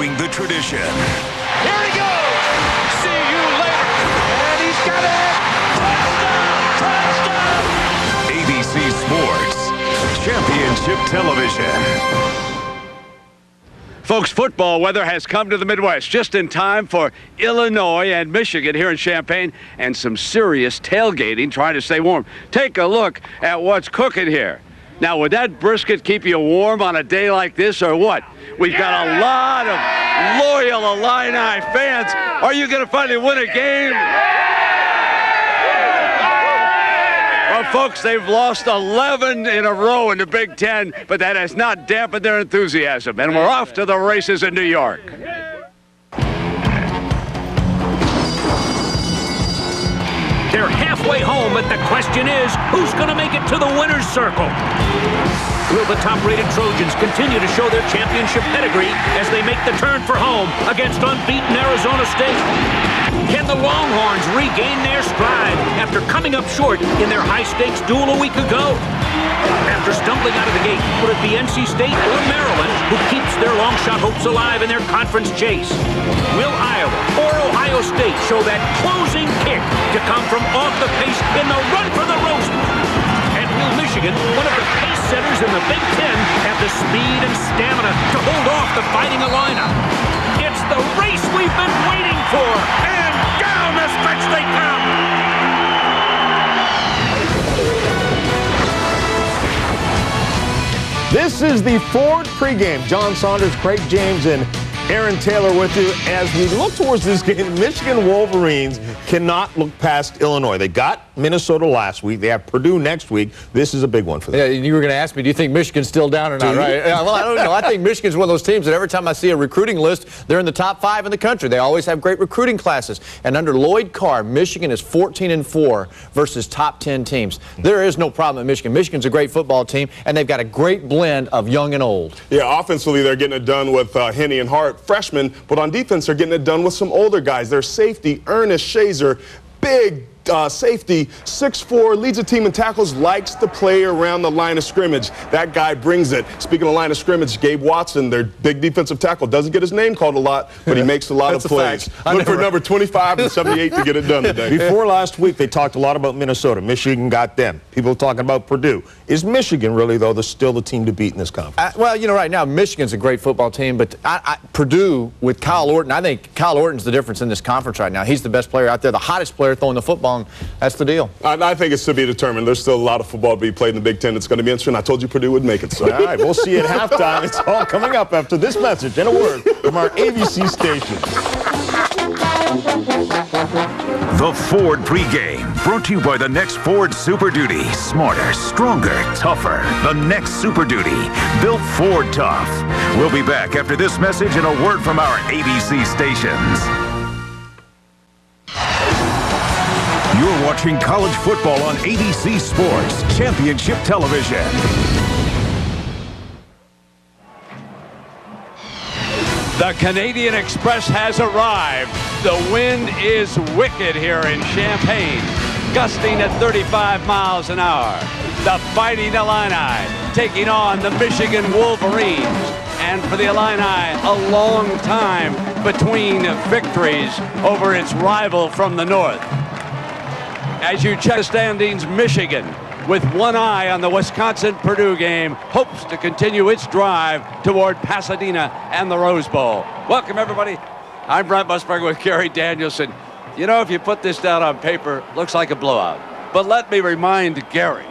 continuing the tradition. Here he goes! See you later! And he's got it! Touchdown! Touchdown! ABC Sports, Championship Television. Folks, football weather has come to the Midwest just in time for Illinois and Michigan here in Champaign, and some serious tailgating trying to stay warm. Take a look at what's cooking here. Now, would that brisket keep you warm on a day like this or what? We've got a lot of loyal Illini fans. Are you going to finally win a game? Well, folks, they've lost 11 in a row in the Big Ten, but that has not dampened their enthusiasm. And we're off to the races in New York. They're halfway home, but the question is, who's going to make it to the winner's circle? Will the top-rated Trojans continue to show their championship pedigree as they make the turn for home against unbeaten Arizona State? Can the Longhorns regain their stride after coming up short in their high-stakes duel a week ago? After stumbling out of the gate, will it be NC State or Maryland who keeps their long-shot hopes alive in their conference chase? Will Iowa or Ohio State show that closing kick to come from off the pace in the run for the Rose Bowl? And will Michigan, one of the pace setters in the Big Ten, have the speed and stamina to hold off the Fighting Illini? It's the race we've been waiting for, and down the stretch they come! This is the Ford pregame. John Saunders, Craig James, and Aaron Taylor with you as we look towards this game. Michigan Wolverines cannot look past Illinois. They got Minnesota last week. They have Purdue next week. This is a big one for them. Yeah, you were going to ask me, do you think Michigan's still down or not, right? Yeah, well, I don't know. I think Michigan's one of those teams that every time I see a recruiting list, they're in the top 5 in the country. They always have great recruiting classes. And under Lloyd Carr, Michigan is 14-4 versus top 10 teams. There is no problem at Michigan. Michigan's a great football team, and they've got a great blend of young and old. Yeah, offensively, they're getting it done with Henne and Hart, freshmen, but on defense, they're getting it done with some older guys. Their safety, Ernest Shazer, big safety, 6'4", leads the team in tackles, likes to play around the line of scrimmage. That guy brings it. Speaking of line of scrimmage, Gabe Watson, their big defensive tackle, doesn't get his name called a lot, but he makes a lot of plays. Look for number 25 and 78 to get it done today. Before last week, they talked a lot about Minnesota. Michigan got them. People talking about Purdue. Is Michigan really, though, still the team to beat in this conference? Well, you know, right now, Michigan's a great football team, but Purdue with Kyle Orton, I think Kyle Orton's the difference in this conference right now. He's the best player out there, the hottest player throwing the football, and that's the deal. I think it's to be determined. There's still a lot of football to be played in the Big Ten. It's going to be interesting. I told you Purdue would make it. So. All right, we'll see you at halftime. It's all coming up after this message and a word from our ABC station. The Ford Pre-Game, brought to you by the next Ford Super Duty. Smarter, stronger, tougher. The next Super Duty, built Ford tough. We'll be back after this message and a word from our ABC stations. You're watching college football on ABC Sports, Championship Television. The Canadian Express has arrived. The wind is wicked here in Champaign, gusting at 35 miles an hour. The Fighting Illini taking on the Michigan Wolverines. And for the Illini, a long time between victories over its rival from the north. As you check the standings, Michigan, with one eye on the Wisconsin-Purdue game, hopes to continue its drive toward Pasadena and the Rose Bowl. Welcome, everybody. I'm Brent Musburger with Gary Danielson. You know, if you put this down on paper, looks like a blowout. But let me remind Gary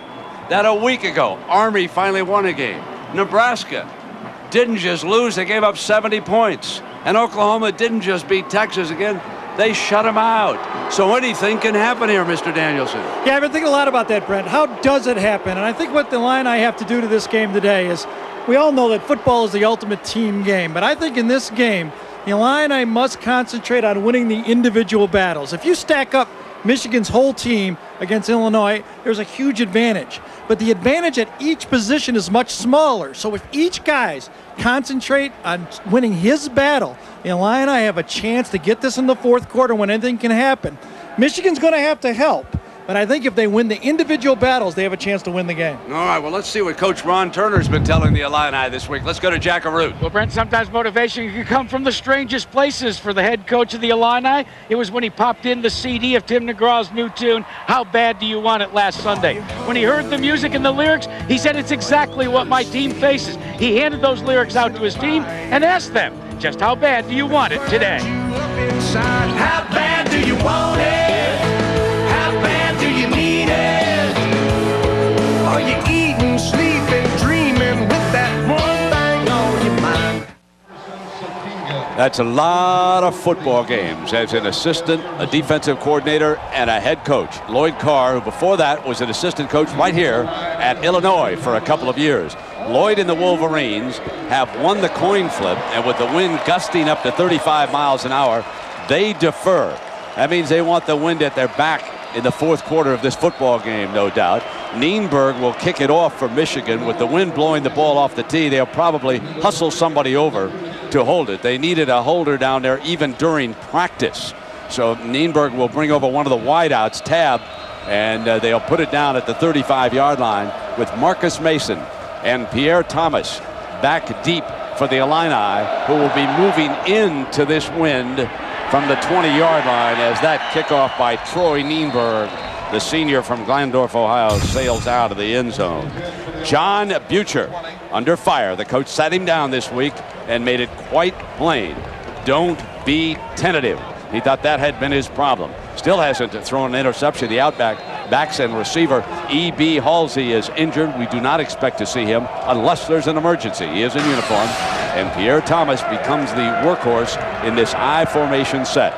that a week ago, Army finally won a game. Nebraska didn't just lose, they gave up 70 points. And Oklahoma didn't just beat Texas again, they shut them out. So anything can happen here, Mr. Danielson. Yeah, I've been thinking a lot about that, Brent. How does it happen? And I think what the Illini have to do to this game today is, we all know that football is the ultimate team game, but I think in this game, the Illini must concentrate on winning the individual battles. If you stack up Michigan's whole team against Illinois, there's a huge advantage. But the advantage at each position is much smaller. So if each guy's concentrate on winning his battle, the Illini have a chance to get this in the fourth quarter when anything can happen. Michigan's going to have to help. But I think if they win the individual battles, they have a chance to win the game. All right, well, let's see what Coach Ron Turner's been telling the Illini this week. Let's go to Jackaroot. Well, Brent, sometimes motivation can come from the strangest places for the head coach of the Illini. It was when he popped in the CD of Tim McGraw's new tune, How Bad Do You Want It, last Sunday. When he heard the music and the lyrics, he said, it's exactly what my team faces. He handed those lyrics out to his team and asked them, just how bad do you want it today? How bad do you want it? How bad do you need it? Are you eating, sleeping, dreaming with that one thing on your mind? That's a lot of football games as an assistant, a defensive coordinator, and a head coach. Lloyd Carr, who before that was an assistant coach right here at Illinois for a couple of years. Lloyd and the Wolverines have won the coin flip, and with the wind gusting up to 35 miles an hour, they defer. That means they want the wind at their back in the fourth quarter of this football game, no doubt. Nienberg will kick it off for Michigan. With the wind blowing the ball off the tee, they'll probably hustle somebody over to hold it. They needed a holder down there even during practice. So Nienberg will bring over one of the wideouts, Tab, and they'll put it down at the 35-yard line with Marcus Mason and Pierre Thomas back deep for the Illini, who will be moving into this wind from the 20-yard line as that kickoff by Troy Nienberg, the senior from Glandorf, Ohio, sails out of the end zone. John Butcher under fire. The coach sat him down this week and made it quite plain. Don't be tentative. He thought that had been his problem. Still hasn't thrown an interception. The backs and receiver E.B. Halsey is injured. We do not expect to see him unless there's an emergency. He is in uniform, and Pierre Thomas becomes the workhorse in this I formation set.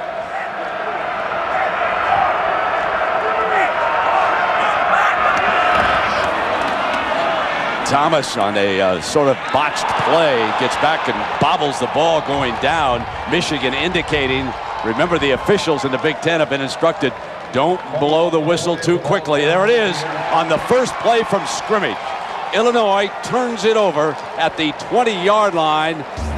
Thomas on a sort of botched play gets back and bobbles the ball going down. Michigan indicating, remember the officials in the Big Ten have been instructed, don't blow the whistle too quickly. There it is on the first play from scrimmage. Illinois turns it over at the 20-yard line,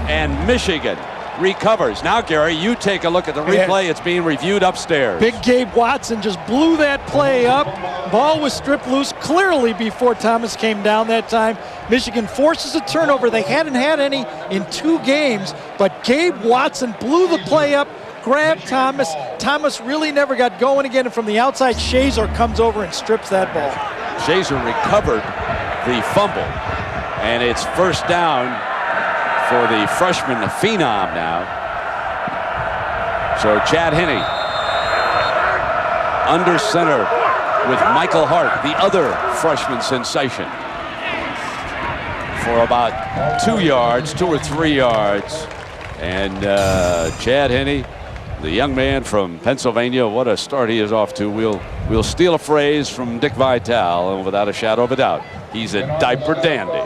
and Michigan recovers. Now, Gary, you take a look at the replay. It's being reviewed upstairs. Big Gabe Watson just blew that play up. Ball was stripped loose clearly before Thomas came down that time. Michigan forces a turnover. They hadn't had any in 2 games, but Gabe Watson blew the play up, grabbed Thomas. Thomas really never got going again, and from the outside, Shazer comes over and strips that ball. Shazer recovered the fumble, and it's first down for the freshman, the phenom now. So Chad Henne under center with Michael Hart, the other freshman sensation, for about 2 yards, 2 or 3 yards. And Chad Henne, the young man from Pennsylvania, what a start he is off to. We'll steal a phrase from Dick Vitale, and without a shadow of a doubt, he's a diaper dandy.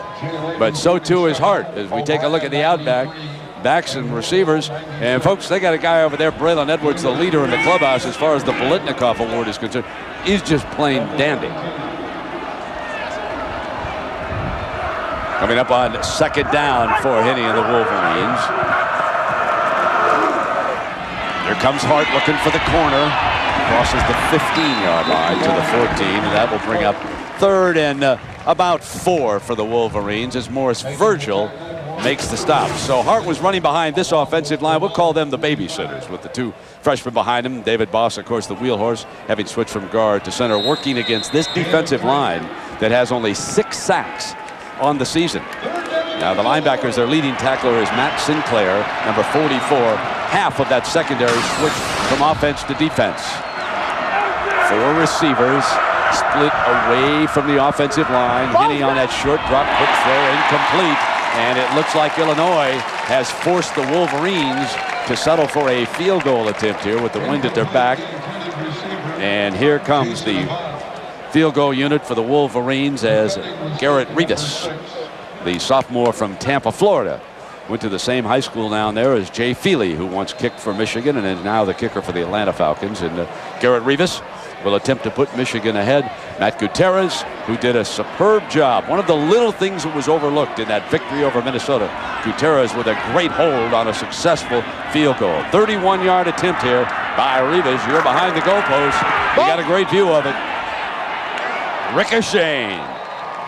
But so too is Hart as we take a look at the outback, backs and receivers. And folks, they got a guy over there, Braylon Edwards, the leader in the clubhouse as far as the Bolitnikoff Award is concerned. He's just plain dandy. Coming up on second down for Henne and the Wolverines. Here comes Hart looking for the corner. Crosses the 15-yard line to the 14, and that will bring up third and about 4 for the Wolverines as Morris Virgil makes the stop. So Hart was running behind this offensive line. We'll call them the babysitters with the 2 freshmen behind him. David Boss, of course, the wheel horse, having switched from guard to center, working against this defensive line that has only 6 sacks on the season. Now the linebackers, their leading tackler is Matt Sinclair, number 44. Half of that secondary switched from offense to defense. 4 receivers split away from the offensive line. Henne on that short drop, quick throw, incomplete. And it looks like Illinois has forced the Wolverines to settle for a field goal attempt here with the wind at their back. And here comes the field goal unit for the Wolverines as Garrett Rivas, the sophomore from Tampa, Florida, went to the same high school down there as Jay Feely, who once kicked for Michigan and is now the kicker for the Atlanta Falcons. And Garrett Rivas will attempt to put Michigan ahead. Matt Gutierrez, who did a superb job. One of the little things that was overlooked in that victory over Minnesota. Gutierrez with a great hold on a successful field goal. 31-yard attempt here by Rivas. You're behind the goalpost. You got a great view of it. ricocheting.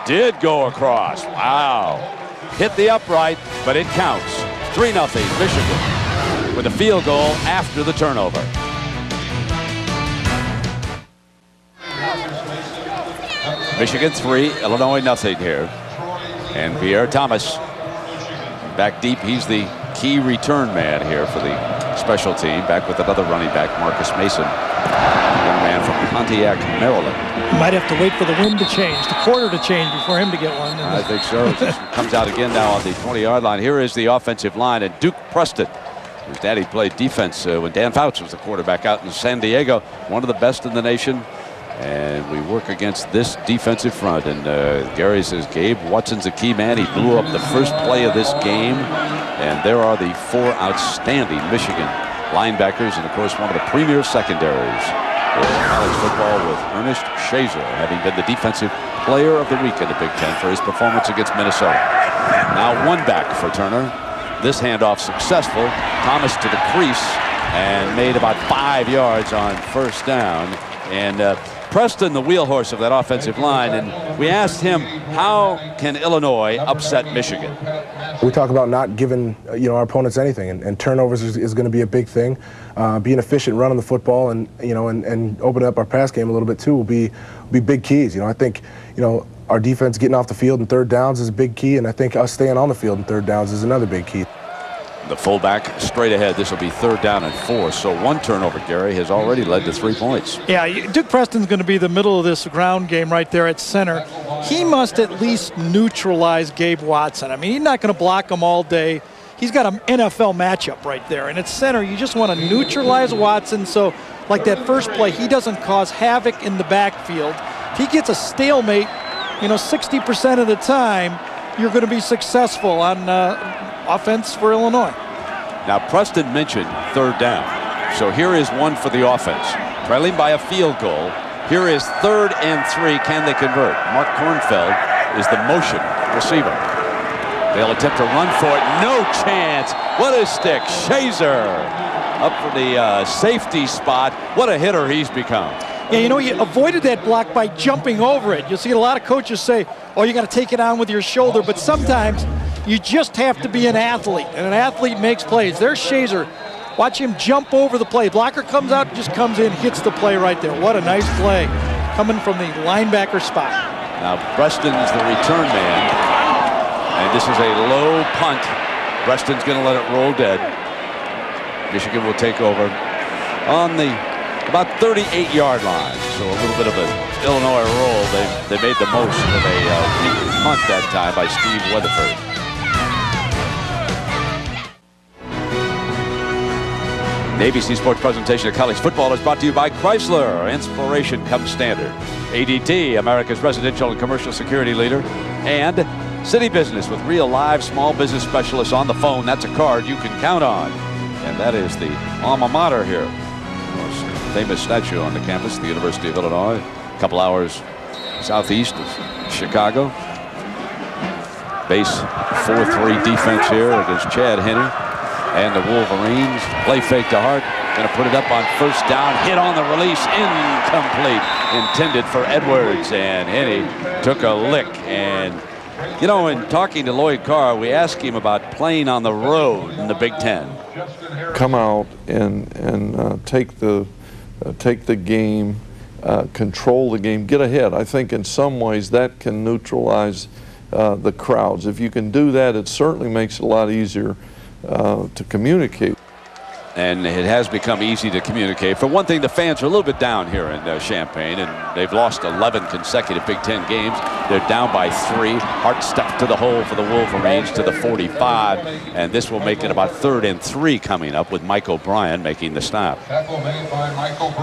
Did go across. Wow. Hit the upright, but it counts. 3-0 Michigan with a field goal after the turnover. Michigan 3, Illinois nothing here. And Pierre Thomas back deep. He's the key return man here for the special team. Back with another running back, Marcus Mason, young man from Pontiac, Maryland. Might have to wait for the wind to change, the quarter to change before him to get one. I think so. Comes out again now on the 20-yard line. Here is the offensive line, and Duke Preston, whose daddy played defense when Dan Fouts was the quarterback out in San Diego, one of the best in the nation. And we work against this defensive front. And Gary says Gabe Watson's a key man. He blew up the first play of this game. And there are the 4 outstanding Michigan linebackers, and of course one of the premier secondaries in college football, with Ernest Shazer having been the defensive player of the week in the Big Ten for his performance against Minnesota. Now one back for Turner. This handoff successful. Thomas to the crease and made about 5 yards on first down. And Preston, the wheelhorse of that offensive line, and we asked him, how can Illinois upset Michigan? We talk about not giving our opponents anything, and turnovers is going to be a big thing. Being efficient, running the football, and and opening up our pass game a little bit too will be big keys. I think our defense getting off the field in third downs is a big key, and I think us staying on the field in third downs is another big key. The fullback straight ahead. This will be 3rd down and 4. So one turnover, Gary, has already led to 3 points. Yeah, Duke Preston's going to be the middle of this ground game right there at center. He must at least neutralize Gabe Watson. I mean, he's not going to block him all day. He's got an NFL matchup right there. And at center, you just want to neutralize Watson so, like that first play, he doesn't cause havoc in the backfield. If he gets a stalemate, 60% of the time, you're going to be successful on offense for Illinois. Now, Preston mentioned 3rd down. So here is one for the offense. Trailing by a field goal. Here is 3rd and 3. Can they convert? Mark Kornfeld is the motion receiver. They'll attempt to run for it. No chance. What a stick. Shazer up for the safety spot. What a hitter he's become. Yeah, he avoided that block by jumping over it. You'll see a lot of coaches say, oh, you got to take it on with your shoulder. But sometimes you just have to be an athlete, and an athlete makes plays. There's Shazer. Watch him jump over the play. Blocker comes out, just comes in, hits the play right there. What a nice play coming from the linebacker spot. Now, Preston's the return man, and this is a low punt. Preston's going to let it roll dead. Michigan will take over on the about 38-yard line. So a little bit of an Illinois roll. They made the most of a weak punt that time by Steve Weatherford. The ABC Sports presentation of college football is brought to you by Chrysler. Inspiration comes standard. ADT, America's residential and commercial security leader. And City Business, with real live small business specialists on the phone. That's a card you can count on. And that is the alma mater here. Most famous statue on the campus, the University of Illinois. A couple hours southeast of Chicago. Base 4-3 defense here against Chad Henne. And the Wolverines play fake to Hart. Going to put it up on first down. Hit on the release. Incomplete. Intended for Edwards. And Henne took a lick. And, in talking to Lloyd Carr, we asked him about playing on the road in the Big Ten. Come out and take the game, control the game, get ahead. I think in some ways that can neutralize the crowds. If you can do that, it certainly makes it a lot easier to communicate. And it has become easy to communicate. For one thing, the fans are a little bit down here in Champaign, and they've lost 11 consecutive Big Ten games. They're down by 3. Hart stepped to the hole for the Wolverines to the 45, and this will make it about 3rd and 3 coming up with Mike O'Brien making the stop.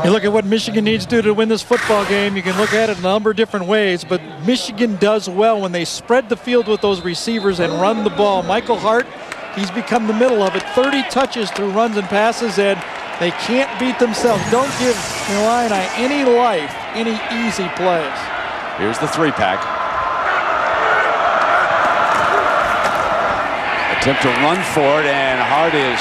You look at what Michigan needs to do to win this football game. You can look at it a number of different ways, but Michigan does well when they spread the field with those receivers and run the ball. Michael Hart, he's become the middle of it. 30 touches through runs and passes, and they can't beat themselves. Don't give the Illini any life, any easy plays. Here's the 3-pack. Attempt to run for it, and Hart is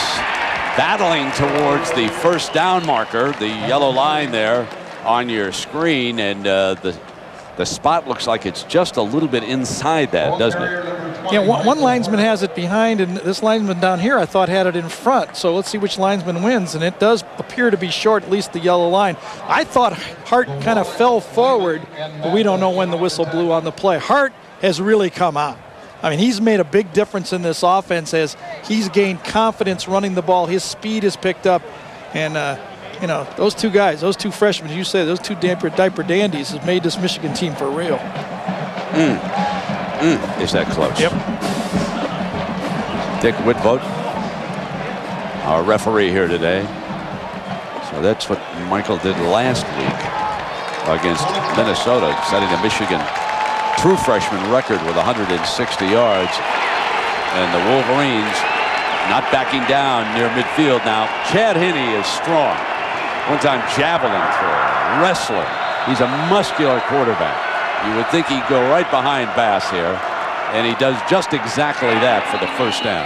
battling towards the first down marker, the yellow line there on your screen, and the The spot looks like it's just a little bit inside that, doesn't it? Yeah, one linesman has it behind, and this linesman down here I thought had it in front. So let's see which linesman wins, and it does appear to be short, at least the yellow line. I thought Hart kind of fell forward, but we don't know when the whistle blew on the play. Hart has really come out. I mean, he's made a big difference in this offense as he's gained confidence running the ball. His speed is picked up, and you know, those two guys, those two freshmen, you say, those two diaper dandies has made this Michigan team for real. Is that close? Yep. Dick Whitboat, our referee here today. So that's what Michael did last week against Minnesota, setting the Michigan true freshman record with 160 yards. And the Wolverines not backing down near midfield now. Chad Henne is strong. One-time javelin thrower, wrestler. He's a muscular quarterback. You would think he'd go right behind Bass here, and he does just exactly that for the first down.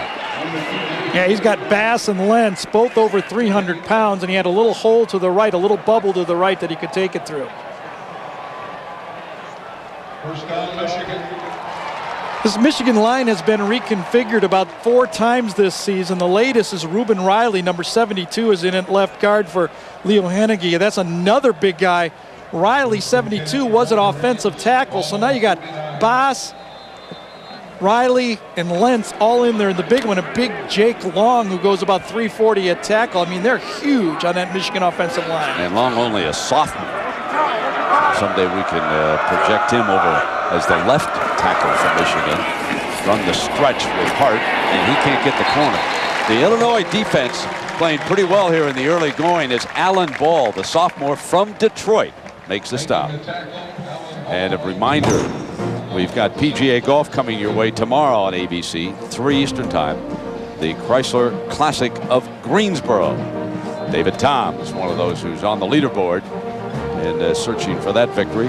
Yeah, he's got Bass and Lentz both over 300 pounds, and he had a little hole to the right, a little bubble to the right that he could take it through. First down, Michigan. This Michigan line has been reconfigured about 4 times this season. The latest is Reuben Riley, number 72, is in at left guard for Leo Hennigy. That's another big guy. Riley, 72, was an offensive tackle. So now you got Bass, Riley, and Lentz all in there. And the big one, a big Jake Long, who goes about 340 at tackle. I mean, they're huge on that Michigan offensive line. And Long only a sophomore. Someday we can project him over as the left tackle for Michigan. Run the stretch with Hart, and he can't get the corner. The Illinois defense playing pretty well here in the early going as Alan Ball, the sophomore from Detroit, makes the stop. And a reminder, we've got PGA Golf coming your way tomorrow on ABC, 3 Eastern Time. The Chrysler Classic of Greensboro. David Tom is one of those who's on the leaderboard and searching for that victory.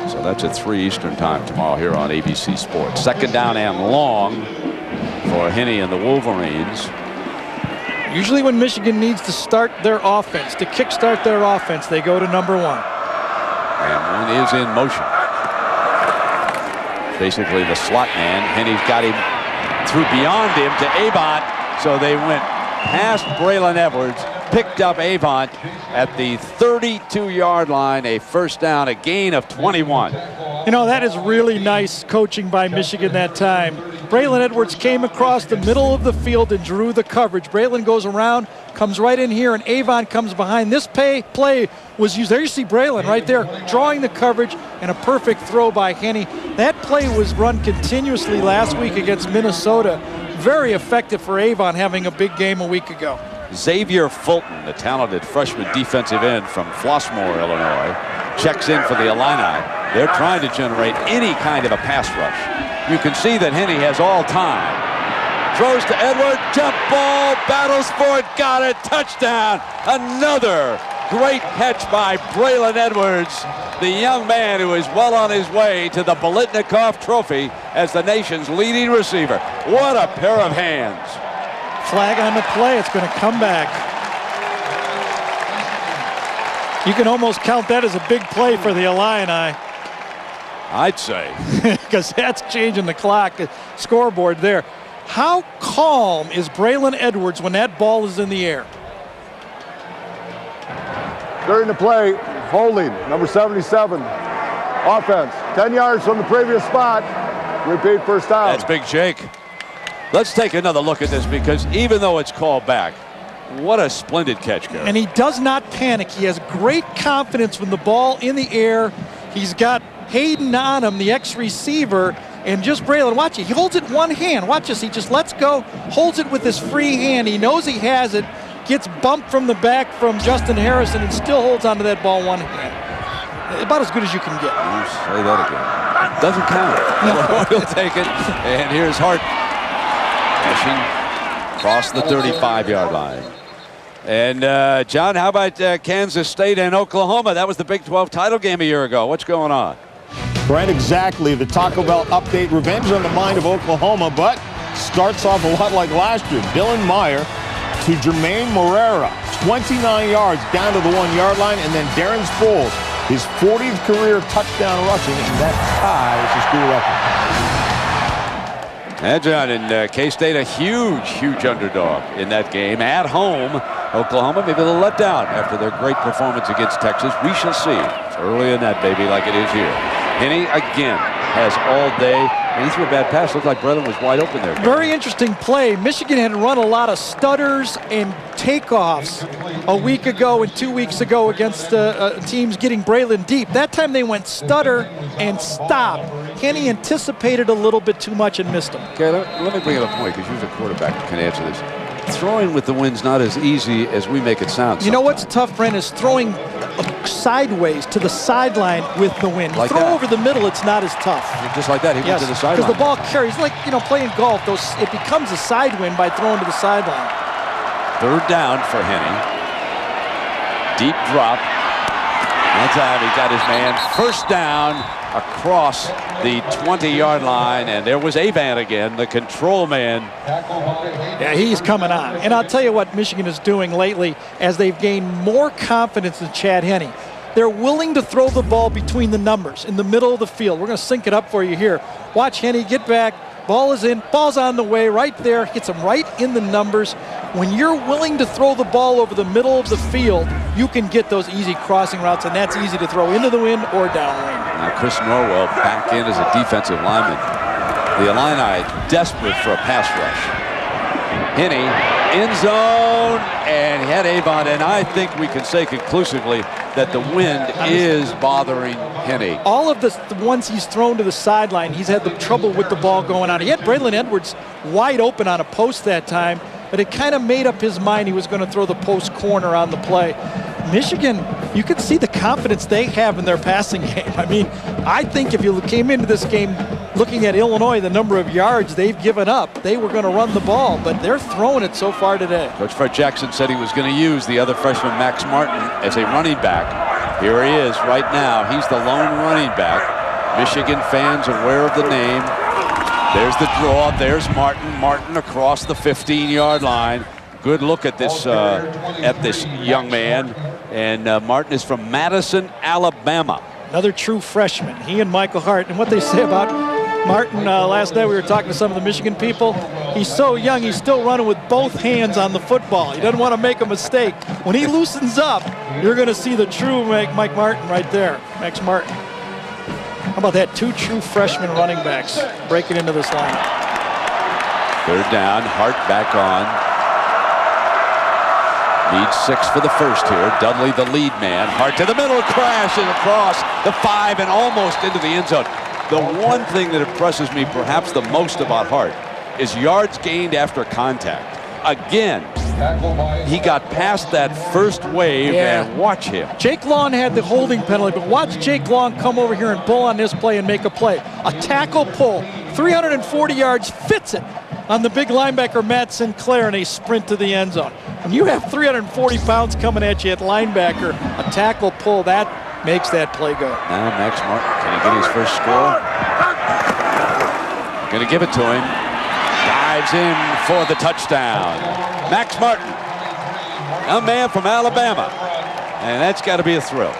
So that's at 3 Eastern Time tomorrow here on ABC Sports. Second down and long for Henne and the Wolverines. Usually when Michigan needs to start their offense, to kickstart their offense, they go to number 1. And one is in motion. Basically the slot man. Henne's got him through beyond him to Avant. So they went past Braylon Edwards, picked up Avant at the 32-yard line, a first down, a gain of 21. You know, that is really nice coaching by Michigan that time. Braylon Edwards came across the middle of the field and drew the coverage. Braylon goes around, comes right in here, and Avant comes behind. This play was used. There you see Braylon right there drawing the coverage, and a perfect throw by Henne. That play was run continuously last week against Minnesota. Very effective for Avant, having a big game a week ago. Xavier Fulton, the talented freshman defensive end from Flossmoor, Illinois, checks in for the Illini. They're trying to generate any kind of a pass rush. You can see that Henne has all time. Throws to Edward, jump ball, battles for it, got it, touchdown. Another great catch by Braylon Edwards, the young man who is well on his way to the Biletnikoff Trophy as the nation's leading receiver. What a pair of hands. Flag on the play, it's going to come back. You can almost count that as a big play for the Illini. I'd say. Because that's changing the clock, scoreboard there. How calm is Braylon Edwards when that ball is in the air? During the play, holding, number 77, offense, 10 yards from the previous spot, repeat first down. That's Big Jake. Let's take another look at this because even though it's called back, what a splendid catch, Gary. And he does not panic. He has great confidence when the ball in the air. He's got Hayden on him, the ex-receiver, and just Braylon, watch it. He holds it in one hand. Watch this. He just lets go, holds it with his free hand. He knows he has it, gets bumped from the back from Justin Harrison, and still holds onto that ball one hand. About as good as you can get. You say that again. Doesn't count. No. He'll take it. And here's Hart. Across the 35-yard line. And, John, how about Kansas State and Oklahoma? That was the Big 12 title game a year ago. What's going on? Right, exactly. The Taco Bell update, revenge on the mind of Oklahoma, but starts off a lot like last year. Dylan Meyer to Jermaine Morera, 29 yards down to the 1-yard line, and then Darren Sproles his 40th career touchdown rushing, and that ties the school record. And John, in K-State, a huge underdog in that game. At home, Oklahoma maybe a little let down after their great performance against Texas. We shall see. It's early in that baby like it is here. Henne again has all day. And he threw a bad pass. Looked like Breland was wide open there. Very interesting play. Michigan had run a lot of stutters and takeoffs a week ago and 2 weeks ago against teams getting Breland deep. That time they went stutter and stop. Henne anticipated a little bit too much and missed him. Okay, let me bring up a point, because you're the quarterback who can answer this. Throwing with the wind's not as easy as we make it sound. You know what's tough, Brent, is throwing sideways to the sideline with the wind. Like throw that. over the middle, it's not as tough. Just like that, he went to the sideline. Because the ball carries, like, you know, playing golf, it becomes a side wind by throwing to the sideline. Third down for Henne. Deep drop. That time he got his man. First down across the 20-yard line, and there was Avan again, the control man. Yeah, he's coming on. And I'll tell you what Michigan is doing lately as they've gained more confidence in Chad Henne. They're willing to throw the ball between the numbers in the middle of the field. We're going to sync it up for you here. Watch Henne get back. Ball is in. Ball's on the way right there. Hits him right in the numbers. When you're willing to throw the ball over the middle of the field, you can get those easy crossing routes, and that's easy to throw into the wind or downwind. Now Chris Norwell back in as a defensive lineman. The Illini desperate for a pass rush. Henne, end zone, and had Avon, and I think we can say conclusively that the wind is bothering Henne. All of the ones he's thrown to the sideline, he's had the trouble with the ball going on. He had Braylon Edwards wide open on a post that time, but it kind of made up his mind he was going to throw the post corner on the play. Michigan, you can see the confidence they have in their passing game. I mean, I think if you came into this game looking at Illinois, the number of yards they've given up, they were going to run the ball, but they're throwing it so far today. Coach Fred Jackson said he was going to use the other freshman, Max Martin, as a running back. Here he is right now. He's the lone running back. Michigan fans aware of the name. There's the draw. There's Martin. Martin across the 15-yard line. Good look at this young man. And Martin is from Madison, Alabama. Another true freshman. He and Michael Hart. And what they say about Martin, last night we were talking to some of the Michigan people. He's so young, he's still running with both hands on the football. He doesn't want to make a mistake. When he loosens up, you're going to see the true Mike Martin right there, Max Martin. How about that? Two true freshman running backs breaking into this lineup. Third down, Hart back on. Needs 6 for the first here. Dudley, the lead man. Hart to the middle, crashes across the 5 and almost into the end zone. The one thing that impresses me perhaps the most about Hart is yards gained after contact. Again, he got past that first wave, and watch him. Jake Long had the holding penalty, but watch Jake Long come over here and pull on this play and make a play. A tackle pull, 340 yards, fits it on the big linebacker Matt Sinclair, and a sprint to the end zone. When you have 340 pounds coming at you at linebacker, a tackle pull, that makes that play go. Now Max Martin, can he get his first score? Going to give it to him. Dives in for the touchdown. Max Martin, a man from Alabama. And that's got to be a thrill.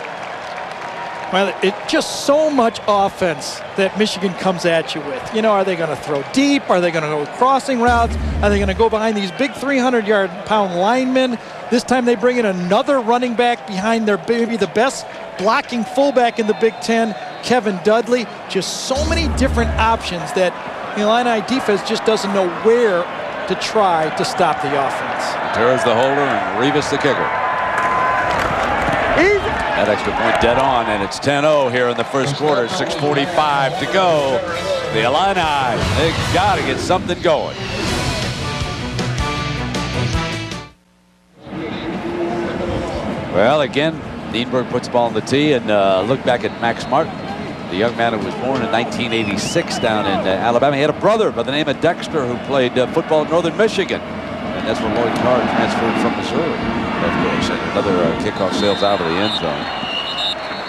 Well, it's just so much offense that Michigan comes at you with. You know, are they going to throw deep? Are they going to go crossing routes? Are they going to go behind these big 300-pound linemen? This time they bring in another running back behind their maybe the best blocking fullback in the Big Ten, Kevin Dudley. Just so many different options that the Illini defense just doesn't know where to try to stop the offense. There's the holder and Revis the kicker. That extra point dead on, and it's 10-0 here in the first quarter. 6:45 to go. The Illini, they got to get something going. Well, again, Nienberg puts the ball on the tee, and look back at Max Martin, the young man who was born in 1986 down in Alabama. He had a brother by the name of Dexter who played football at Northern Michigan, and that's where Lloyd Carr transferred from Missouri. Of course, and another kickoff sails out of the end zone.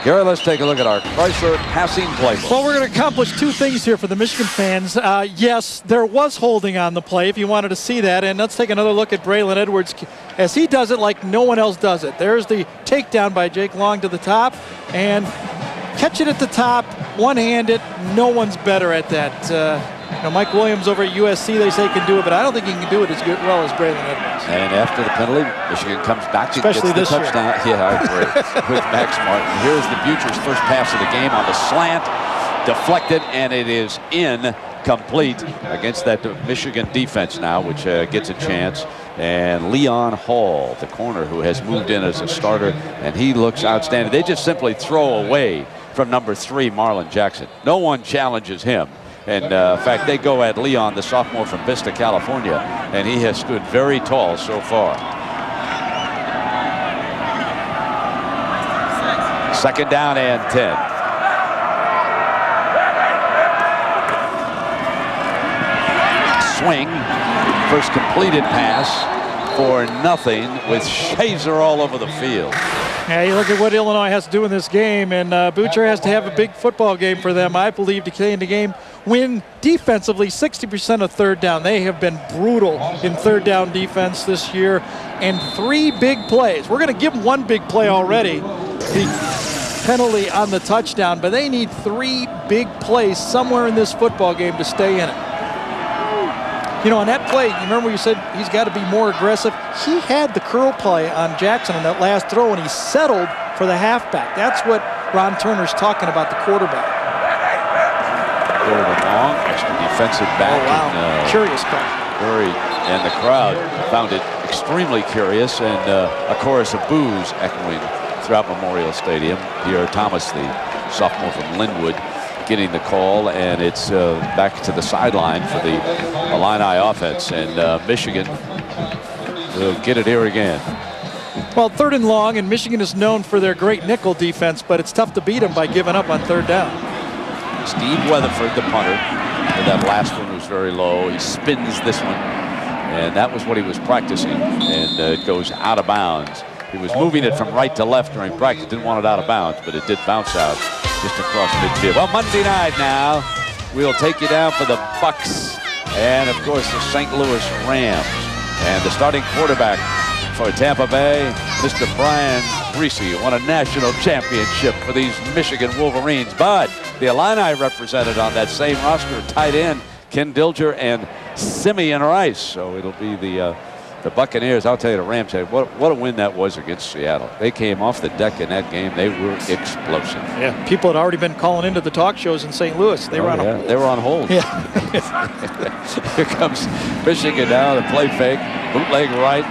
Gary, let's take a look at our Chrysler passing playbook. Well, we're going to accomplish two things here for the Michigan fans. Yes, there was holding on the play if you wanted to see that. And let's take another look at Braylon Edwards as he does it like no one else does it. There's the takedown by Jake Long to the top. And catch it at the top, one-handed. No one's better at that. Mike Williams over at USC, they say can do it, but I don't think he can do it as well as Braylon Edwards. And after the penalty, Michigan comes back and Especially gets the this touchdown. year. Yeah, I agree with Max Martin. Here's the Butcher's first pass of the game on the slant, deflected, and it is incomplete against that Michigan defense now, which gets a chance. And Leon Hall, the corner who has moved in as a starter, and he looks outstanding. They just simply throw away from number 3, Marlon Jackson. No one challenges him. And in fact, they go at Leon, the sophomore from Vista, California, and he has stood very tall so far. Second down and 10. Swing, first completed pass for nothing with Shazer all over the field. Yeah, you look at what Illinois has to do in this game, and Butcher has to have a big football game for them, I believe, to stay in the game. Win defensively 60% of third down. They have been brutal in third down defense this year, and 3 big plays. We're going to give them 1 big play already, the penalty on the touchdown, but they need 3 big plays somewhere in this football game to stay in it. On that play, you remember you said he's got to be more aggressive? He had the curl play on Jackson on that last throw, and he settled for the halfback. That's what Ron Turner's talking about, the quarterback. Third and long, extra defensive back. Oh, wow. And, curious play. And the crowd found it extremely curious, and a chorus of boos echoing throughout Memorial Stadium. Pierre Thomas, the sophomore from Linwood, getting the call, and it's back to the sideline for the Illini offense, and Michigan will get it here again. Well, third and long, and Michigan is known for their great nickel defense, but it's tough to beat them by giving up on third down. Steve Weatherford, the punter, and that last one was very low. He spins this one, and that was what he was practicing, and it goes out of bounds. He was moving it from right to left during practice, didn't want it out of bounds, but it did bounce out just across midfield. Well, Monday night now, we'll take you down for the Bucks and, of course, the St. Louis Rams. And the starting quarterback for Tampa Bay, Mr. Brian Griese, won a national championship for these Michigan Wolverines. But the Illini represented on that same roster, tight end Ken Dilger and Simeon Rice. So it'll be the Buccaneers. I'll tell you, the Rams had what a win that was against Seattle. They came off the deck in that game. They were explosive. Yeah, people had already been calling into the talk shows in St. Louis. They were on hold. They were on hold. Yeah. Here comes Michigan now, the play fake, bootleg right,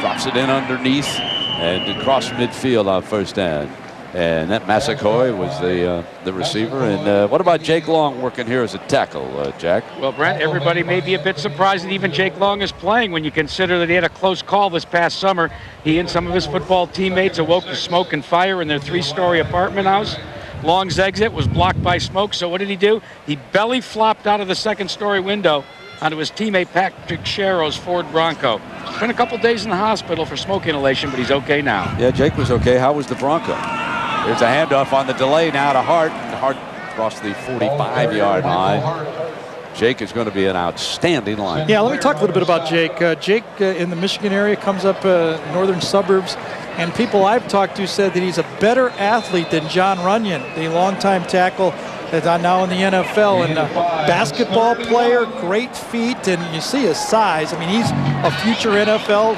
drops it in underneath, and across midfield on first down. And that Massacoy was the receiver. And what about Jake Long working here as a tackle, Jack? Well, Brent, everybody may be a bit surprised that even Jake Long is playing when you consider that he had a close call this past summer. He and some of his football teammates awoke to smoke and fire in their 3-story apartment house. Long's exit was blocked by smoke, so what did he do? He belly flopped out of the 2nd-story window onto his teammate Patrick Sherrow's Ford Bronco. Spent a couple days in the hospital for smoke inhalation, but he's okay now. Yeah, Jake was okay. How was the Bronco? There's a handoff on the delay now to Hart. And Hart across the 45-yard line. Jake is going to be an outstanding line. Yeah, let me talk a little bit about Jake. Jake in the Michigan area comes up northern suburbs, and people I've talked to said that he's a better athlete than John Runyon, the longtime tackle that's now in the NFL, and a basketball player, great feet, and you see his size. I mean, he's a future NFL,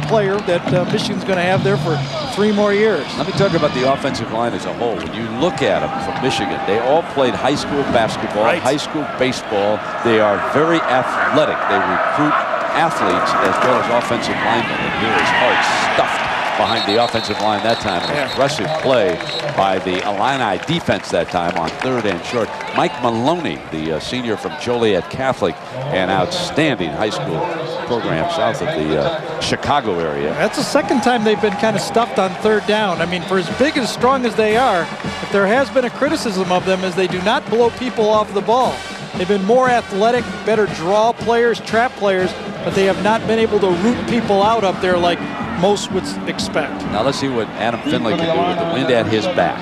player that Michigan's going to have there for 3 more years. Let me talk about the offensive line as a whole. When you look at them from Michigan, they all played high school basketball, high school baseball. They are very athletic. They recruit athletes as well as offensive linemen. And here is Hart stuffed behind the offensive line that time. An aggressive play by the Illini defense that time on 3rd and short. Mike Maloney, the senior from Joliet Catholic, an outstanding high school program south of the Chicago area. That's the 2nd time they've been kind of stuffed on 3rd down. I mean, for as big and as strong as they are, if there has been a criticism of them is they do not blow people off the ball. They've been more athletic, better draw players, trap players, but they have not been able to root people out up there like most would expect. Now let's see what Adam Finley can do with the wind at his back.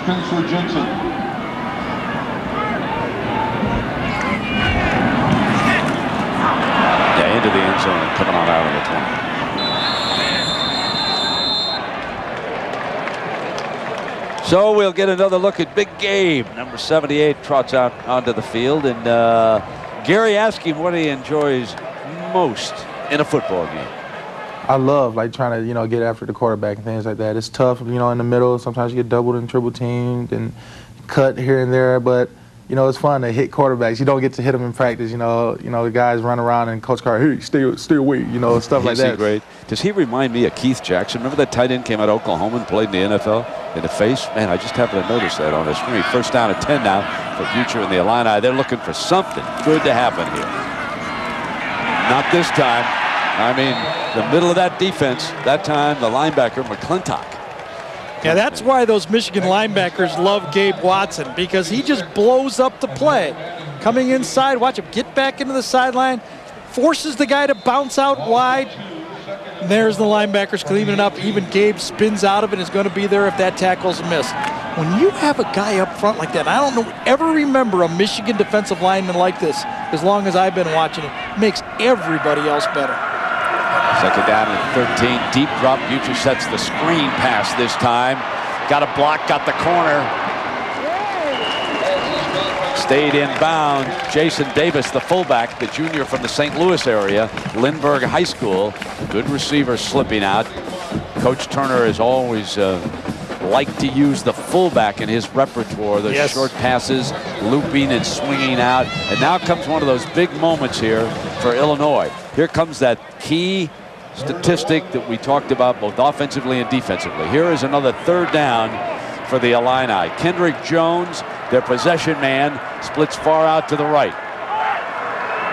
Spencer Jensen. Yeah, into the end zone and coming on out of the 20. So we'll get another look at Big Gabe. Number 78 trots out onto the field, and Gary asked him what he enjoys most in a football game. I love trying to get after the quarterback and things like that. It's tough, in the middle. Sometimes you get doubled and triple teamed and cut here and there, but it's fun to hit quarterbacks. You don't get to hit them in practice. The guys run around and Coach Carr, hey, stay away, stuff like that. Great. Does he remind me of Keith Jackson? Remember that tight end came out of Oklahoma and played in the NFL in the face? Man, I just happened to notice that on the screen. First down and 10 now for Butcher and the Illini. They're looking for something good to happen here. Not this time. I mean, the middle of that defense, that time the linebacker, McClintock. Yeah, that's why those Michigan linebackers love Gabe Watson, because he just blows up the play. Coming inside, watch him get back into the sideline, forces the guy to bounce out wide. And there's the linebackers cleaning it up. Even Gabe spins out of it and is going to be there if that tackle's a miss. When you have a guy up front like that, I don't ever remember a Michigan defensive lineman like this, as long as I've been watching it. Makes everybody else better. Second down and 13. Deep drop. Butcher sets the screen pass this time. Got a block. Got the corner. Stayed in bound. Jason Davis, the fullback, the junior from the St. Louis area, Lindbergh High School. Good receiver slipping out. Coach Turner has always liked to use the fullback in his repertoire. Those short passes, looping and swinging out. And now comes one of those big moments here for Illinois. Here comes that key statistic that we talked about both offensively and defensively. Here is another third down for the Illini. Kendrick Jones, their possession man, splits far out to the right.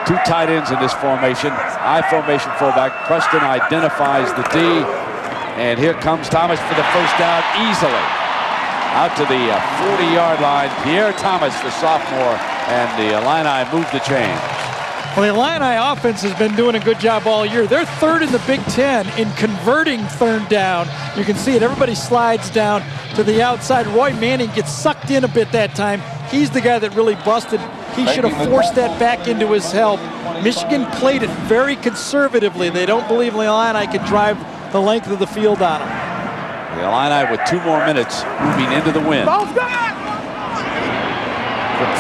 Two tight ends in this formation. I formation fullback. Preston identifies the D. And here comes Thomas for the first down easily. Out to the 40-yard line. Pierre Thomas, the sophomore, and the Illini move the chain. Well, the Illini offense has been doing a good job all year. They're third in the Big Ten in converting third down. You can see it. Everybody slides down to the outside. Roy Manning gets sucked in a bit that time. He's the guy that really busted. He should have forced that back into his help. Michigan played it very conservatively. They don't believe the Illini can drive the length of the field on them. The Illini with 2 more minutes moving into the wind.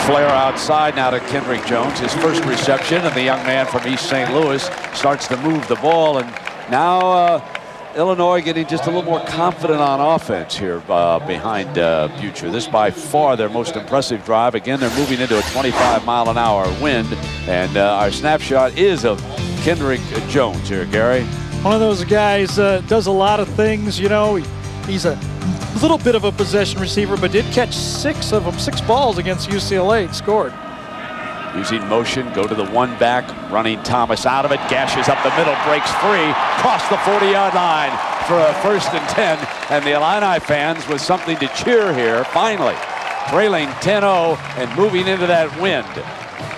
Flare outside now to Kendrick Jones, his first reception, and the young man from East St. Louis starts to move the ball, and now Illinois getting just a little more confident on offense here behind Butcher. This by far their most impressive drive. Again, they're moving into a 25-mile-an-hour wind, and our snapshot is of Kendrick Jones here, Gary. One of those guys does a lot of things, He's a little bit of a possession receiver, but did catch 6 balls against UCLA and scored. Using motion, go to the one back, running Thomas out of it, gashes up the middle, breaks free, cross the 40-yard line for a 1st and 10, and the Illini fans with something to cheer here, finally. Trailing 10-0 and moving into that wind.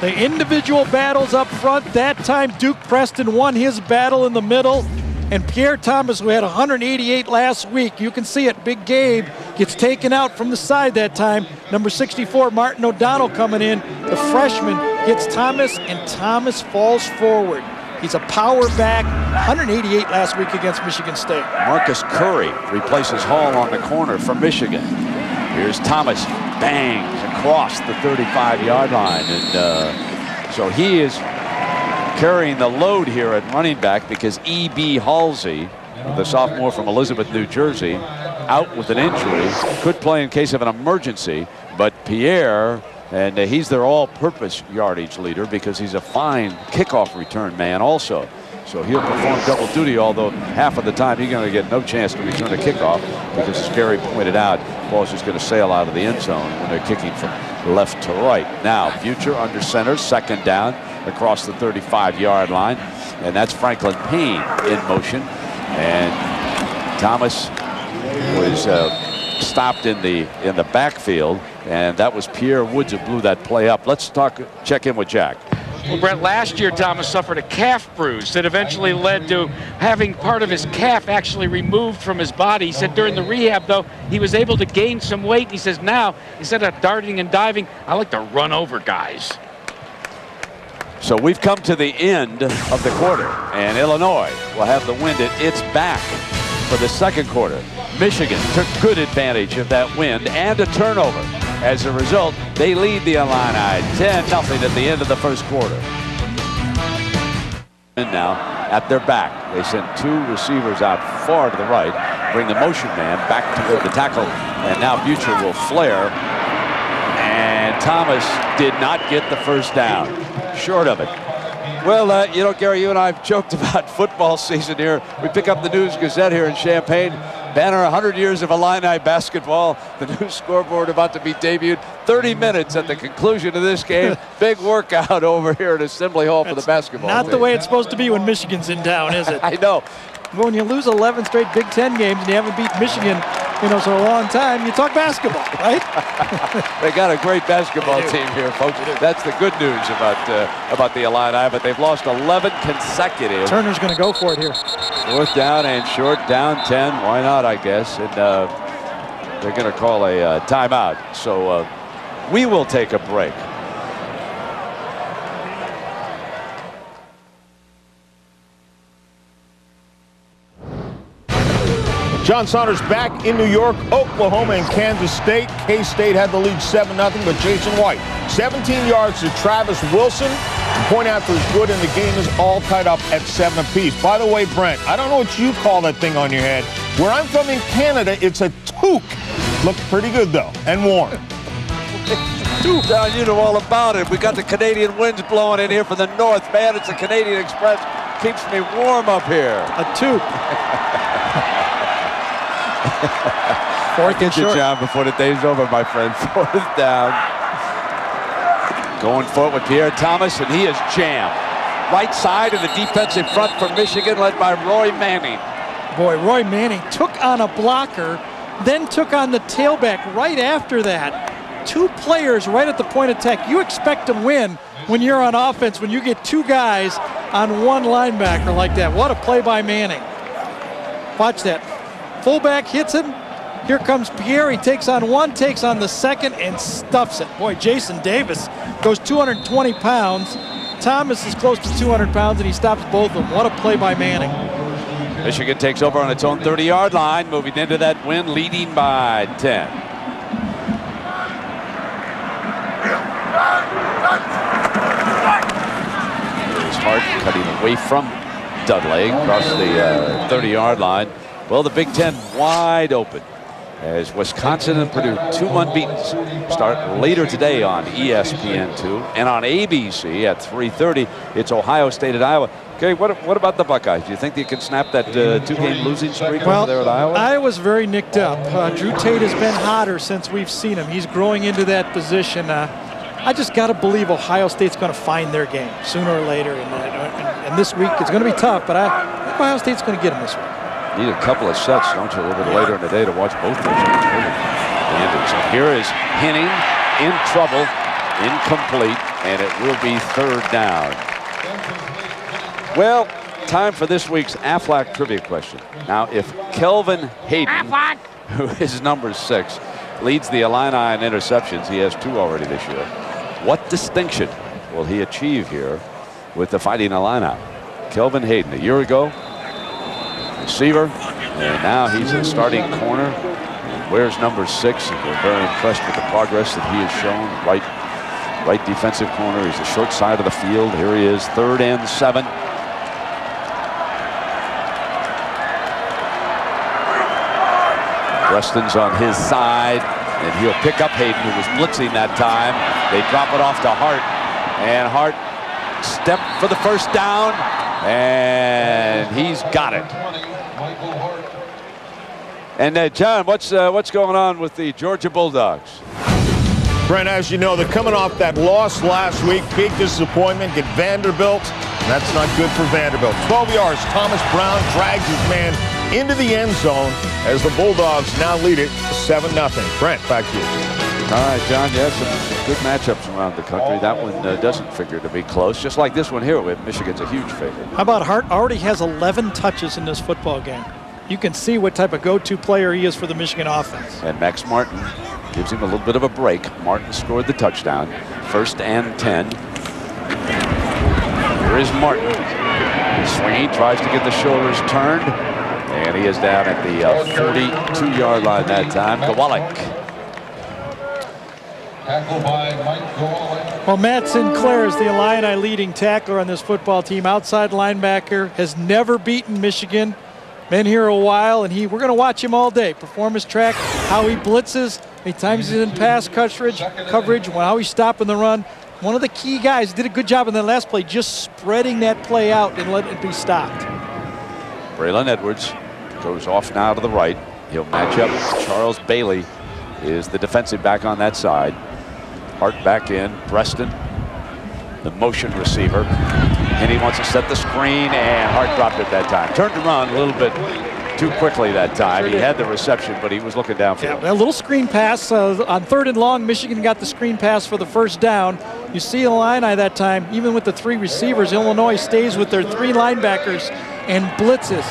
The individual battles up front, that time Duke Preston won his battle in the middle. And Pierre Thomas, who had 188 last week, you can see it. Big Gabe gets taken out from the side that time. Number 64, Martin O'Donnell coming in. The freshman gets Thomas, and Thomas falls forward. He's a power back. 188 last week against Michigan State. Marcus Curry replaces Hall on the corner for Michigan. Here's Thomas, bangs across the 35-yard line. And so he is carrying the load here at running back because E.B. Halsey, the sophomore from Elizabeth, New Jersey, out with an injury, could play in case of an emergency, but Pierre, and he's their all-purpose yardage leader because he's a fine kickoff return man also. So he'll perform double duty, although half of the time he's going to get no chance to return a kickoff because, as Gary pointed out, the ball's just going to sail out of the end zone when they're kicking from left to right. Now, Butcher under center, 2nd down, across the 35-yard line, and that's Franklin Payne in motion, and Thomas was stopped in the backfield, and that was Pierre Woods who blew that play up. Let's check in with Jack. Well, Brett, last year Thomas suffered a calf bruise that eventually led to having part of his calf actually removed from his body. He said during the rehab, though, he was able to gain some weight. He says now, instead of darting and diving, I like to run over guys. So we've come to the end of the quarter, and Illinois will have the wind at its back for the second quarter. Michigan took good advantage of that wind and a turnover. As a result, they lead the Illini 10-0 at the end of the first quarter. And now at their back, they send two receivers out far to the right, bring the motion man back toward the tackle, and now Butcher will flare. And Thomas did not get the first down. Short of it. Well, you know, Gary, you and I have joked about football season here. We pick up the News-Gazette here in Champaign. Banner 100 years of Illini basketball. The new scoreboard about to be debuted. 30 minutes at the conclusion of this game. Big workout over here at Assembly Hall for the basketball Not team. the way it's supposed to be when Michigan's in town, is it? I know. When you lose 11 straight Big Ten games and you haven't beat Michigan, you know, for a long time, you talk basketball, right? They got a great basketball team here, folks. That's the good news about the Illini, but they've lost 11 consecutive. Turner's going to go for it here. Fourth down and short, down 10. Why not, I guess. And they're going to call a timeout. So we will take a break. John Saunders back in New York, Oklahoma, and Kansas State. K-State had the lead 7-0, but Jason White, 17 yards to Travis Wilson. The point after is good, and the game is all tied up at 7 apiece. By the way, Brent, I don't know what you call that thing on your head. Where I'm from in Canada, it's a toque. Looks pretty good, though, and warm. Down, you know all about it. We got the Canadian winds blowing in here from the north, man. It's the Canadian Express. Keeps me warm up here. A toque. Fourth and short. John, before the day's over, my friend. Fourth down. Going for it with Pierre Thomas, and he is jammed. Right side of the defensive front for Michigan, led by Roy Manning. Boy, Roy Manning took on a blocker, then took on the tailback right after that. Two players right at the point of attack. You expect to win when you're on offense, when you get two guys on one linebacker like that. What a play by Manning. Watch that. Fullback hits him. Here comes Pierre. He takes on one, takes on the second, and stuffs it. Boy, Jason Davis goes 220 pounds. Thomas is close to 200 pounds, and he stops both of them. What a play by Manning. Michigan takes over on its own 30-yard line, moving into that win, leading by 10. Here's Hart cutting away from Dudley across the 30-yard line. Well, the Big Ten wide open as Wisconsin and Purdue, 2 unbeaten, start later today on ESPN2 and on ABC at 3:30. It's Ohio State at Iowa. Okay, what about the Buckeyes? Do you think they can snap that 2-game losing streak over there at Iowa? Iowa's very nicked up. Drew Tate has been hotter since we've seen him. He's growing into that position. I just got to believe Ohio State's going to find their game sooner or later. And this week it's going to be tough, but I think Ohio State's going to get them this week. Need a couple of sets, don't you, a little bit later in the day to watch both those games. And here is Henning in trouble, incomplete, and it will be third down. Well, time for this week's Aflac trivia question. Now, if Kelvin Hayden, who is number 6, leads the Illini in interceptions, he has 2 already this year, what distinction will he achieve here with the Fighting Illini? Kelvin Hayden, a year ago, receiver, and now he's a starting corner. Wears number 6, and we're very impressed with the progress that he has shown. Right defensive corner. He's the short side of the field. Here he is, 3rd and 7. Preston's on his side, and he'll pick up Hayden, who was blitzing that time. They drop it off to Hart, and Hart stepped for the first down, and he's got it. And John, what's going on with the Georgia Bulldogs? Brent, as you know, they're coming off that loss last week. Big disappointment at Vanderbilt. And that's not good for Vanderbilt. 12 yards. Thomas Brown drags his man into the end zone as the Bulldogs now lead it 7-0. Brent, back to you. All right, John, yes, some good matchups around the country. That one doesn't figure to be close, just like this one here with Michigan's a huge favorite. How about Hart? Already has 11 touches in this football game. You can see what type of go-to player he is for the Michigan offense. And Max Martin gives him a little bit of a break. Martin scored the touchdown. 1st and 10. Here is Martin. Swinging, tries to get the shoulders turned. And he is down at the 42-yard line that time. Kowalik. Well, Matt Sinclair is the Illini leading tackler on this football team. Outside linebacker, has never beaten Michigan. Been here a while, and we're going to watch him all day. Performance track, how he blitzes, how many times he's in pass coverage, how he's stopping the run. One of the key guys did a good job in that last play, just spreading that play out and letting it be stopped. Braylon Edwards goes off now to the right. He'll match up. Charles Bailey is the defensive back on that side. Hart back in. Preston, the motion receiver. And he wants to set the screen, and Hart dropped it that time. Turned around a little bit too quickly that time. He had the reception, but he was looking downfield. Yeah, a little screen pass on 3rd and long. Michigan got the screen pass for the 1st down. You see Illini that time, even with the 3 receivers, Illinois stays with their 3 linebackers and blitzes.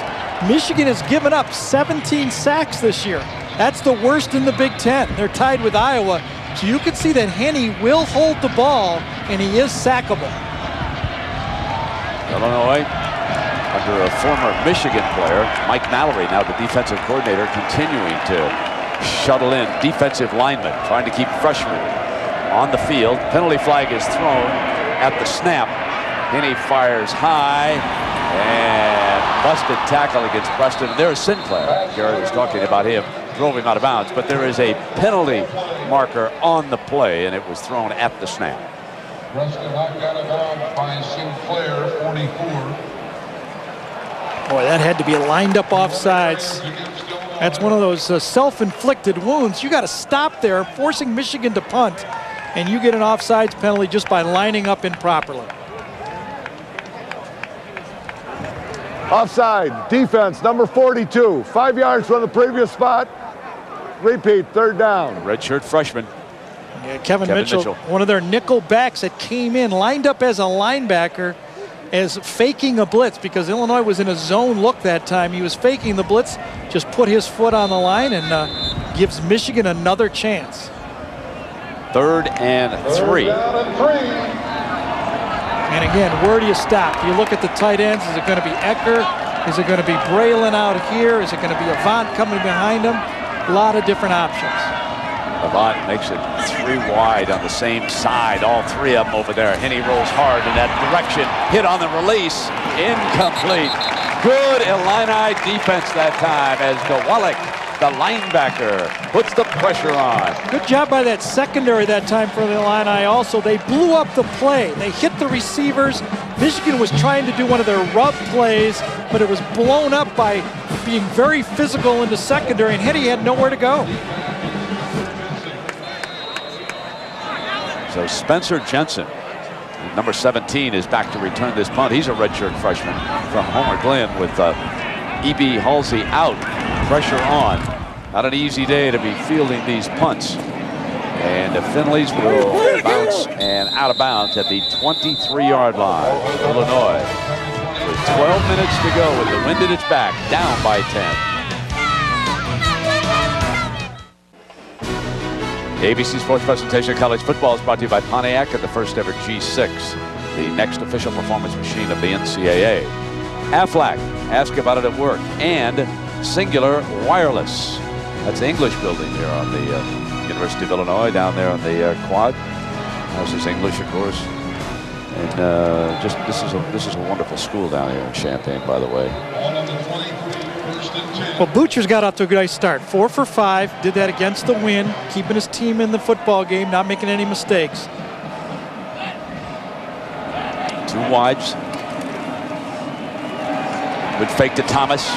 Michigan has given up 17 sacks this year. That's the worst in the Big Ten. They're tied with Iowa. So you can see that Henne will hold the ball, and he is sackable. Illinois, under a former Michigan player, Mike Mallory, now the defensive coordinator, continuing to shuttle in defensive linemen, trying to keep freshmen on the field. Penalty flag is thrown at the snap. Henne fires high, and busted tackle against Preston. There's Sinclair. Garrett was talking about him, drove him out of bounds, but there is a penalty marker on the play, and it was thrown at the snap. Preston knocked out of bounds by Sinclair, 44. Boy, that had to be lined up offsides. That's one of those self-inflicted wounds. You got to stop there, forcing Michigan to punt, and you get an offsides penalty just by lining up improperly. Offside, defense, number 42. 5 yards from the previous spot. Repeat, 3rd down. Redshirt freshman. Yeah, Kevin Mitchell, one of their nickel backs that came in, lined up as a linebacker, as faking a blitz, because Illinois was in a zone look that time. He was faking the blitz, just put his foot on the line, and gives Michigan another chance. 3rd and 3. And again, where do you stop? You look at the tight ends. Is it going to be Ecker? Is it going to be Braylon out here? Is it going to be Avant coming behind him? A lot of different options. Avant makes it 3 wide on the same side. All 3 of them over there. Henne rolls hard in that direction. Hit on the release. Incomplete. Good Illini defense that time as Kowalik, the linebacker, puts the pressure on. Good job by that secondary that time for the Illini also. They blew up the play. They hit the receivers. Michigan was trying to do one of their rub plays, but it was blown up by being very physical in the secondary, and Henne had nowhere to go. So Spencer Jensen, number 17, is back to return this punt. He's a redshirt freshman from Homer Glen with E.B. Halsey out. Pressure on. Not an easy day to be fielding these punts. And the Finleys will bounce and out of bounds at the 23-yard line. Illinois with 12 minutes to go with the wind at its back, down by 10. ABC Sports presentation of college football is brought to you by Pontiac and the first ever G6, the next official performance machine of the NCAA. Aflac, ask about it at work, and Singular Wireless. That's the English building here on the University of Illinois, down there on the quad. House is English, of course. And this is a wonderful school down here in Champaign, by the way. Well, Butcher's got off to a nice start. 4 for 5, did that against the wind, keeping his team in the football game, not making any mistakes. 2 wides. Good fake to Thomas.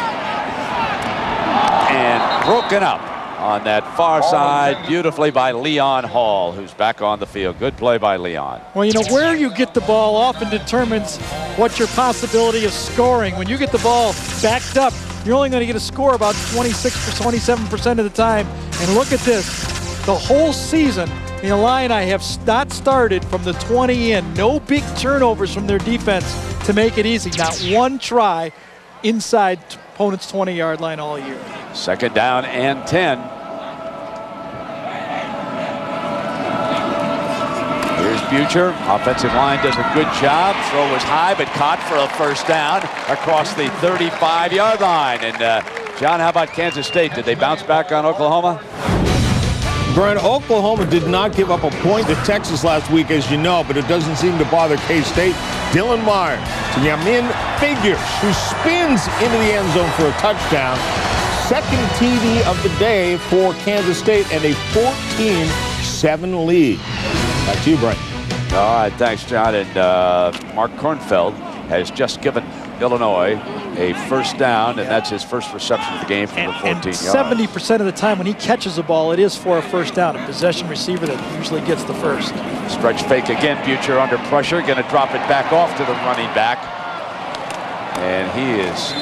And broken up on that far side beautifully by Leon Hall, who's back on the field. Good play by Leon. Well, you know, where you get the ball often determines what your possibility of scoring. When you get the ball backed up, you're only going to get a score about 26 or 27% of the time. And look at this. the whole season, the Illini have not started from the 20 in. No big turnovers from their defense to make it easy. Not one try inside opponent's 20-yard line all year. Second down and 10. Here's Butcher. Offensive line does a good job. Throw was high, but caught for a first down across the 35-yard line. And John, how about Kansas State? Did they bounce back on Oklahoma? Brent, Oklahoma did not give up a point to Texas last week, as you know, but it doesn't seem to bother K-State. Dylan Myers to Yamin Figures, who spins into the end zone for a touchdown. Second TD of the day for Kansas State and a 14-7 lead. Back to you, Brent. All right, thanks, John. And Mark Kornfeld has just given Illinois a first down, and that's his first reception of the game from the 14 yards. 70% of the time when he catches a ball, it is for a first down. A possession receiver that usually gets the first. Stretch fake again. Butcher under pressure, going to drop it back off to the running back. And he is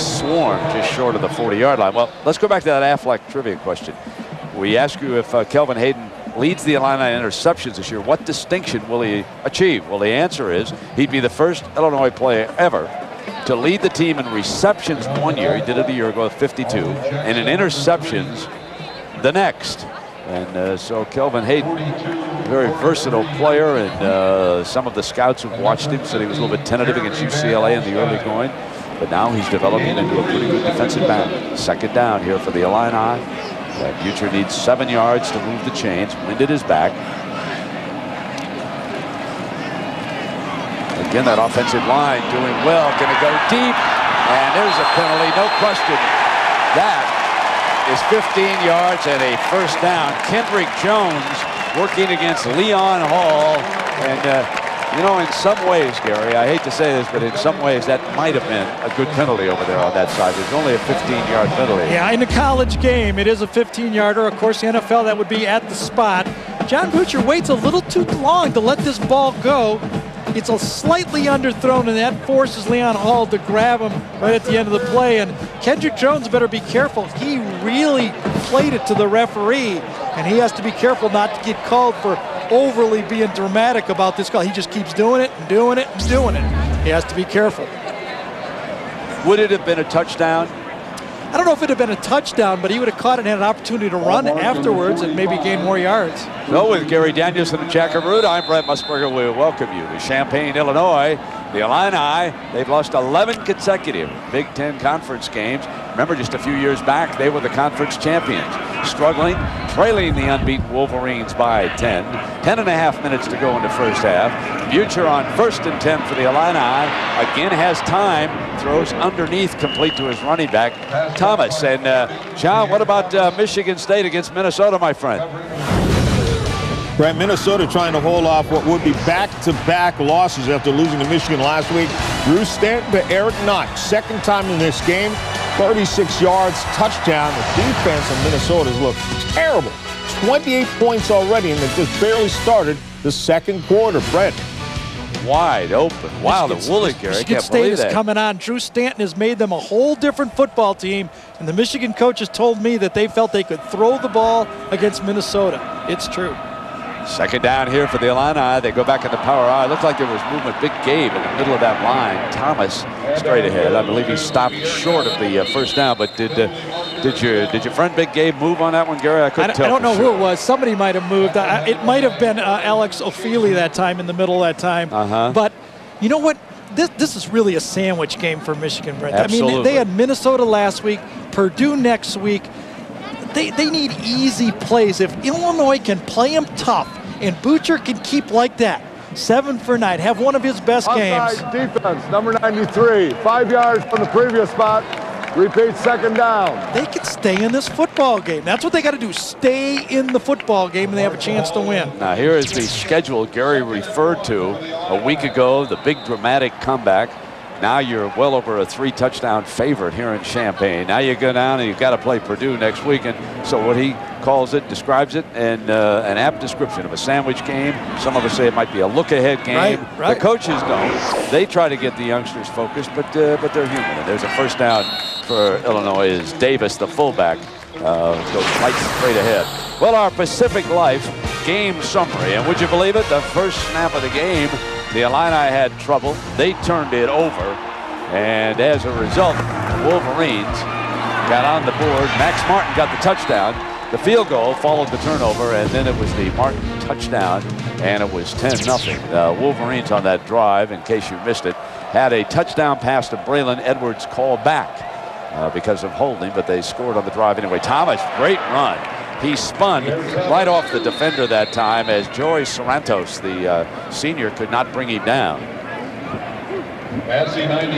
swarmed just short of the 40-yard line. Well, let's go back to that Aflac trivia question. We ask you if Kelvin Hayden leads the Illini in interceptions this year, what distinction will he achieve? Well, the answer is he'd be the first Illinois player ever to lead the team in receptions one year. He did it a year ago with 52, and in interceptions the next. And so Kelvin Hayden, very versatile player, and some of the scouts who've watched him said he was a little bit tentative against UCLA in the early going, but now he's developing into a pretty good defensive back. Second down here for the Illini. Butcher needs 7 yards to move the chains. Wind at his back. Again, that offensive line doing well. Going to go deep. And there's a penalty, no question. That is 15 yards and a first down. Kendrick Jones working against Leon Hall. And, you know, in some ways, Gary, I hate to say this, but in some ways that might have been a good penalty over there on that side. There's only a 15-yard penalty. Yeah, in a college game, it is a 15-yarder. Of course, the NFL, that would be at the spot. John Butcher waits a little too long to let this ball go. It's a slightly underthrown, and that forces Leon Hall to grab him right at the end of the play. And Kendrick Jones better be careful. He really played it to the referee, and he has to be careful not to get called for overly being dramatic about this call. He just keeps doing it and doing it and doing it. He has to be careful. Would it have been a touchdown? I don't know if it had been a touchdown, but he would have caught it and had an opportunity to run afterwards and maybe gain more yards. So with Gary Danielson and Jack Root, I'm Brent Musburger. We welcome you to Champaign, Illinois. The Illini, they've lost 11 consecutive Big Ten Conference games. Remember, just a few years back, they were the conference champions. Struggling, trailing the unbeaten Wolverines by 10. 10.5 minutes to go in the first half. Butcher on 1st and 10 for the Illini. Again has time, throws underneath, complete to his running back, Thomas. And John, what about Michigan State against Minnesota, my friend? Brent, Minnesota trying to hold off what would be back-to-back losses after losing to Michigan last week. Drew Stanton to Eric Knox. Second time in this game. 36 yards, touchdown. The defense of Minnesota's looked terrible. 28 points already, and they've just barely started the second quarter. Brent. Wide open. Wow, the Woolly, Gary. Michigan State is coming on. Drew Stanton has made them a whole different football team, and the Michigan coaches told me that they felt they could throw the ball against Minnesota. It's true. Second down here for the Illini. They go back in the power I. Looked like there was movement. Big Gabe in the middle of that line. Thomas straight ahead. I believe he stopped short of the first down. But did your friend Big Gabe move on that one, Gary? I couldn't tell. I don't know who it was. Somebody might have moved. It might have been Alex Ofili that time, in the middle of that time. But you know what? This is really a sandwich game for Michigan, Brent. Absolutely. I mean, they had Minnesota last week, Purdue next week. They need easy plays. If Illinois can play them tough and Butcher can keep like that, 7 for 9, have one of his best games. Defense, number 93, 5 yards from the previous spot. Repeat, second down. They can stay in this football game. That's what they got to do, stay in the football game, and they have a chance to win. Now here is the schedule Gary referred to a week ago, the big dramatic comeback. Now you're well over a 3-touchdown favorite here in Champaign. Now you go down and you've got to play Purdue next week. And so what he calls it, describes it, and an apt description of a sandwich game. Some of us say it might be a look-ahead game. Right. The coaches don't. They try to get the youngsters focused, but they're human. And there's a first down for Illinois as Davis, the fullback, goes right straight ahead. Well, our Pacific Life game summary, and would you believe it? The first snap of the game, the Illini had trouble. They turned it over, and as a result, the Wolverines got on the board. Max Martin got the touchdown. The field goal followed the turnover, and then it was the Martin touchdown, and it was 10-0. The Wolverines on that drive, in case you missed it, had a touchdown pass to Braylon Edwards called back because of holding, but they scored on the drive anyway. Thomas, great run. He spun right off the defender that time as Joey Sorrentos, the senior, could not bring him down.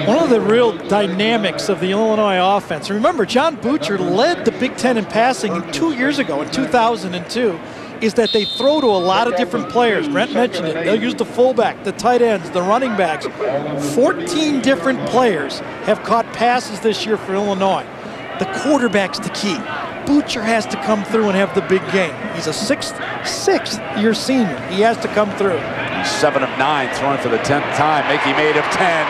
One of the real dynamics of the Illinois offense, remember, John Butcher led the Big Ten in passing 2 years ago, in 2002, is that they throw to a lot of different players. Brent mentioned it. They'll use the fullback, the tight ends, the running backs. 14 different players have caught passes this year for Illinois. The quarterback's the key. Butcher has to come through and have the big game. He's a sixth year senior. He has to come through. He's 7 of 9, throwing for the 10th time, making 8 of 10.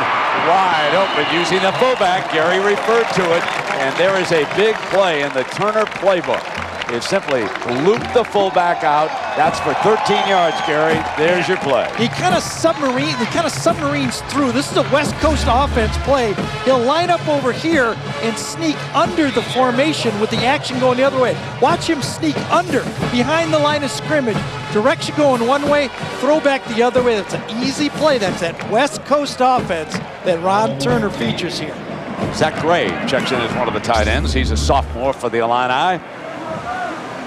Wide open, using the fullback. Gary referred to it, and there is a big play in the Turner playbook. It's simply loop the fullback out. That's for 13 yards, Gary. There's your play. He kind of submarines through. This is a West Coast offense play. He'll line up over here and sneak under the formation with the action going the other way. Watch him sneak under, behind the line of scrimmage. Direction going one way, throw back the other way. That's an easy play. That's that West Coast offense that Ron Turner features here. Zach Gray checks in as one of the tight ends. He's a sophomore for the Illini.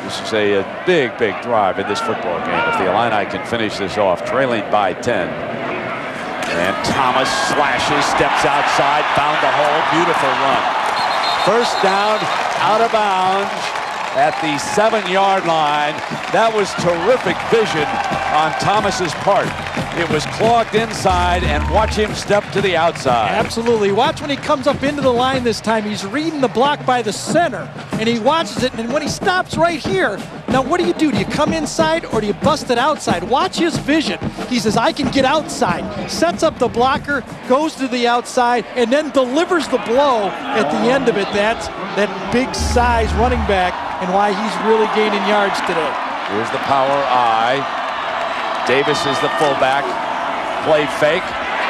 This is a big drive in this football game. If the Illini can finish this off, trailing by 10. And Thomas slashes, steps outside, found the hole. Beautiful run. First down, out of bounds at the 7-yard line. That was terrific vision on Thomas's part. It was clogged inside, and watch him step to the outside. Absolutely. Watch when he comes up into the line this time. He's reading the block by the center, and he watches it, and when he stops right here, now what do? Do you come inside or do you bust it outside? Watch his vision. He says, I can get outside. Sets up the blocker, goes to the outside, and then delivers the blow at the end of it. That's that big size running back and why he's really gaining yards today. Here's the power I. Davis is the fullback. Play fake.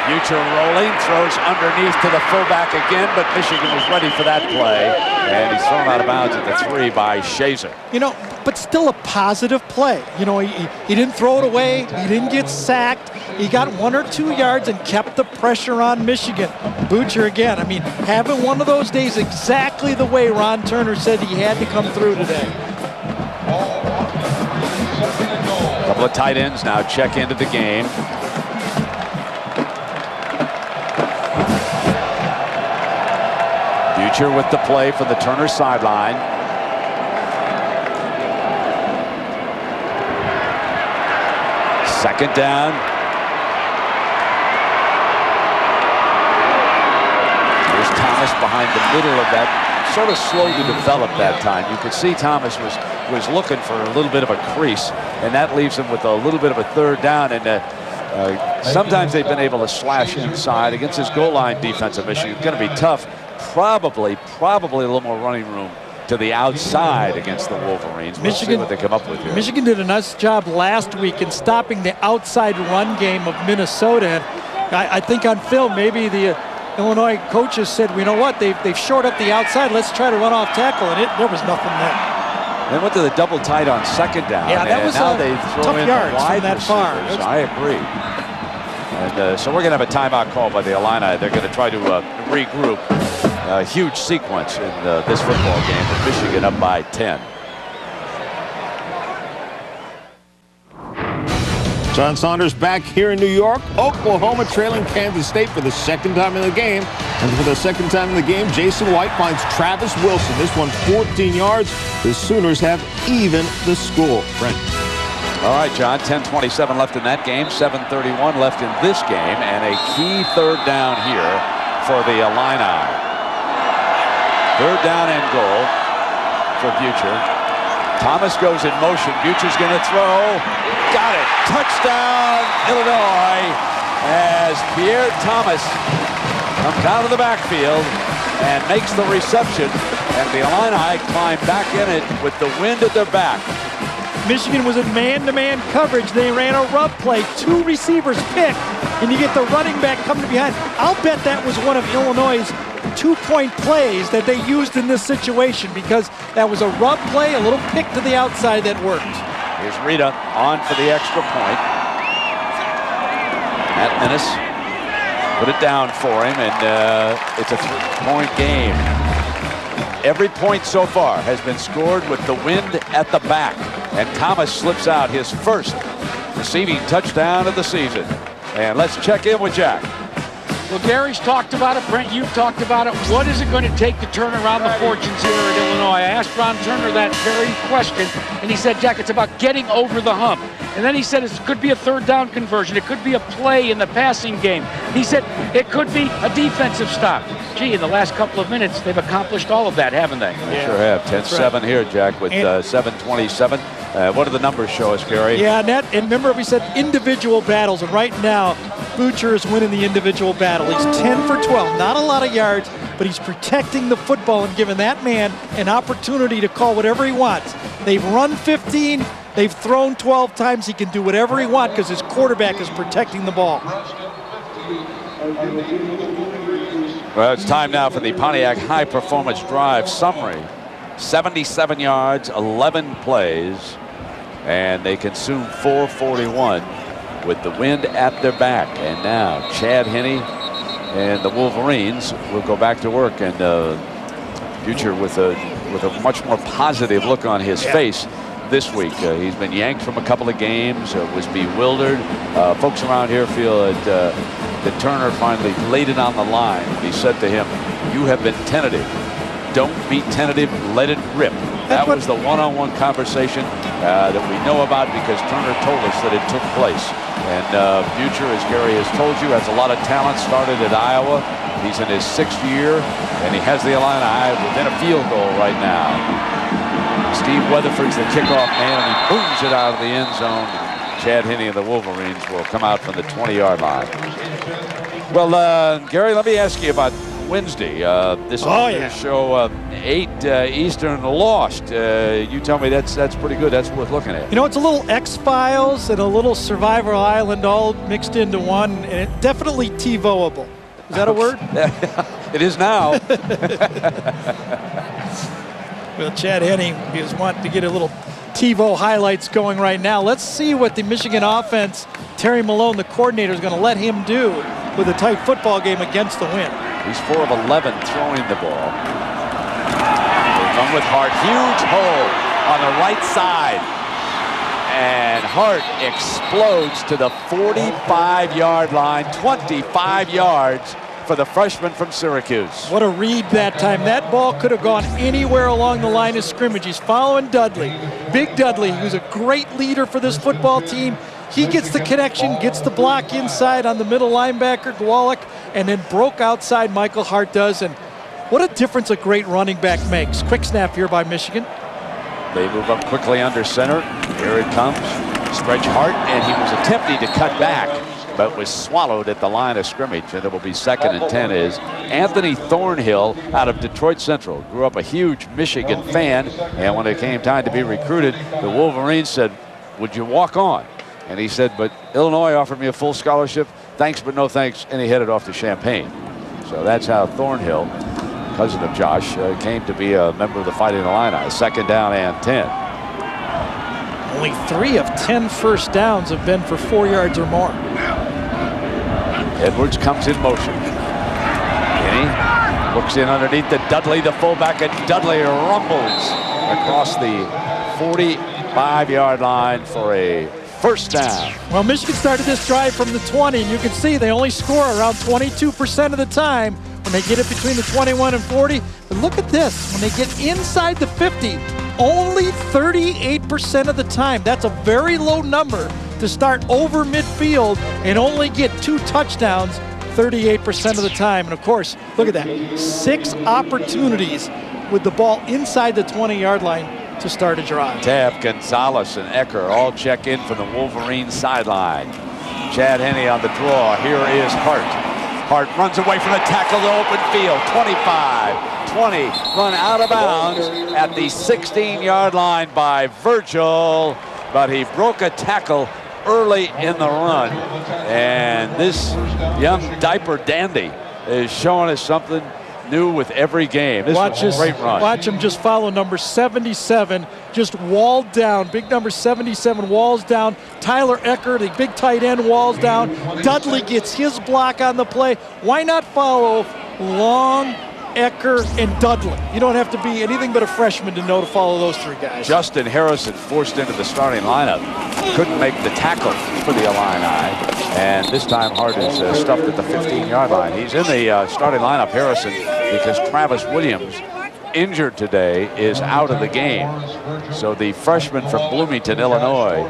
Butcher rolling. Throws underneath to the fullback again, but Michigan was ready for that play. And he's thrown out of bounds at the 3 by Shazer. You know, but still a positive play. You know, he didn't throw it away. He didn't get sacked. He got 1 or 2 yards and kept the pressure on Michigan. Butcher again. I mean, having one of those days exactly the way Ron Turner said he had to come through today. A couple of tight ends now check into the game. Butcher with the play for the Turner sideline. Second down. Here's Thomas behind the middle of that. Sort of slow to develop that time. You could see Thomas was looking for a little bit of a crease, and that leaves him with a little bit of a third down. And sometimes they've been able to slash inside against this goal line defensive Michigan. It's going to be tough. Probably a little more running room to the outside against the Wolverines. We'll see what they come up with here. Michigan did a nice job last week in stopping the outside run game of Minnesota. And I think on film, maybe the Illinois coaches said, you know what, they've shored up the outside. Let's try to run off tackle, and there was nothing there. They went to the double tight on second down. Yeah, that was now they throw tough in yards wide from that far. I agree. And so we're going to have a timeout call by the Illini. They're going to try to regroup. A huge sequence in this football game with Michigan up by 10. John Saunders back here in New York. Oklahoma trailing Kansas State for the second time in the game. And for the second time in the game, Jason White finds Travis Wilson. This one 14 yards. The Sooners have even the score. Brent. All right, John, 10:27 left in that game, 7:31 left in this game, and a key third down here for the Illini. Third down and goal for Butcher. Thomas goes in motion. Butcher's going to throw. Got it. Touchdown, Illinois, as Pierre Thomas comes out of the backfield and makes the reception. And the Illini climb back in it with the wind at their back. Michigan was in man-to-man coverage. They ran a rub play, 2 receivers picked, and you get the running back coming behind. I'll bet that was one of Illinois' 2-point plays that they used in this situation, because that was a rub play, a little pick to the outside that worked. Here's Rita on for the extra point. Matt Minnis put it down for him, and it's a 3-point game. Every point so far has been scored with the wind at the back, and Thomas slips out his first receiving touchdown of the season. And let's check in with Jack. Well, Gary's talked about it. Brent, you've talked about it. What is it going to take to turn around the fortunes here at Illinois? I asked Ron Turner that very question, and he said, Jack, it's about getting over the hump. And then he said it could be a 3rd down conversion. It could be a play in the passing game. He said it could be a defensive stop. Gee, in the last couple of minutes, they've accomplished all of that, haven't they? They sure have. 10-7 here, Jack, with 7:27. What do the numbers show us, Gary? Yeah, and remember we said individual battles, and right now, Butcher is winning the individual battle. He's 10 for 12, not a lot of yards, but he's protecting the football and giving that man an opportunity to call whatever he wants. They've run 15, they've thrown 12 times. He can do whatever he wants because his quarterback is protecting the ball. Well, it's time now for the Pontiac High Performance Drive summary. 77 yards, 11 plays, and they consume 441 with the wind at their back. And now Chad Henne and the Wolverines will go back to work, and Butcher with a much more positive look on his face this week. He's been yanked from a couple of games, was bewildered. Folks around here feel that Turner finally laid it on the line. He said to him, "You have been tentative. Don't be tentative, let it rip." That was the one-on-one conversation that we know about, because Turner told us that it took place. And Butcher, as Gary has told you, has a lot of talent. Started at Iowa. He's in his 6th year, and he has the Illini within a field goal right now. Steve Weatherford's the kickoff man, and he booms it out of the end zone. Chad Henne and the Wolverines will come out from the 20-yard line. Well, Gary, let me ask you about Wednesday. This show 8 Eastern lost. You tell me that's pretty good. That's worth looking at. You know, it's a little X-Files and a little Survivor Island all mixed into one, and it's definitely TiVoable. Is that a word? It is now. Well, Chad Henne is wanting to get a little TiVo highlights going right now. Let's see what the Michigan offense, Terry Malone, the coordinator, is going to let him do with a tight football game against the wind. He's 4 of 11 throwing the ball. They run with Hart. Huge hole on the right side. And Hart explodes to the 45-yard line. 25 yards for the freshman from Syracuse. What a read that time. That ball could have gone anywhere along the line of scrimmage. He's following Dudley. Big Dudley, who's a great leader for this football team. He gets the connection, gets the block inside on the middle linebacker, Gwalik, and then broke outside, Michael Hart does. And what a difference a great running back makes. Quick snap here by Michigan. They move up quickly under center. Here it comes. Stretch Hart, and he was attempting to cut back, but was swallowed at the line of scrimmage, and it will be 2nd and 10. Is Anthony Thornhill out of Detroit Central. Grew up a huge Michigan fan, and when it came time to be recruited, the Wolverines said, "Would you walk on?" And he said, "But Illinois offered me a full scholarship. Thanks, but no thanks." And he headed off to Champaign. So that's how Thornhill, cousin of Josh, came to be a member of the Fighting Illini. 2nd down and 10. Only 3 of 10 first downs have been for 4 yards or more. Edwards comes in motion. Henne looks in underneath to Dudley, the fullback, and Dudley rumbles across the 45-yard line for a first down. Well, Michigan started this drive from the 20, and you can see they only score around 22% of the time when they get it between the 21 and 40. But look at this. When they get inside the 50, only 38% of the time. That's a very low number to start over midfield and only get 2 touchdowns 38% of the time. And of course, look at that. 6 opportunities with the ball inside the 20-yard line to start a drive. Tabb, Gonzalez, and Ecker all check in from the Wolverine sideline. Chad Henne on the draw. Here is Hart. Hart runs away from the tackle to open field. 25, 20, run out of bounds at the 16-yard line by Virgil. but he broke a tackle early in the run. And this young diaper dandy is showing us something new with every game. This was a great run. Watch him just follow number 77, just walled down. Big number 77 walls down. Tyler Ecker, the big tight end, walls down. Dudley gets his block on the play. Why not follow Long, Ecker, and Dudley? You don't have to be anything but a freshman to know to follow those three guys. Justin Harrison forced into the starting lineup. Couldn't make the tackle for the Illini. And this time Hart is stuffed at the 15-yard line. He's in the starting lineup, Harrison, because Travis Williams, injured today, is out of the game. So the freshman from Bloomington, Illinois,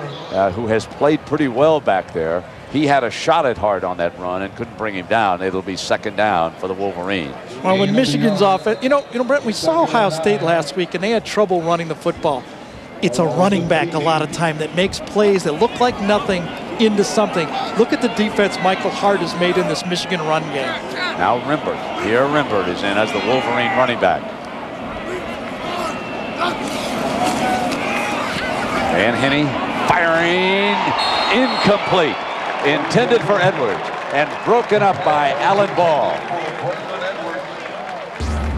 who has played pretty well back there, he had a shot at Hart on that run and couldn't bring him down. It'll be second down for the Wolverines. Well, when Michigan's offense, you know, Brent, we saw Ohio State last week, and they had trouble running the football. It's a running back a lot of time that makes plays that look like nothing into something. Look at the defense Michael Hart has made in this Michigan run game. Now Rimbert, Pierre Rimbert is in as the Wolverine running back. Van Henne firing, incomplete. Intended for Edwards and broken up by Alan Ball.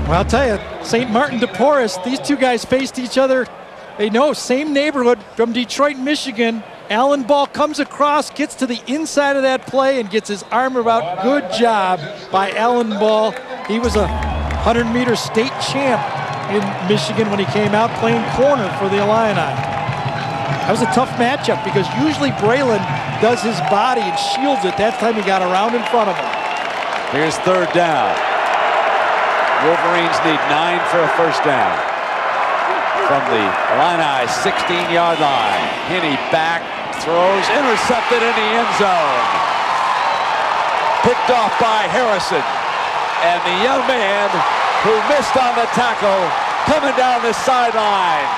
Well, I'll tell you, St. Martin de Porres, these two guys faced each other. They know, same neighborhood from Detroit, Michigan. Alan Ball comes across, gets to the inside of that play and gets his arm about. Good job by Alan Ball. He was a 100-meter state champ in Michigan when he came out playing corner for the Illini. That was a tough matchup because usually Braylon does his body and shields it. That time he got around in front of him. Here's third down. Wolverines need 9 for a first down. From the Illini 16-yard line. Henne back, throws, intercepted in the end zone. Picked off by Harrison. And the young man who missed on the tackle coming down the sideline.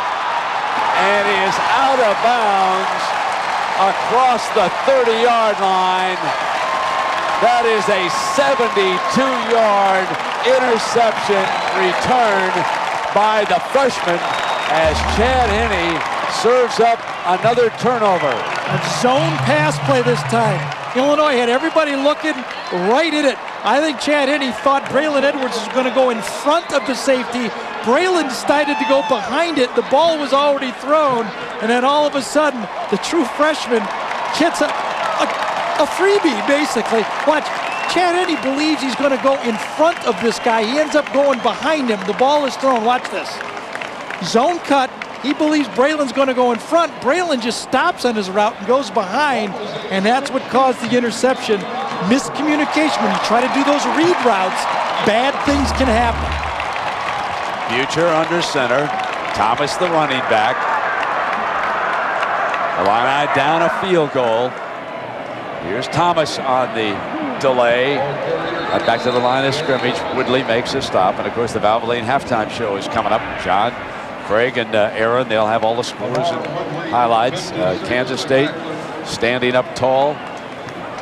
And he is out of bounds across the 30-yard line. That is a 72-yard interception return by the freshman as Chad Henne serves up another turnover. A zone pass play this time. Illinois had everybody looking right at it. I think Chad Henne thought Braylon Edwards was going to go in front of the safety. Braylon decided to go behind it. The ball was already thrown, and then all of a sudden, the true freshman gets a freebie, basically. Watch, Chad Henne believes he's going to go in front of this guy. He ends up going behind him. The ball is thrown. Watch this. Zone cut. He believes Braylon's going to go in front. Braylon just stops on his route and goes behind, and that's what caused the interception. Miscommunication. When you try to do those read routes, bad things can happen. Future under center. Thomas the running back. Illini down a field goal. Here's Thomas on the delay. Back to the line of scrimmage. Woodley makes a stop. And of course the Valvoline halftime show is coming up. John, Craig, and Aaron, they'll have all the scores and highlights. Kansas State standing up tall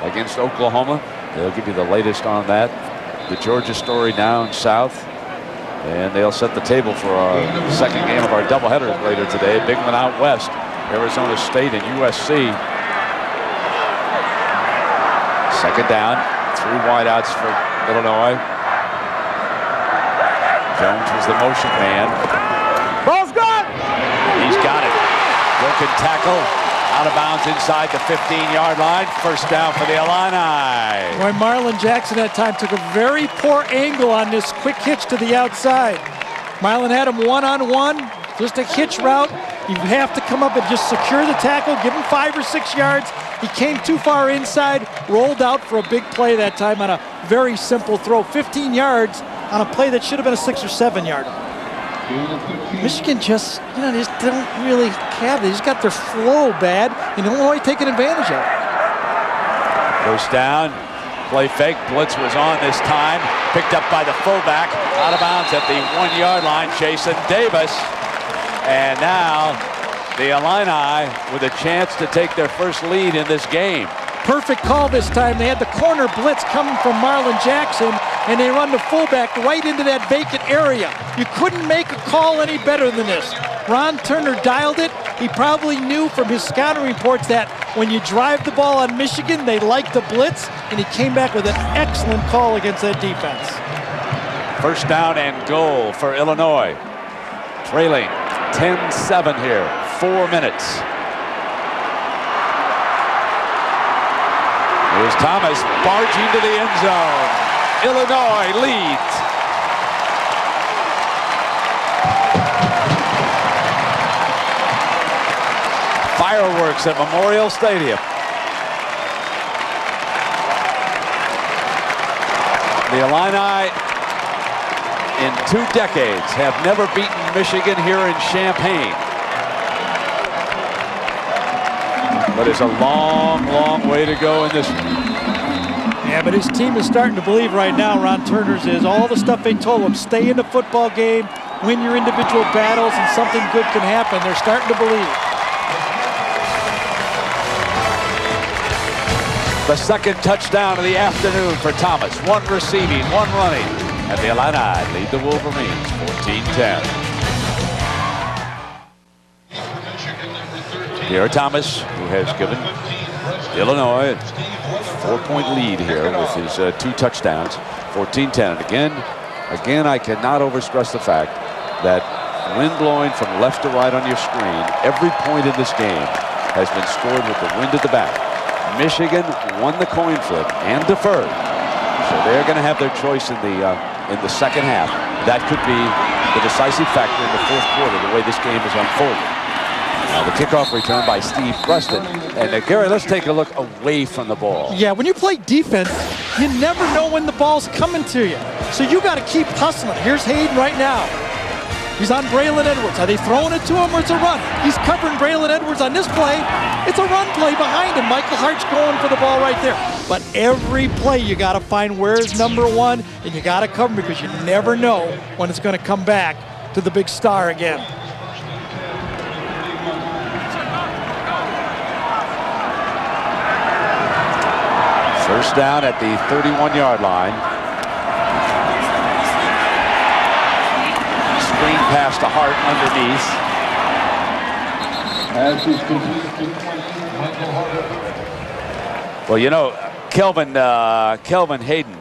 against Oklahoma. They'll give you the latest on that. The Georgia story down south. And they'll set the table for our second game of our doubleheader later today. Big one out west. Arizona State and USC. Second down. 3 wideouts for Illinois. Jones was the motion man. Ball's gone! He's got it. Broken tackle. Out of bounds inside the 15-yard line. First down for the Illini. Boy, Marlon Jackson that time took a very poor angle on this quick hitch to the outside. Marlon had him one-on-one, just a hitch route. You have to come up and just secure the tackle, give him 5 or 6 yards. He came too far inside, rolled out for a big play that time on a very simple throw. 15 yards on a play that should have been a 6 or 7 yarder. Michigan just, just don't really have it. They just got their flow bad, and Illinois taking advantage of it. First down, play fake, blitz was on this time. Picked up by the fullback, out of bounds at the 1-yard line, Jason Davis. And now the Illini with a chance to take their first lead in this game. Perfect call this time. They had the corner blitz coming from Marlon Jackson, and they run the fullback right into that vacant area. You couldn't make a call any better than this. Ron Turner dialed it. He probably knew from his scouting reports that when you drive the ball on Michigan, they like the blitz, and he came back with an excellent call against that defense. First down and goal for Illinois. Trailing 10-7 here, 4 minutes. Here's Thomas barging to the end zone. Illinois leads. Fireworks at Memorial Stadium. The Illini in 2 decades have never beaten Michigan here in Champaign. But it's a long, long way to go in this one. Yeah, but his team is starting to believe right now, Ron Turner's is, all the stuff they told him, stay in the football game, win your individual battles, and something good can happen. They're starting to believe. The second touchdown of the afternoon for Thomas. 1 receiving, 1 running. And the Illini lead the Wolverines 14-10. Pierre Thomas, who has given Illinois a 4-point lead here with his 2 touchdowns, 14-10. And again, I cannot overstress the fact that wind blowing from left to right on your screen, every point in this game has been scored with the wind at the back. Michigan won the coin flip and deferred, so they're going to have their choice in the second half. That could be the decisive factor in the fourth quarter, the way this game is unfolding. Now the kickoff return by Steve Preston. And Gary, let's take a look away from the ball. Yeah, when you play defense, you never know when the ball's coming to you. So you got to keep hustling. Here's Hayden right now. He's on Braylon Edwards. Are they throwing it to him or it's a run? He's covering Braylon Edwards on this play. It's a run play behind him. Michael Hart's going for the ball right there. But every play you got to find where's number 1, and you got to cover him because you never know when it's going to come back to the big star again. First down at the 31-yard line. Screen pass to Hart underneath. Well, you know, Kelvin Hayden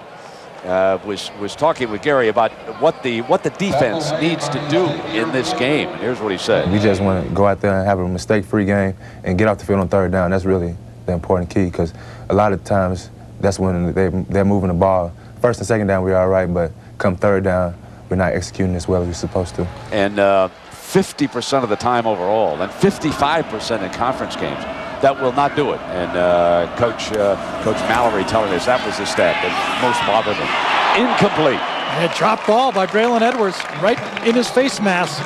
was talking with Gary about what the defense needs to do in this game. And here's what he said. We just want to go out there and have a mistake-free game and get off the field on 3rd down. That's really the important key, because a lot of times that's when they're moving the ball. 1st and 2nd down, we're all right, but come 3rd down, we're not executing as well as we're supposed to. And 50% of the time overall, and 55% in conference games, that will not do it. And Coach Mallory telling us that was the stat that most bothered him. Incomplete. A drop ball by Braylon Edwards right in his face mask.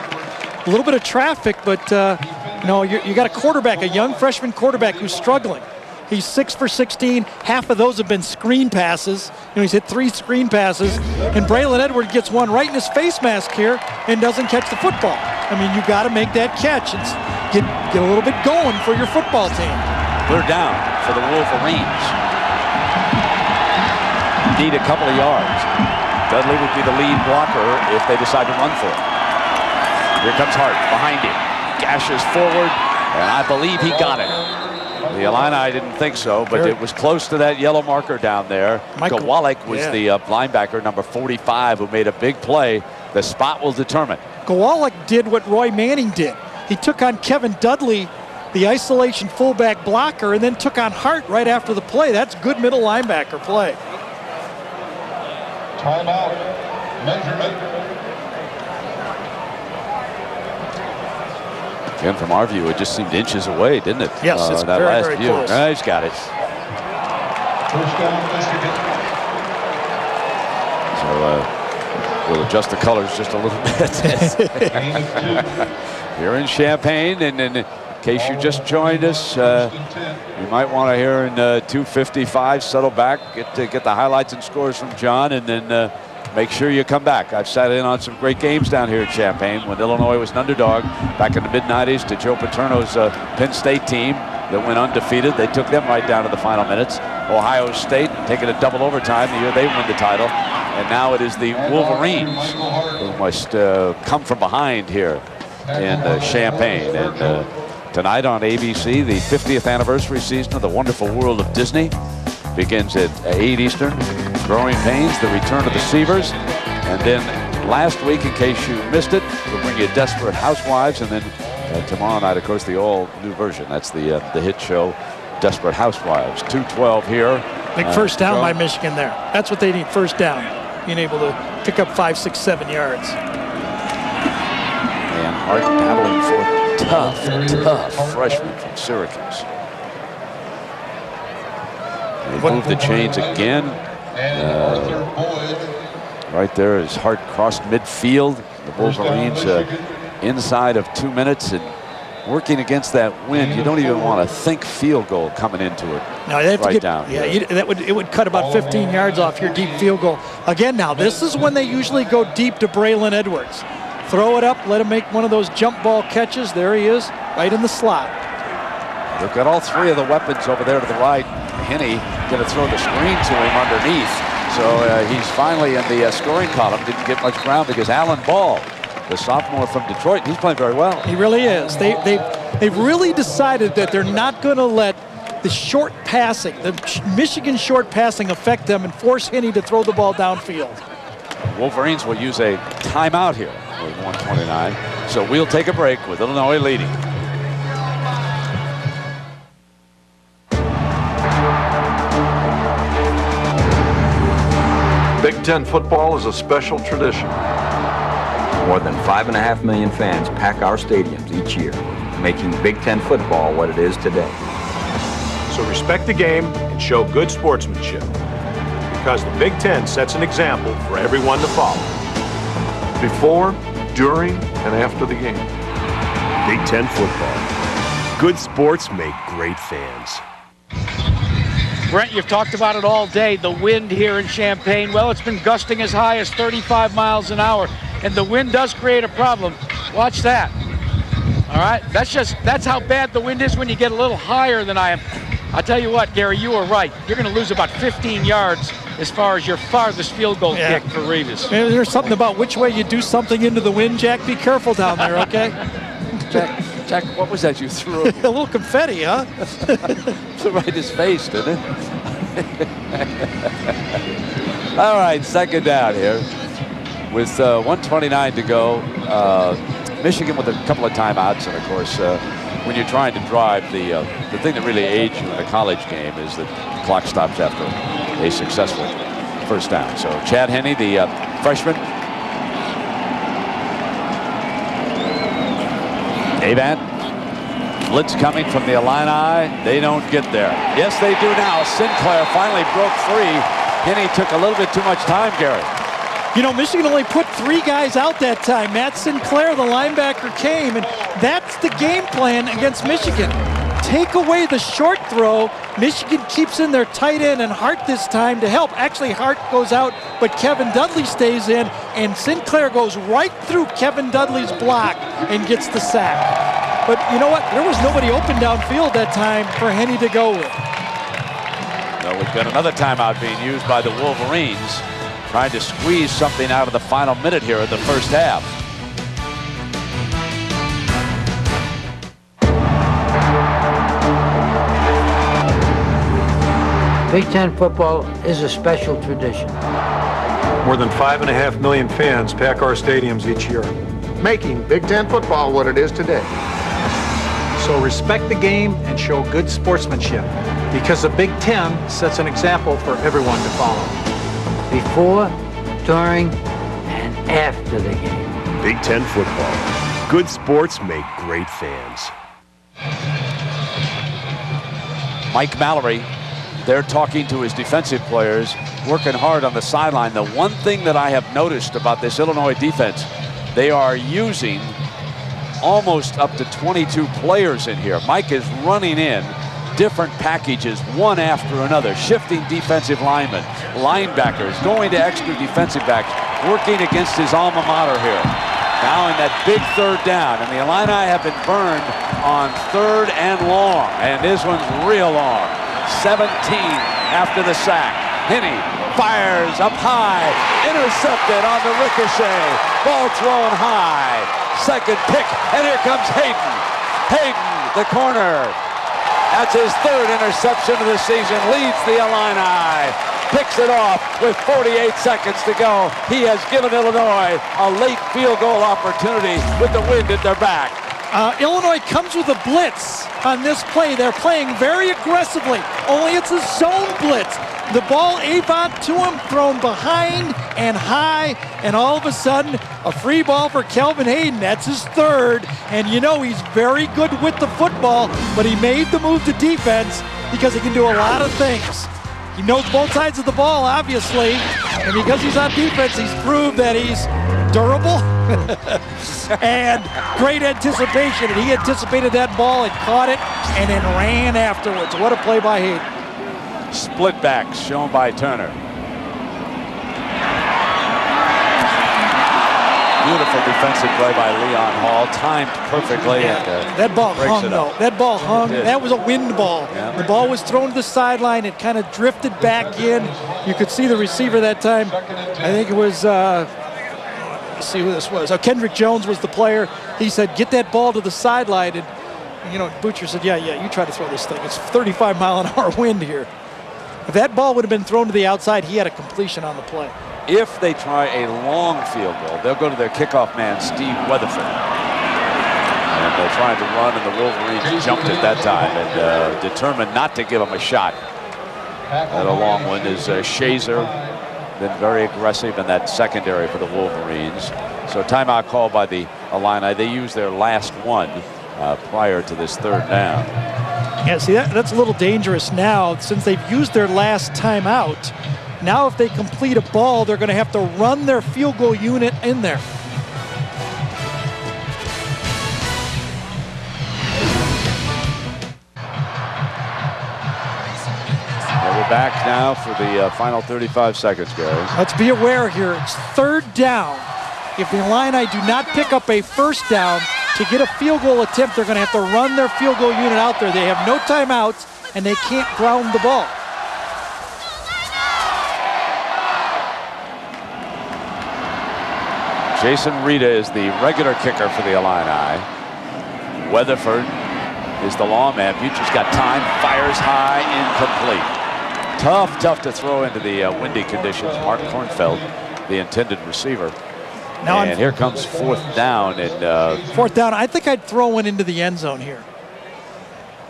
A little bit of traffic, but you got a quarterback, a young freshman quarterback who's struggling. He's 6 for 16. Half of those have been screen passes. He's hit 3 screen passes. And Braylon Edwards gets one right in his face mask here and doesn't catch the football. I mean, you got to make that catch and get a little bit going for your football team. They're down for the Wolverines. Need a couple of yards. Dudley would be the lead blocker if they decide to run for it. Here comes Hart behind him. Gashes forward, and I believe he got it. The Illini didn't think so, but it was close to that yellow marker down there. Gowalik was the linebacker, number 45, who made a big play. The spot will determine. Gowalik did what Roy Manning did. He took on Kevin Dudley, the isolation fullback blocker, and then took on Hart right after the play. That's good middle linebacker play. Timeout. Measurement. Again, from our view, it just seemed inches away, didn't it? Yes, it's that very, last very view. close. He's got it. First down, Michigan. So we'll adjust the colors just a little bit. Here in Champaign, and in case you just joined us, you might want to hear in 2:55, settle back, get the highlights and scores from John, and then make sure you come back. I've sat in on some great games down here at Champaign when Illinois was an underdog back in the mid-90s to Joe Paterno's Penn State team that went undefeated. They took them right down to the final minutes. Ohio State taking a double overtime the year they won the title. And now it is the Wolverines who must come from behind here in Champaign. And Tonight on ABC, the 50th anniversary season of The Wonderful World of Disney begins at 8 Eastern. Growing Pains, the return of the Seavers. And then last week, in case you missed it, we'll bring you Desperate Housewives. And then tomorrow night, of course, the all-new version. That's the hit show, Desperate Housewives. 2:12 here. Big first down by Michigan there. That's what they need, first down. Being able to pick up 5, 6, 7 yards. And Hart battling for tough freshman from Syracuse. They move the chains again. Right there as Hart crossed midfield. The Wolverines inside of 2 minutes and working against that wind. You don't even want to think field goal coming into it. No, they have to get down. Yeah, it would cut about 15 yards off your deep field goal. Again, now this is when they usually go deep to Braylon Edwards. Throw it up, let him make one of those jump ball catches. There he is, right in the slot. They've got all three of the weapons over there to the right. Henney going to throw the screen to him underneath. So he's finally in the scoring column. Didn't get much ground because Alan Ball, the sophomore from Detroit, he's playing very well. He really is. They've really decided that they're not going to let the short passing, the Michigan short passing, affect them and force Henney to throw the ball downfield. Wolverines will use a timeout here with 1:29. So we'll take a break with Illinois leading. Big Ten football is a special tradition. More than 5.5 million fans pack our stadiums each year, making Big Ten football what it is today. So respect the game and show good sportsmanship, because the Big Ten sets an example for everyone to follow. Before, during, and after the game. Big Ten football. Good sports make great fans. Brent, you've talked about it all day. The wind here in Champaign, well, it's been gusting as high as 35 miles an hour, and the wind does create a problem. Watch that. All right, that's how bad the wind is when you get a little higher than I am. I'll tell you what, Gary, you were right. You're going to lose about 15 yards as far as your farthest field goal kick for Revis. There's something about which way you do something into the wind, Jack. Be careful down there, okay? Jack, what was that you threw? A little confetti, huh? Flew right in his face, didn't it? All right, second down here with 1:29 to go. Michigan with a couple of timeouts, and of course, when you're trying to drive, the thing that really aids you in a college game is that the clock stops after a successful first down. So Chad Henne, the freshman. Avant. Blitz coming from the Illini. They don't get there. Yes, they do now. Sinclair finally broke free. Henne took a little bit too much time, Gary. You know, Michigan only put 3 guys out that time. Matt Sinclair, the linebacker, came, and that's the game plan against Michigan. Take away the short throw. Michigan keeps in their tight end and Hart this time to help. Actually, Hart goes out, but Kevin Dudley stays in, and Sinclair goes right through Kevin Dudley's block and gets the sack. But you know what? There was nobody open downfield that time for Henne to go with. Well, we've got another timeout being used by the Wolverines, trying to squeeze something out of the final minute here of the first half. Big Ten football is a special tradition. More than 5.5 million fans pack our stadiums each year, making Big Ten football what it is today. So respect the game and show good sportsmanship, because the Big Ten sets an example for everyone to follow. Before, during, and after the game. Big Ten football. Good sports make great fans. Mike Mallory, they're talking to his defensive players, working hard on the sideline. The one thing that I have noticed about this Illinois defense, they are using almost up to 22 players in here. Mike is running in different packages, one after another, shifting defensive linemen, linebackers, going to extra defensive backs, working against his alma mater here. Now in that big third down, and the Illini have been burned on 3rd and long, and this one's real long. 17 after the sack. Henne fires up high, intercepted on the ricochet, ball thrown high. Second pick, and here comes Hayden. Hayden, the corner. That's his third interception of the season. Leads the Illini. Picks it off with 48 seconds to go. He has given Illinois a late field goal opportunity with the wind at their back. Illinois comes with a blitz on this play. They're playing very aggressively, only it's a zone blitz. The ball avant to him, thrown behind and high, and all of a sudden, a free ball for Kelvin Hayden. That's his third, and you know he's very good with the football, but he made the move to defense because he can do a lot of things. He knows both sides of the ball, obviously, and because he's on defense, he's proved that he's durable and great anticipation, and he anticipated that ball and caught it and then ran afterwards. What a play by Hayden. Split backs shown by Turner. Beautiful defensive play by Leon Hall, timed perfectly. Yeah, and, that ball breaks hung, it though. up. That ball hung. It did. That was a wind ball. Yeah. The ball was thrown to the sideline. It kind of drifted back in. You could see the receiver that time. I think it was, let's see who this was. Oh, Kendrick Jones was the player. He said, get that ball to the sideline. And, you know, Butcher said, yeah, you try to throw this thing. It's 35-mile-an-hour wind here. If that ball would have been thrown to the outside, he had a completion on the play. If they try a long field goal, they'll go to their kickoff man, Steve Weatherford. And they're trying to run, and the Wolverines jumped at that time and determined not to give him a shot. That a long one is Shazer, been very aggressive in that secondary for the Wolverines. So timeout called by the Illini. They used their last one prior to this third down. Yeah, see, that's a little dangerous now since they've used their last timeout. Now if they complete a ball, they're going to have to run their field goal unit in there. We're back now for the final 35 seconds, Gary. Let's be aware here. It's third down. If the Illini do not pick up a first down to get a field goal attempt, they're going to have to run their field goal unit out there. They have no timeouts, and they can't ground the ball. Jason Rita is the regular kicker for the Illini. Weatherford is the long man. Butcher's got time, fires high, incomplete. Tough to throw into the windy conditions. Mark Kornfeld, the intended receiver. Now and here comes fourth down. And fourth down, I think I'd throw one into the end zone here.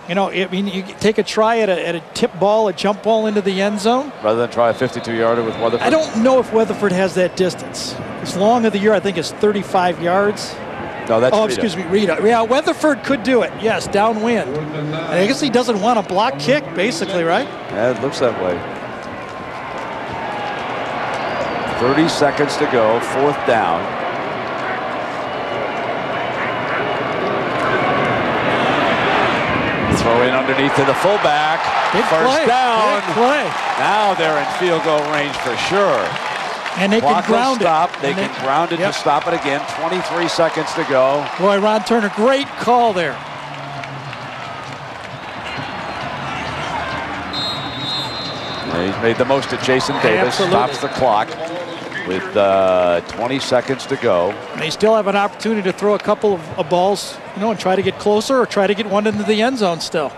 You know, I mean, you take a try at a tip ball, a jump ball into the end zone. Rather than try a 52-yarder with Weatherford? I don't know if Weatherford has that distance. His long of the year, I think, is 35 yards. No, that's Oh, Rita. excuse me, Rita. Yeah, Weatherford could do it. Yes, downwind. I guess he doesn't want a block kick, basically, right? Yeah, it looks that way. 30 seconds to go, fourth down. Throw in underneath to the fullback. Big First play. down. Big play. Now they're in field goal range for sure. And they Clock can ground will stop. it. They can ground it to stop it again. 23 seconds to go. Boy, Ron Turner, great call there. And he's made the most of Jason Davis. Absolutely. Stops the clock with 20 seconds to go. And they still have an opportunity to throw a couple of balls, you know, and try to get closer or try to get one into the end zone still.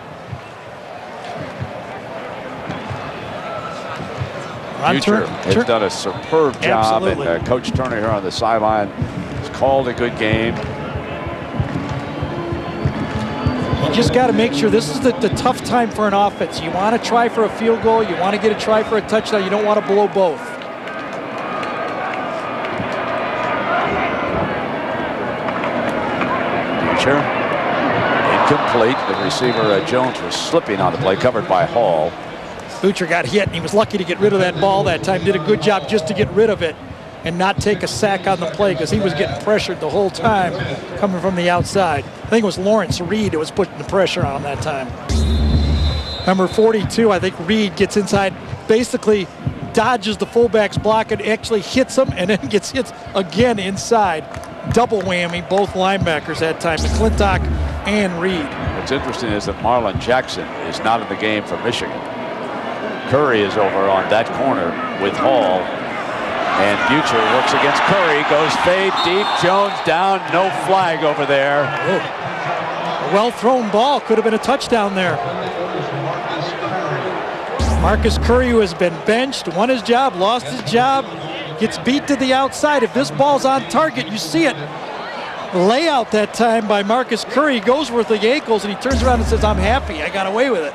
Butcher has done a superb job, Absolutely. and Coach Turner here on the sideline has called a good game. You just got to make sure this is the tough time for an offense. You want to try for a field goal. You want to get a try for a touchdown. You don't want to blow both. Butcher, incomplete. The receiver, Jones, was slipping on the play, covered by Hall. Butcher got hit, and he was lucky to get rid of that ball that time. Did a good job just to get rid of it and not take a sack on the play because he was getting pressured the whole time coming from the outside. I think it was Lawrence Reed who was putting the pressure on him that time. Number 42, I think Reed gets inside, basically dodges the fullback's block and actually hits him and then gets hit again inside. Double whammy, both linebackers that time, McClintock and Reed. What's interesting is that Marlon Jackson is not in the game for Michigan. Curry is over on that corner with Hall. And Butcher works against Curry, goes fade deep, Jones down, no flag over there. A well-thrown ball could have been a touchdown there. Marcus Curry, who has been benched, won his job, lost his job, gets beat to the outside. If this ball's on target, you see it. Layout that time by Marcus Curry. He goes with the ankles, and he turns around and says, I'm happy. I got away with it.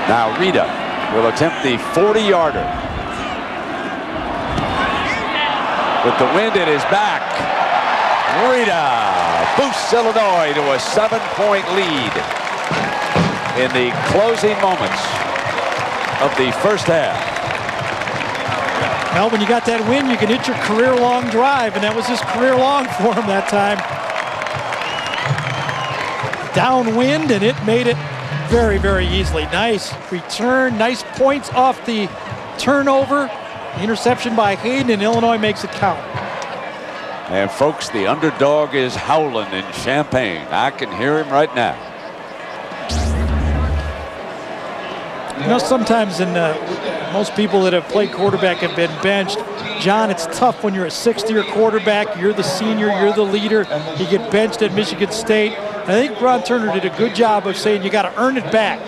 Now Rita will attempt the 40-yarder. With the wind at his back, Rita boosts Illinois to a 7-point lead in the closing moments of the first half. Well, when you got that win, you can hit your career-long drive, and that was his career-long for him that time. Downwind, and it made it very, very easily. Nice return, nice points off the turnover. Interception by Hayden, and Illinois makes it count. And folks, the underdog is howling in Champaign. I can hear him right now. You know, sometimes most people that have played quarterback have been benched. John, it's tough when you're a sixth-year quarterback. You're the senior, you're the leader. You get benched at Michigan State. I think Ron Turner did a good job of saying you got to earn it back.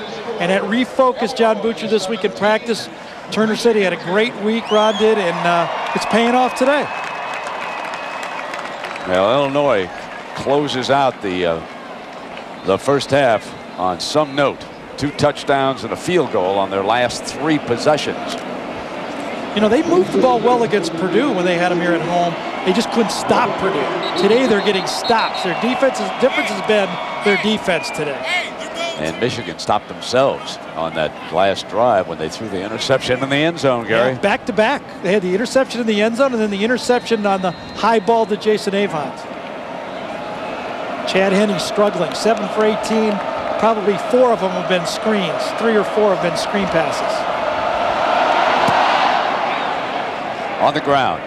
And at Refocus, John Butcher this week in practice, Turner said he had a great week, Ron did, and it's paying off today. Well, Illinois closes out the first half on some note. 2 touchdowns and a field goal on their last 3 possessions. You know, they moved the ball well against Purdue when they had them here at home. They just couldn't stop Purdue. Today they're getting stops. Their difference has been their defense today. And Michigan stopped themselves on that last drive when they threw the interception in the end zone, Gary. Yeah, back to back. They had the interception in the end zone and then the interception on the high ball to Jason Avons. Chad Henne struggling, 7 for 18. Probably 4 of them have been screens. 3 or 4 have been screen passes. On the ground.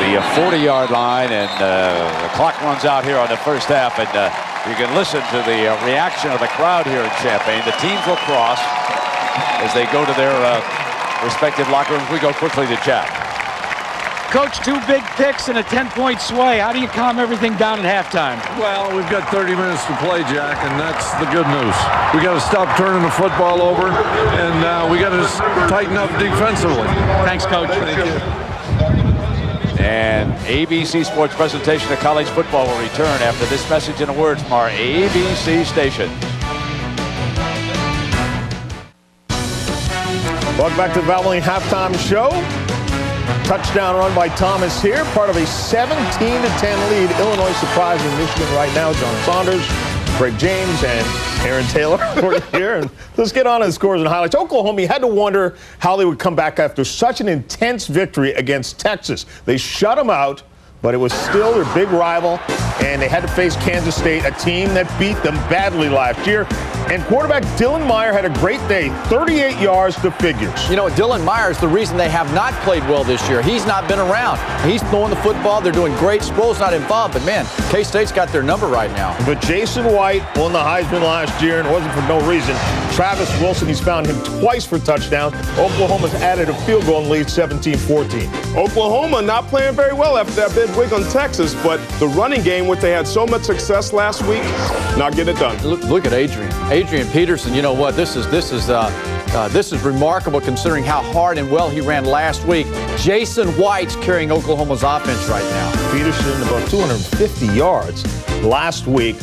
The 40-yard line, and the clock runs out here on the first half, and you can listen to the reaction of the crowd here in Champaign. The teams will cross as they go to their respective locker rooms. We go quickly to Jack. Coach, 2 big picks and a 10-point sway. How do you calm everything down at halftime? Well, we've got 30 minutes to play, Jack, and that's the good news. We got to stop turning the football over, and we got to tighten up defensively. Thanks, Coach. Thank you. And ABC Sports presentation of college football will return after this message and a word from our ABC station. Welcome back to the Valvoline Halftime Show. Touchdown run by Thomas here, part of a 17-10 lead. Illinois surprising Michigan right now. John Saunders, Greg James, and Aaron Taylor for you here. And let's get on to the scores and highlights. Oklahoma, you had to wonder how they would come back after such an intense victory against Texas. They shut them out, but it was still their big rival, and they had to face Kansas State, a team that beat them badly last year. And quarterback Dylan Meyer had a great day, 38 yards to figures. You know, Dylan Meyer is the reason they have not played well this year. He's not been around. He's throwing the football. They're doing great. Sproul's not involved, but man, K-State's got their number right now. But Jason White won the Heisman last year, and it wasn't for no reason. Travis Wilson, he's found him twice for touchdowns. Oklahoma's added a field goal and lead 17-14. Oklahoma not playing very well after that big win on Texas, but the running game, which they had so much success last week, not get it done. Look at Adrian Peterson. You know what? This is remarkable considering how hard and well he ran last week. Jason White's carrying Oklahoma's offense right now. Peterson about 250 yards last week.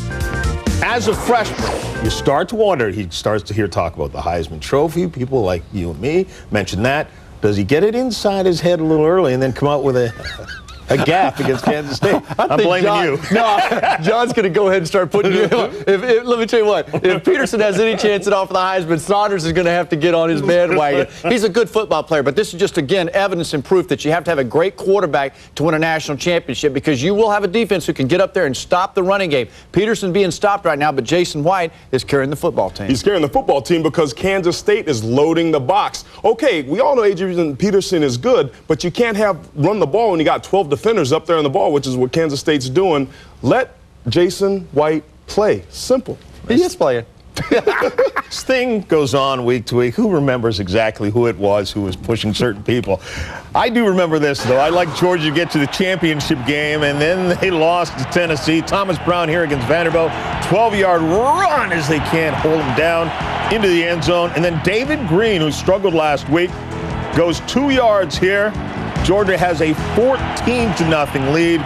As a freshman, you start to wonder. He starts to hear talk about the Heisman Trophy. People like you and me mention that. Does he get it inside his head a little early and then come out with a gap against Kansas State? I'm blaming you. No, John's going to go ahead and start putting you. Let me tell you what. If Peterson has any chance at all for the Heisman, Saunders is going to have to get on his bandwagon. He's a good football player, but this is just, again, evidence and proof that you have to have a great quarterback to win a national championship, because you will have a defense who can get up there and stop the running game. Peterson being stopped right now, but Jason White is carrying the football team. He's carrying the football team because Kansas State is loading the box. Okay, we all know Adrian Peterson is good, but you can't run the ball when you got 12 defenders up there on the ball, which is what Kansas State's doing. Let Jason White play. Simple. He is playing. This thing goes on week to week. Who remembers exactly who it was who was pushing certain people? I do remember this, though. I like Georgia to get to the championship game, and then they lost to Tennessee. Thomas Brown here against Vanderbilt. 12-yard run as they can't hold him down into the end zone. And then David Green, who struggled last week, goes 2 yards here. Georgia has a 14-0 lead.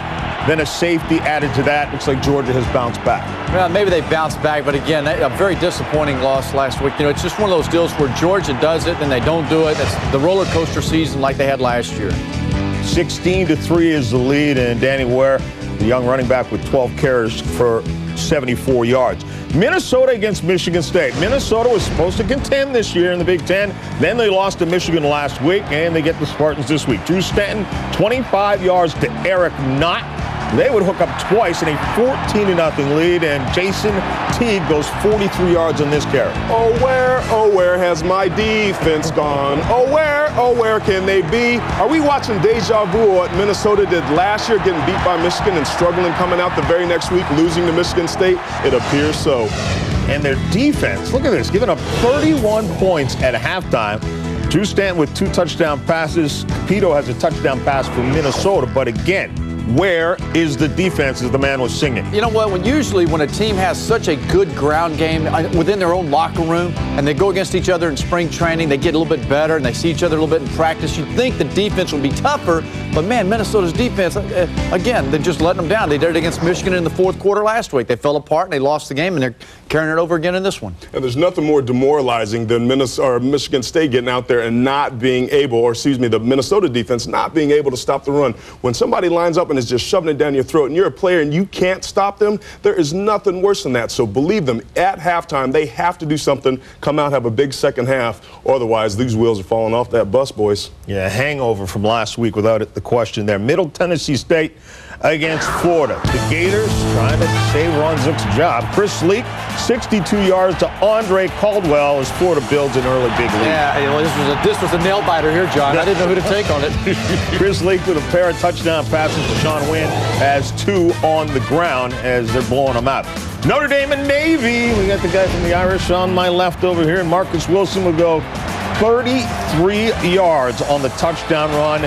Then a safety added to that. Looks like Georgia has bounced back. Well, maybe they bounced back, but again, a very disappointing loss last week. You know, it's just one of those deals where Georgia does it and they don't do it. It's the roller coaster season like they had last year. 16-3 is the lead, and Danny Ware, the young running back, with 12 carries for 74 yards. Minnesota against Michigan State. Minnesota was supposed to contend this year in the Big Ten. Then they lost to Michigan last week, and they get the Spartans this week. Drew Stanton, 25 yards to Eric Knott. They would hook up twice in a 14-0 lead, and Jason Teague goes 43 yards on this carry. Oh, where has my defense gone? Oh, where can they be? Are we watching deja vu what Minnesota did last year, getting beat by Michigan and struggling coming out the very next week, losing to Michigan State? It appears so. And their defense, look at this, giving up 31 points at halftime. Drew Stanton with 2 touchdown passes. Capito has a touchdown pass for Minnesota, but again, where is the defense, as the man was singing? You know what? Usually when a team has such a good ground game within their own locker room and they go against each other in spring training, they get a little bit better and they see each other a little bit in practice, you'd think the defense would be tougher. But, man, Minnesota's defense, again, they're just letting them down. They did it against Michigan in the fourth quarter last week. They fell apart and they lost the game, and they're carrying it over again in this one. And there's nothing more demoralizing than Michigan State getting out there and not being able, or excuse me, the Minnesota defense not being able to stop the run. When somebody lines up and is just shoving it down your throat and you're a player and you can't stop them, there is nothing worse than that. So believe them, at halftime, they have to do something, come out, have a big second half, or otherwise these wheels are falling off that bus, boys. Yeah, hangover from last week without the question there. Middle Tennessee State against Florida. The Gators trying to save Ron Zook's job. Chris Leak, 62 yards to Andre Caldwell as Florida builds an early big lead. Yeah, this was a nail-biter here, John. I didn't know who to take on it. Chris Leak with a pair of touchdown passes. Sean Wynn has 2 on the ground as they're blowing them out. Notre Dame and Navy. We got the guy from the Irish on my left over here. Marcus Wilson will go 33 yards on the touchdown run.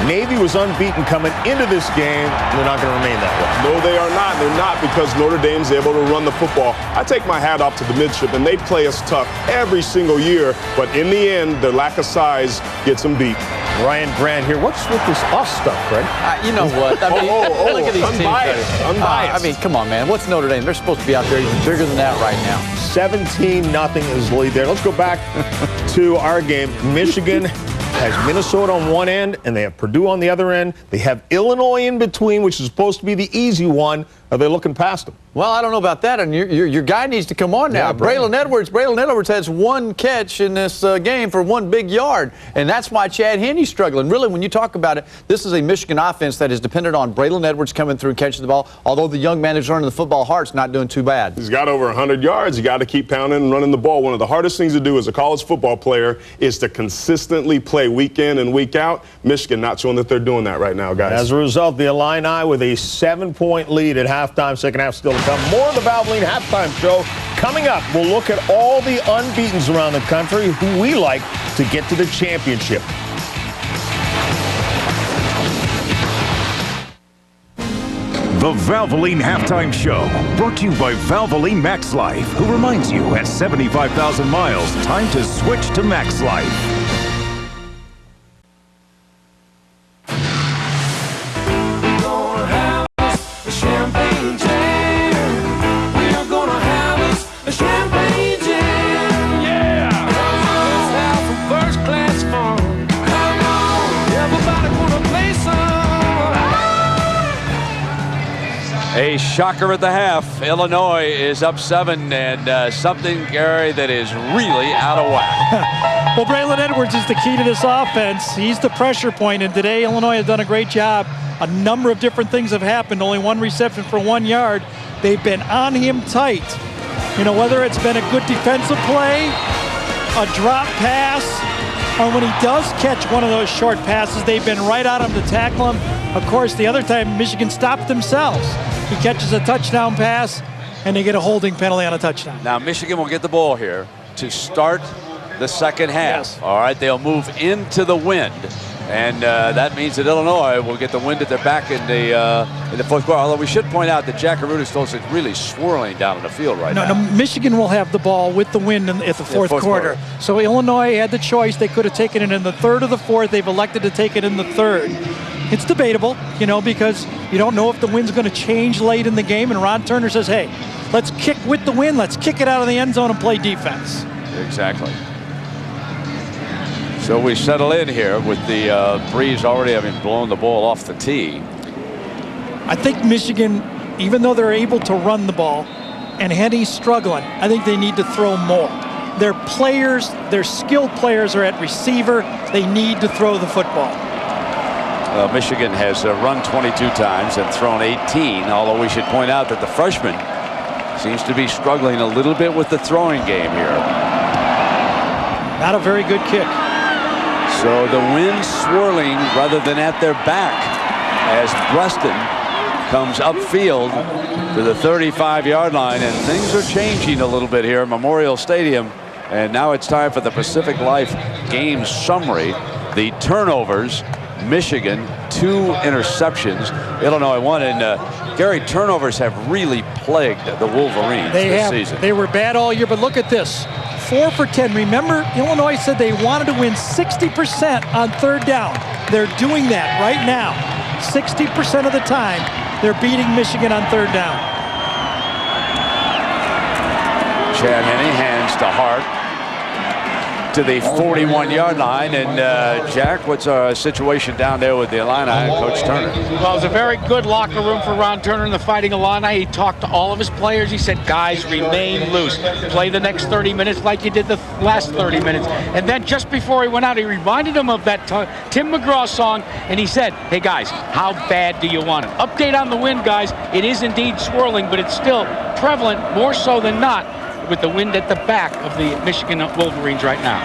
Navy was unbeaten coming into this game. They're not going to remain that way. No, they are not. They're not, because Notre Dame's able to run the football. I take my hat off to the midshipmen. They play us tough every single year, but in the end, their lack of size gets them beat. Ryan Grant here. What's with this us stuff, Fred? You know what? I mean, look at these unbiased, teams. Unbiased. I mean, come on, man. What's Notre Dame? They're supposed to be out there even bigger than that right now. 17-0 is the lead there. Let's go back to our game. Michigan has Minnesota on one end, and they have Purdue on the other end. They have Illinois in between, which is supposed to be the easy one. Are they looking past them? Well, I don't know about that, and your guy needs to come on now. Yeah, Braylon Edwards has 1 catch in this game for 1 big yard, and that's why Chad Henne's struggling. Really, when you talk about it, this is a Michigan offense that is dependent on Braylon Edwards coming through and catching the ball, although the young man who's learning the football heart's not doing too bad. He's got over 100 yards. You got to keep pounding and running the ball. One of the hardest things to do as a college football player is to consistently play week in and week out. Michigan not showing that they're doing that right now, guys. As a result, the Illini with a 7-point lead at halftime. Second half still to come. More of the Valvoline Halftime Show coming up. We'll look at all the unbeatens around the country who we like to get to the championship. The Valvoline Halftime Show, brought to you by Valvoline Max Life, who reminds you at 75,000 miles, time to switch to Max Life. A shocker at the half. Illinois is up 7, and something, Gary, that is really out of whack. Well, Braylon Edwards is the key to this offense. He's the pressure point, and today Illinois has done a great job. A number of different things have happened. Only 1 reception for 1 yard. They've been on him tight. You know, whether it's been a good defensive play, a drop pass, or when he does catch one of those short passes, they've been right on him to tackle him. Of course, the other time, Michigan stopped themselves. He catches a touchdown pass. and they get a holding penalty on a touchdown. Now Michigan will get the ball here to start the second half. All right, they'll move into the wind. And that means that Illinois will get the wind at their back in the fourth quarter. Although we should point out that Jack Arudis told us it's really swirling down in the field right now. No, Michigan will have the ball with the wind at the fourth quarter. So Illinois had the choice. They could have taken it in the third or the fourth. They've elected to take it in the third. It's debatable, because you don't know if the wind's going to change late in the game. And Ron Turner says, hey, let's kick with the wind. Let's kick it out of the end zone and play defense. Exactly. So we settle in here with the breeze already having blown the ball off the tee. I think Michigan, even though they're able to run the ball, and Henny's struggling, I think they need to throw more. Their players, their skilled players are at receiver. They need to throw the football. Michigan has run 22 times and thrown 18, although we should point out that the freshman seems to be struggling a little bit with the throwing game here. Not a very good kick. So the wind swirling rather than at their back as Preston comes upfield to the 35-yard line, and things are changing a little bit here at Memorial Stadium. And now it's time for the Pacific Life game summary. The turnovers, Michigan 2 interceptions, Illinois 1, and Gary, turnovers have really plagued the Wolverines this season. They were bad all year, but look at this. 4 for 10. Remember, Illinois said they wanted to win 60% on third down. They're doing that right now. 60% of the time, they're beating Michigan on third down. Chad Henne hands to Hart to the 41-yard line. And Jack, what's our situation down there with the Illini and Coach Turner? Well, it was a very good locker room for Ron Turner and the Fighting Illini. He talked to all of his players. He said, guys, remain loose. Play the next 30 minutes like you did the last 30 minutes. And then just before he went out, he reminded them of that Tim McGraw song, and he said, hey, guys, how bad do you want it? Update on the wind, guys. It is indeed swirling, but it's still prevalent, more so than not, with the wind at the back of the Michigan Wolverines right now.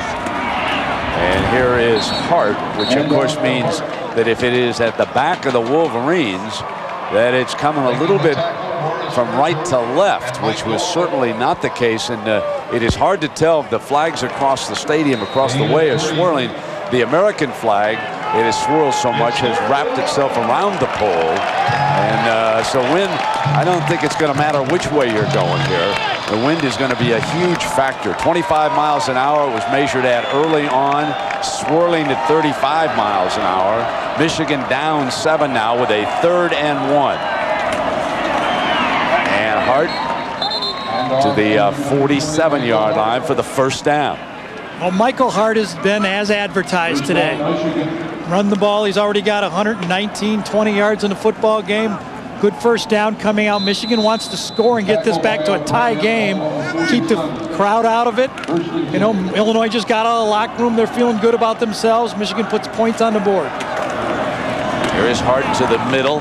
And here is Hart, which of course means that if it is at the back of the Wolverines, that it's coming a little bit from right to left, which was certainly not the case. And it is hard to tell if the flags across the stadium, across the way, are swirling. The American flag, it has swirled so much, has wrapped itself around the pole. And so wind, I don't think it's going to matter which way you're going here. The wind is going to be a huge factor. 25 miles an hour was measured at early on, swirling at 35 miles an hour. Michigan down 7 now with a 3rd and 1. And Hart to the 47-yard line for the first down. Well, Michael Hart has been as advertised today. Run the ball. He's already got 119, 20 yards in the football game. Good first down coming out. Michigan wants to score and get this back to a tie game. Keep the crowd out of it. Illinois just got out of the locker room. They're feeling good about themselves. Michigan puts points on the board. Here is Hart to the middle.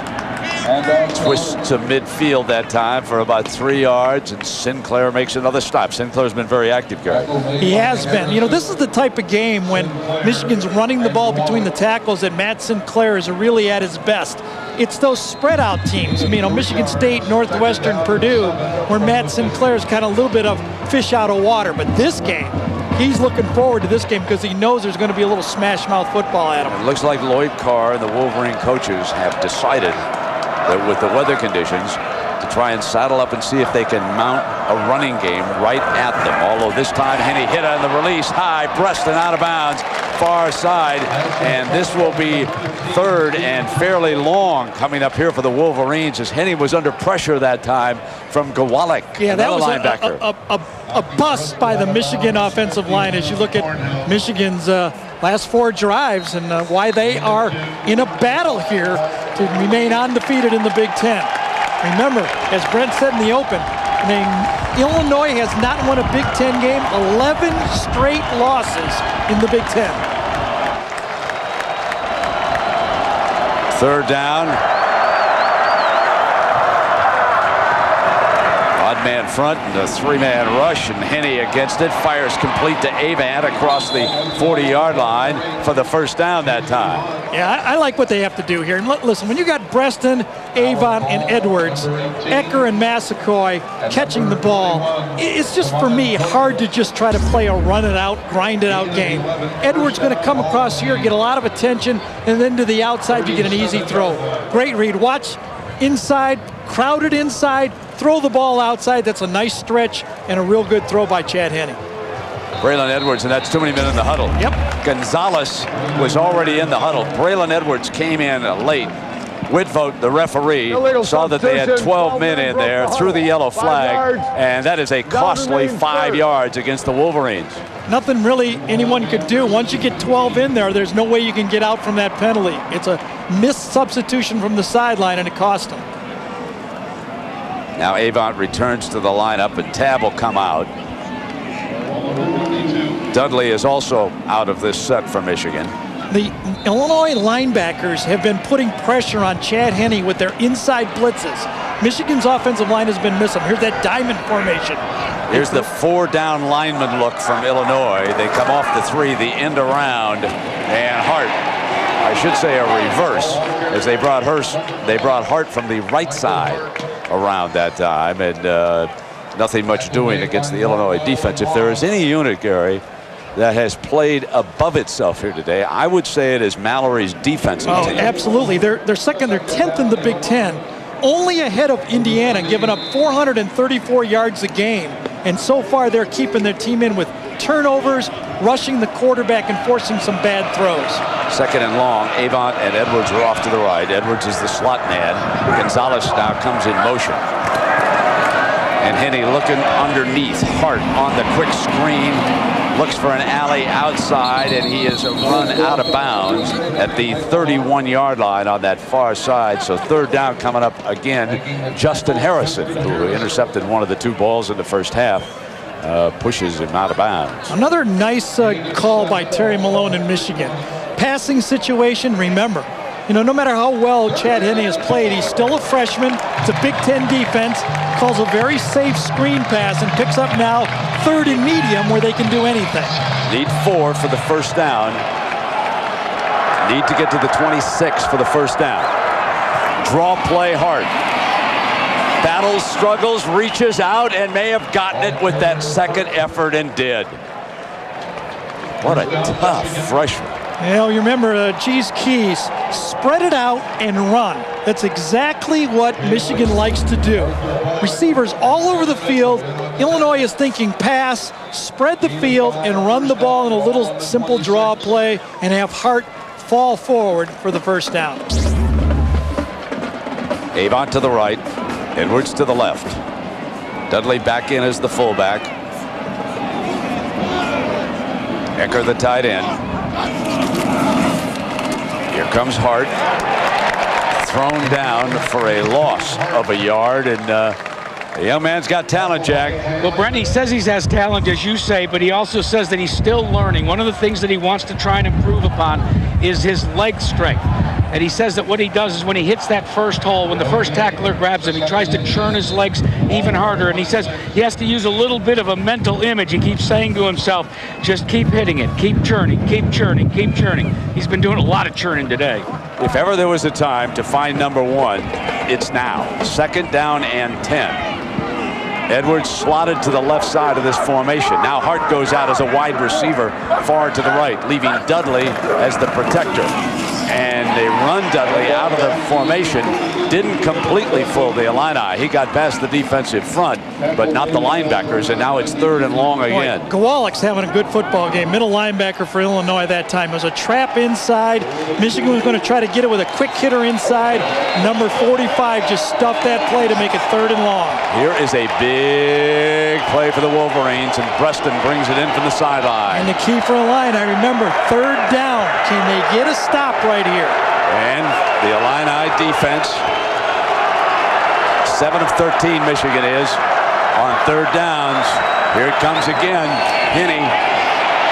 Twists to midfield that time for about 3 yards, and Sinclair makes another stop. Sinclair's been very active, Gary. He has been. This is the type of game when Michigan's running the ball between the tackles that Matt Sinclair is really at his best. It's those spread out teams. Michigan State, Northwestern, Purdue, where Matt Sinclair's kind of a little bit of fish out of water. But this game, he's looking forward to this game because he knows there's going to be a little smash mouth football at him. It looks like Lloyd Carr and the Wolverine coaches have decided that with the weather conditions to try and saddle up and see if they can mount a running game right at them. Although this time Henne hit on the release high, Preston out of bounds, far side, and this will be 3rd and fairly long coming up here for the Wolverines as Henne was under pressure that time from Gawalik, that was linebacker. A bust by the Michigan offensive line as you look at Michigan's last 4 drives and why they are in a battle here to remain undefeated in the Big Ten. Remember, as Brent said in the open, Illinois has not won a Big Ten game, 11 straight losses in the Big Ten. 3rd down. five-man front and a three-man rush, and Henney against it, fires complete to Avant across the 40-yard line for the first down that time. Yeah, I like what they have to do here. And listen, when you got Breston, Avant, and Edwards, Ecker and Massacoy catching the ball, it's just, for me, hard to just try to play a run-it-out, grind-it-out game. Edwards going to come across here, get a lot of attention, and then to the outside, you get an easy throw. Great read. Watch inside, crowded inside, throw the ball outside. That's a nice stretch and a real good throw by Chad Henne. Braylon Edwards, and that's too many men in the huddle. Yep. Gonzalez was already in the huddle. Braylon Edwards came in late. Whitvote, the referee, saw that they had 12 men in there, threw the yellow flag, and that is a costly 5 yards against the Wolverines. Nothing really anyone could do. Once you get 12 in there, there's no way you can get out from that penalty. It's a missed substitution from the sideline, and it cost them. Now Avant returns to the lineup, and Tab will come out. Dudley is also out of this set for Michigan. The Illinois linebackers have been putting pressure on Chad Henne with their inside blitzes. Michigan's offensive line has been missing. Here's that diamond formation. Here's the 4-down lineman look from Illinois. They come off the 3, the end around, and Hart, I should say a reverse, as they brought Hart from the right side around that time, and nothing much doing against the Illinois defense. If there is any unit, Gary, that has played above itself here today, I would say it is Mallory's defensive team. Absolutely. They're second, they're 10th in the Big Ten, only ahead of Indiana, giving up 434 yards a game. And so far, they're keeping their team in with turnovers, rushing the quarterback, and forcing some bad throws. Second and long, Avant and Edwards are off to the right. Edwards is the slot man. Gonzalez now comes in motion. And Henne looking underneath. Hart on the quick screen. Looks for an alley outside, and he is run out of bounds at the 31-yard line on that far side. So third down coming up again. Justin Harrison, who intercepted one of the 2 balls in the first half, pushes him out of bounds. Another nice call by Terry Malone in Michigan. Passing situation, remember, no matter how well Chad Henne has played, he's still a freshman. It's a Big Ten defense. Calls a very safe screen pass and picks up now 3rd and medium where they can do anything. Need 4 for the first down. Need to get to the 26 for the first down. Draw play Hart. Battles, struggles, reaches out, and may have gotten it with that second effort, and did. What a tough freshman. You remember Cheese Keys, spread it out and run. That's exactly what Michigan likes to do. Receivers all over the field. Illinois is thinking pass, spread the field, and run the ball in a little simple draw play, and have Hart fall forward for the first down. Avant to the right, Edwards to the left. Dudley back in as the fullback. Ecker the tight end. Here comes Hart. Thrown down for a loss of a yard, and the young man's got talent, Jack. Well, Brent, he says he has talent, as you say, but he also says that he's still learning. One of the things that he wants to try and improve upon is his leg strength. And he says that what he does is when he hits that first hole, when the first tackler grabs him, he tries to churn his legs even harder. And he says he has to use a little bit of a mental image. He keeps saying to himself, just keep hitting it, keep churning, keep churning, keep churning. He's been doing a lot of churning today. If ever there was a time to find number 1, it's now. 2nd down and 10. Edwards slotted to the left side of this formation. Now Hart goes out as a wide receiver far to the right, leaving Dudley as the protector. And they run Dudley out of the formation. Didn't completely fool the Illini. He got past the defensive front, but not the linebackers, and now it's 3rd and long again. Gawlik's having a good football game. Middle linebacker for Illinois that time. It was a trap inside. Michigan was going to try to get it with a quick hitter inside. Number 45 just stuffed that play to make it 3rd and long. Here is a big play for the Wolverines, and Breston brings it in from the sideline. And the key for Illini, remember, 3rd down. Can they get a stop right here? And the Illini defense, 7 of 13 Michigan is on 3rd downs. Here it comes again. Henne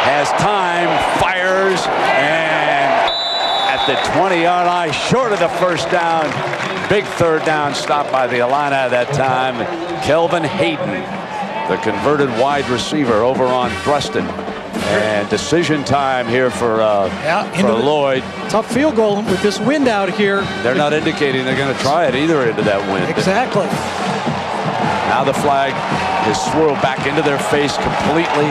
has time, fires, and at the 20-yard line, short of the first down. Big 3rd down stop by the Illini that time. Kelvin Hayden, the converted wide receiver over on Thruston. And decision time here for Lloyd. Tough field goal with this wind out here. They're not indicating they're going to try it either into that wind. Exactly. Now the flag is swirled back into their face completely.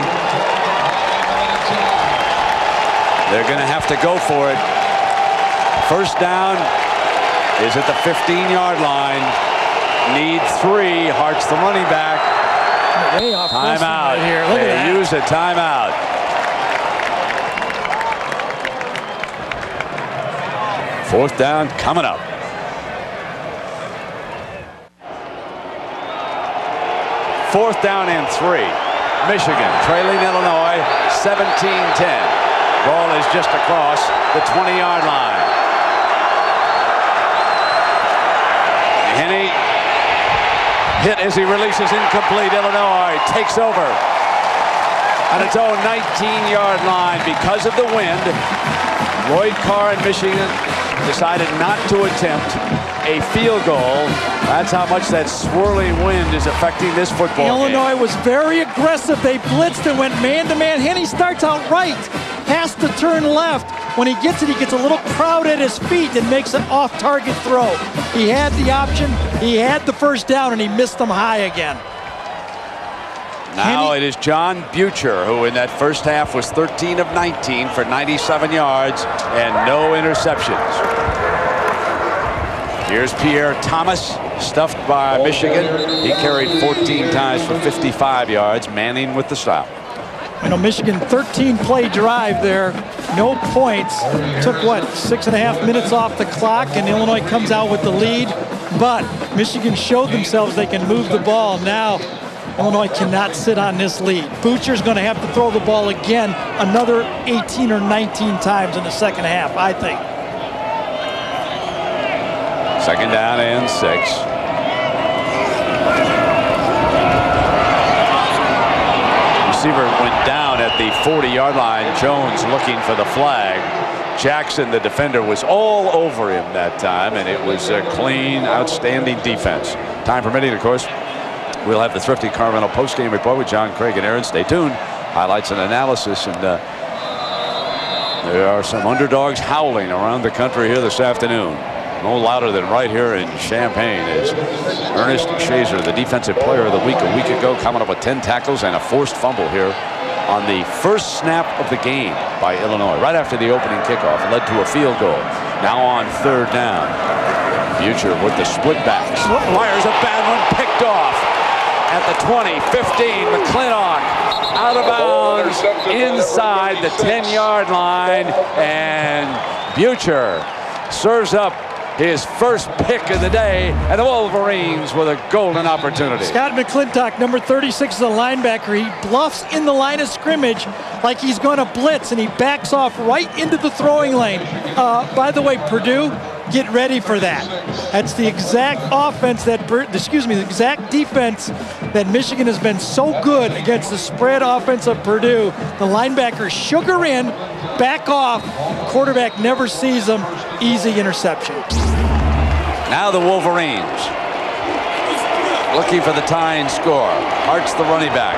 They're going to have to go for it. First down is at the 15-yard line. Need 3. Hart's the running back. Timeout. Right here. Look at that. Use a timeout. Fourth down coming up. Fourth down and 3. Michigan trailing Illinois 17-10. Ball is just across the 20-yard line. Henney hit as he releases incomplete. Illinois takes over on its own 19-yard line because of the wind. Lloyd Carr and Michigan decided not to attempt a field goal. That's how much that swirling wind is affecting this football Illinois game. was very aggressive. They blitzed and went man-to-man. Henney starts out right, has to turn left. When he gets it, he gets a little crowd at his feet and makes an off-target throw. He had the option, he had the first down, and he missed them high again. Now it is John Butcher, who in that first half was 13 of 19 for 97 yards and no interceptions. Here's Pierre Thomas, stuffed by Michigan. He carried 14 times for 55 yards. Manning with the stop. You know, Michigan 13-play drive there, no points. Took, what, 6.5 minutes off the clock, and Illinois comes out with the lead. But Michigan showed themselves they can move the ball. Now Illinois cannot sit on this lead. Butcher's going to have to throw the ball again another 18 or 19 times in the second half, I think. Second down and 6. Receiver went down at the 40-yard line. Jones looking for the flag. Jackson, the defender, was all over him that time, and it was a clean, outstanding defense. Time permitting, of course, we'll have the Thrifty Carmelo postgame report with John, Craig, and Aaron. Stay tuned. Highlights and analysis, and there are some underdogs howling around the country here this afternoon. No louder than right here in Champaign is Ernest Shazer, the defensive player of the week a week ago, coming up with 10 tackles and a forced fumble here on the first snap of the game by Illinois. Right after the opening kickoff, led to a field goal. Now on third down. Butcher with the split backs. Fires a bad one, picked off at the 20, 15. McClintock out of bounds inside the 10-yard line, and Butcher serves up his first pick of the day, and the Wolverines with a golden opportunity. Scott McClintock, number 36, is a linebacker. He bluffs in the line of scrimmage like he's going to blitz, and he backs off right into the throwing lane. By the way, Purdue, get ready for that. That's the exact offense that, the exact defense that Michigan has been so good against the spread offense of Purdue. The linebackers sugar in, back off, quarterback never sees them, easy interception. Now the Wolverines looking for the tying score. Hart's the running back.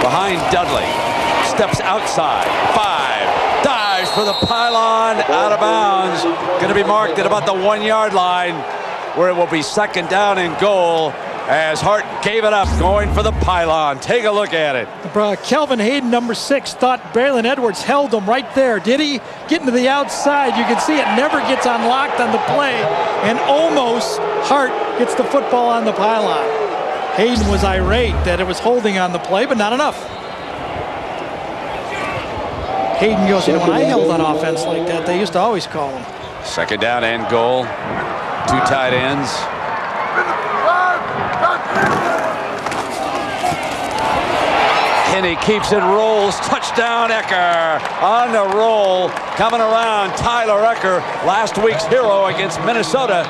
Behind Dudley, steps outside, 5, dives for the pylon, out of bounds. Going to be marked at about the 1-yard line, where it will be second down and goal as Hart gave it up, going for the pylon. Take a look at it. Kelvin Hayden, number 6, thought Braylon Edwards held him right there. Did he? Getting to the outside, you can see it never gets unlocked on the play, and almost Hart gets the football on the pylon. Hayden was irate that it was holding on the play, but not enough. Hayden goes, you know, when I held on offense like that, they used to always call him. Second down and goal. 2 tight ends. Henney keeps it, rolls, touchdown Ecker on the roll, coming around. Tyler Ecker, last week's hero against Minnesota,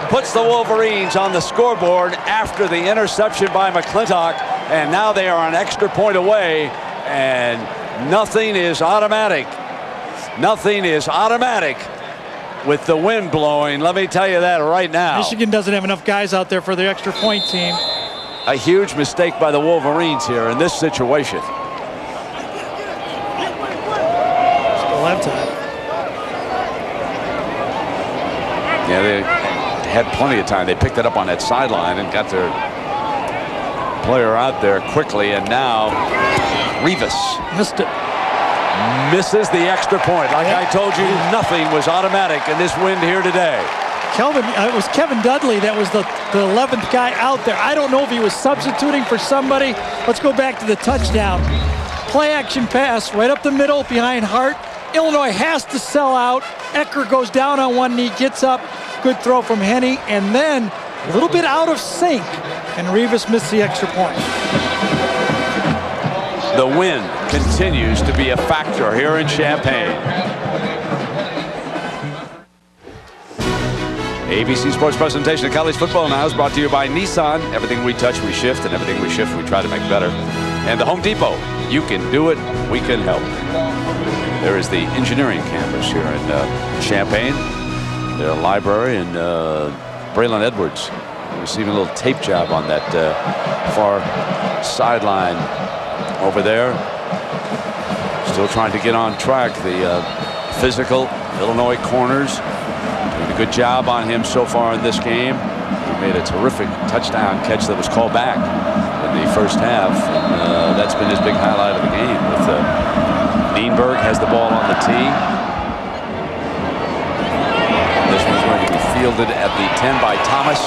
puts the Wolverines on the scoreboard after the interception by McClintock, and now they are an extra point away, and nothing is automatic. Nothing is automatic with the wind blowing. Let me tell you that right now. Michigan doesn't have enough guys out there for the extra point team. A huge mistake by the Wolverines here in this situation. Still have time. Yeah, they had plenty of time. They picked it up on that sideline and got their player out there quickly, and now Rivas missed it. Misses the extra point. Like I told you, nothing was automatic in this wind here today. It was Kevin Dudley that was the 11th guy out there. I don't know if he was substituting for somebody. Let's go back to the touchdown. Play action pass right up the middle behind Hart. Illinois has to sell out. Ecker goes down on one knee, gets up. Good throw from Henne, and then a little bit out of sync, and Rivas missed the extra point. The wind continues to be a factor here in Champaign. ABC Sports presentation of college football now is brought to you by Nissan. Everything we touch, we shift, and everything we shift, we try to make better. And the Home Depot. You can do it, we can help. There is the engineering campus here in Champaign. Their library, and Braylon Edwards receiving a little tape job on that far sideline over there. Still trying to get on track. The physical Illinois corners doing a good job on him so far in this game. He made a terrific touchdown catch that was called back in the first half. That's been his big highlight of the game. With Nienberg has the ball on the tee. This one's going to be fielded at the 10 by Thomas.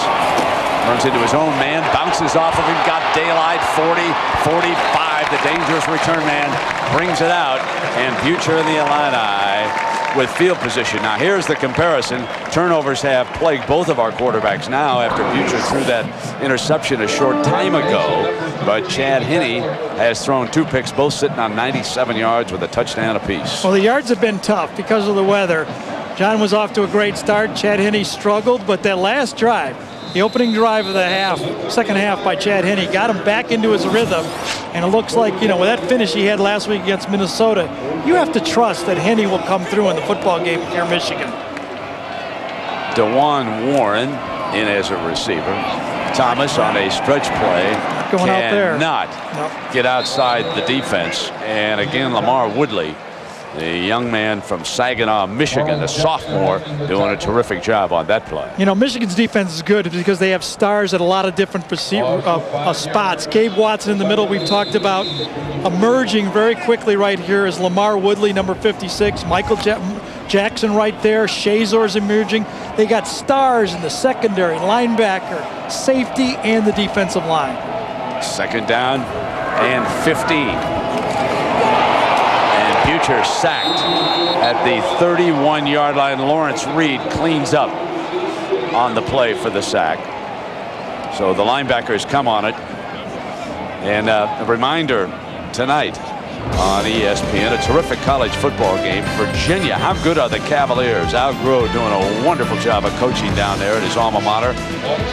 Runs into his own man, bounces off of him, got daylight, 40, 45. The dangerous return man brings it out, and Butcher and the Illini with field position. Now here's the comparison. Turnovers have plagued both of our quarterbacks now after Butcher threw that interception a short time ago. But Chad Henne has thrown 2 picks, both sitting on 97 yards with a touchdown apiece. Well, the yards have been tough because of the weather. John was off to a great start. Chad Henne struggled, but that last drive, the opening drive of the second half by Chad Henne, got him back into his rhythm. And it looks like, with that finish he had last week against Minnesota, you have to trust that Henne will come through in the football game here in Michigan. DeJuan Warren in as a receiver. Thomas on a stretch play. Not going out there. Cannot get outside the defense. And again, Lamar Woodley, the young man from Saginaw, Michigan, a sophomore, doing a terrific job on that play. Michigan's defense is good because they have stars at a lot of different spots. Gabe Watson in the middle, we've talked about. Emerging very quickly right here is Lamar Woodley, number 56. Michael Jackson right there. Shazor's emerging. They got stars in the secondary, linebacker, safety, and the defensive line. Second down and 15. Butcher sacked at the 31-yard line. Lawrence Reed cleans up on the play for the sack. So the linebackers come on it. And a reminder tonight on ESPN, a terrific college football game. Virginia, how good are the Cavaliers? Al Groh doing a wonderful job of coaching down there at his alma mater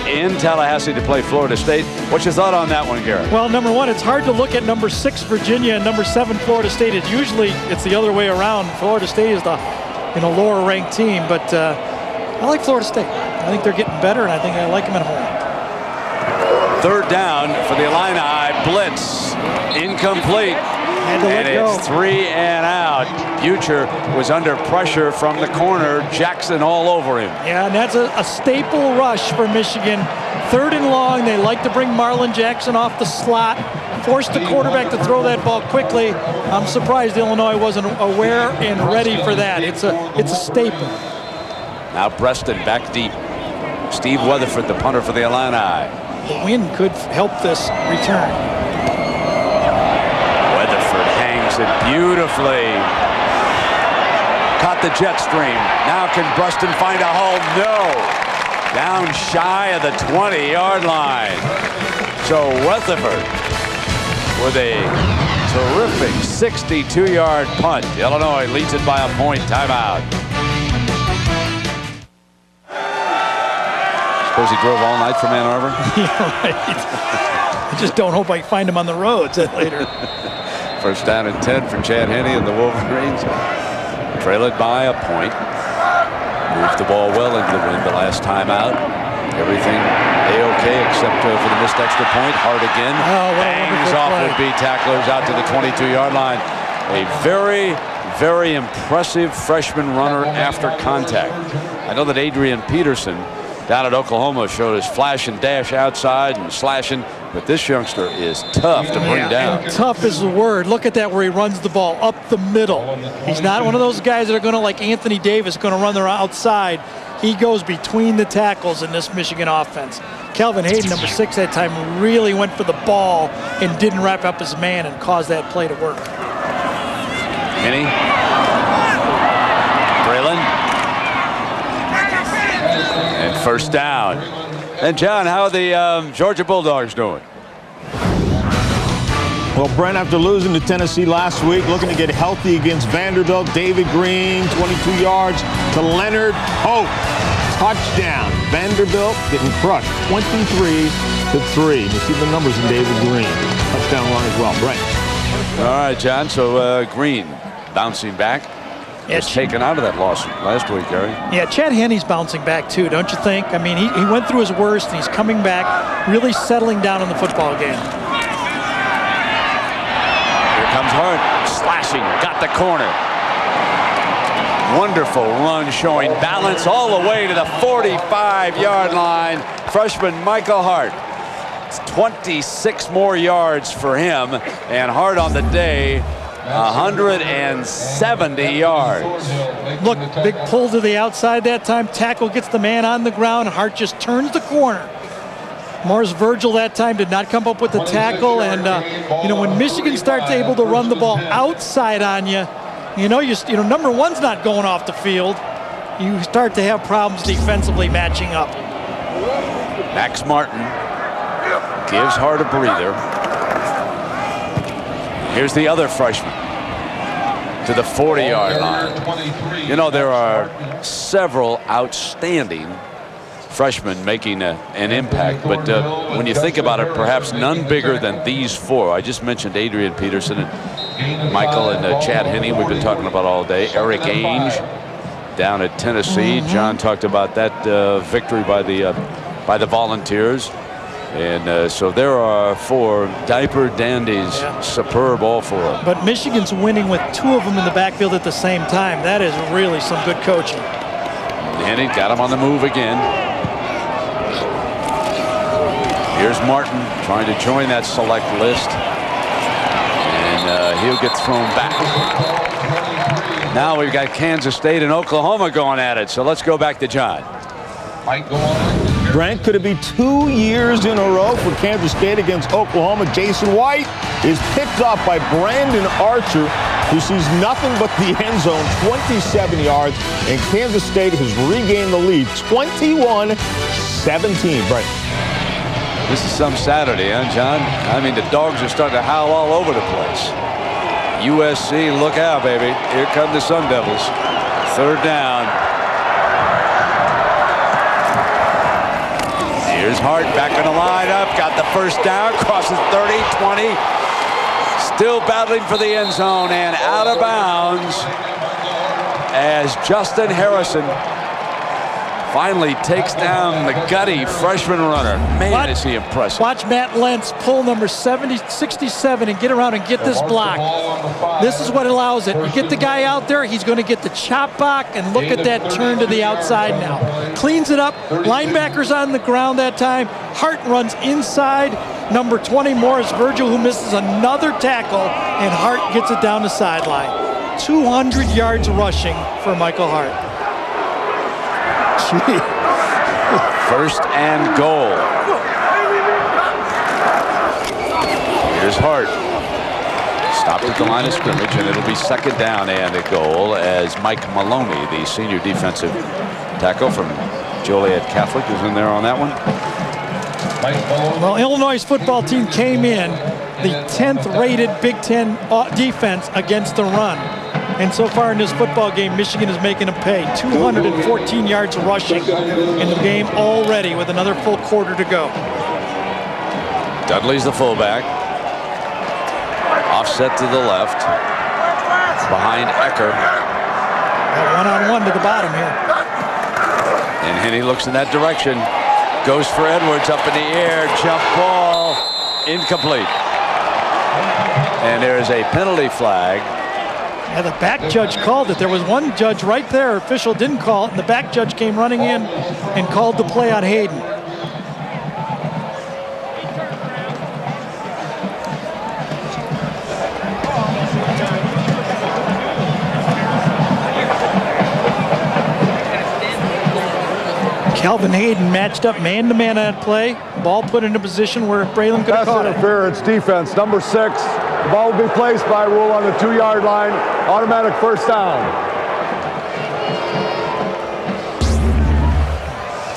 in Tallahassee to play Florida State. What's your thought on that one, Garrett? Well, number one, it's hard to look at number 6 Virginia and number 7 Florida State. It's the other way around. Florida State is the lower ranked team, but I like Florida State. I think they're getting better, and I think I like them at home. Third down for the Illini. Blitz incomplete. And it's 3 and out. Butcher was under pressure from the corner. Jackson all over him. Yeah, and that's a staple rush for Michigan. 3rd and long. They like to bring Marlon Jackson off the slot, force the quarterback to throw that ball quickly. I'm surprised Illinois wasn't aware and ready for that. It's a staple. Now Preston back deep. Steve Weatherford, the punter for the Illini. The wind could help this return. Weatherford hangs it beautifully. Caught the jet stream. Now can Bruston find a hole? No. Down shy of the 20-yard line. So Weatherford with a terrific 62-yard punt. Illinois leads it by a point. Timeout. Suppose he drove all night from Ann Arbor? Yeah, right. I just don't hope I find him on the roads later. First down and 10 for Chad Henne and the Wolverines. Trail it by a point. Moved the ball well into the wind the last time out. Everything A-OK except for the missed extra point. Hart again. Bangs off would-be tacklers out to the 22-yard line. A very, very impressive freshman runner after contact. I know that Adrian Peterson down at Oklahoma showed his flash and dash outside and slashing, but this youngster is tough to bring down. Tough is the word. Look at that where he runs the ball up the middle. He's not one of those guys that are going to, like Anthony Davis, going to run their outside. He goes between the tackles in this Michigan offense. Kelvin Hayden, number 6 that time, really went for the ball and didn't wrap up his man and caused that play to work. Henny. Braylon. And first down. And John, how are the Georgia Bulldogs doing? Well, Brent, after losing to Tennessee last week, looking to get healthy against Vanderbilt. David Green, 22 yards to Leonard Hope. Touchdown. Vanderbilt getting crushed, 23-3. You see the numbers in David Green. Touchdown run as well. Brent. All right, John. So Green bouncing back. Was taken out of that loss last week, Gary. Yeah, Chad Henne's bouncing back too, don't you think? I mean, he went through his worst, and he's coming back, really settling down in the football game. Here comes Hart, slashing, got the corner. Wonderful run, showing balance all the way to the 45-yard line. Freshman Michael Hart. It's 26 more yards for him, and Hart on the day, 170 yards. Look, big pull to the outside that time. Tackle gets the man on the ground. Hart just turns the corner. Morris Virgil that time did not come up with the tackle. And, when Michigan starts able to run the ball outside on you, number 1's not going off the field. You start to have problems defensively matching up. Max Martin gives Hart a breather. Here's the other freshman to the 40-yard line. There are several outstanding freshmen making an impact, but when you think about it, perhaps none bigger than these 4. I just mentioned Adrian Peterson and Michael and Chad Henne we've been talking about all day. Eric Ainge down at Tennessee. John talked about that victory by the Volunteers. And so there are 4 diaper dandies, superb, all 4. But Michigan's winning with 2 of them in the backfield at the same time. That is really some good coaching. And he got him on the move again. Here's Martin trying to join that select list. And he'll get thrown back. Now we've got Kansas State and Oklahoma going at it. So let's go back to John. Brent, could it be 2 years in a row for Kansas State against Oklahoma? Jason White is picked off by Brandon Archer, who sees nothing but the end zone, 27 yards, and Kansas State has regained the lead, 21-17. Brent. This is some Saturday, huh, John? I mean, the dogs are starting to howl all over the place. USC, look out, baby. Here come the Sun Devils. 3rd down. Here's Hart back in the lineup. Got the first down. Crosses 30, 20. Still battling for the end zone and out of bounds as Justin Harrison finally takes down the gutty freshman runner. Man, is he impressive. Watch Matt Lentz pull number 67 and get around and get this block. This is what allows it. You get the guy out there, he's going to get the chop block, and look at that turn to the outside now. Cleans it up. Linebacker's on the ground that time. Hart runs inside. Number 20, Morris Virgil, who misses another tackle, and Hart gets it down the sideline. 200 yards rushing for Michael Hart. First and goal. Here's Hart. Stopped at the line of scrimmage, and it'll be 2nd down and a goal as Mike Maloney, the senior defensive tackle from Joliet Catholic, is in there on that one. Well, Illinois' football team came in the 10th rated Big Ten defense against the run. And so far in this football game, Michigan is making them pay. 214 yards rushing in the game already with another full quarter to go. Dudley's the fullback. Offset to the left. Behind Ecker. One-on-one to the bottom here. And Henney looks in that direction. Goes for Edwards up in the air. Jump ball. Incomplete. And there is a penalty flag. Yeah, the back judge called it. There was one judge right there. Official didn't call it, and the back judge came running in and called the play on Hayden. Calvin Hayden matched up man-to-man on that play. Ball put into position where Braylon could have Pass caught it. interference, defense, number 6. The ball will be placed by rule on the 2-yard line. Automatic first down.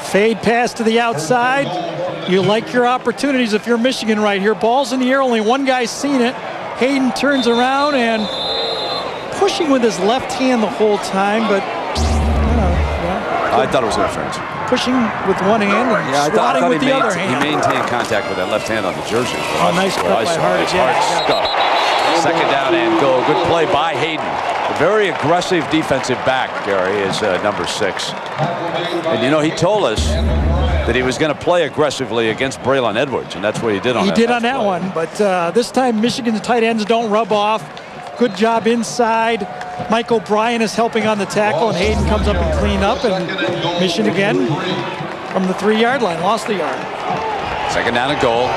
Fade pass to the outside. You like your opportunities if you're Michigan right here. Ball's in the air, only one guy's seen it. Hayden turns around and pushing with his left hand the whole time, but I thought it was interference. Pushing with one hand and swatting with the other hand. He maintained contact with that left hand on the jersey. Oh, nice cut by Hart. Stuff. Second down and goal. Good play by Hayden. A very aggressive defensive back, Gary, is number 6. And you know, he told us that he was going to play aggressively against Braylon Edwards, and that's what he did on that. He did on that one, but this time Michigan's tight ends don't rub off. Good job inside. Mike O'Brien is helping on the tackle, and Hayden comes up and clean up, and Michigan again from the 3-yard line, lost the yard. Second down and goal.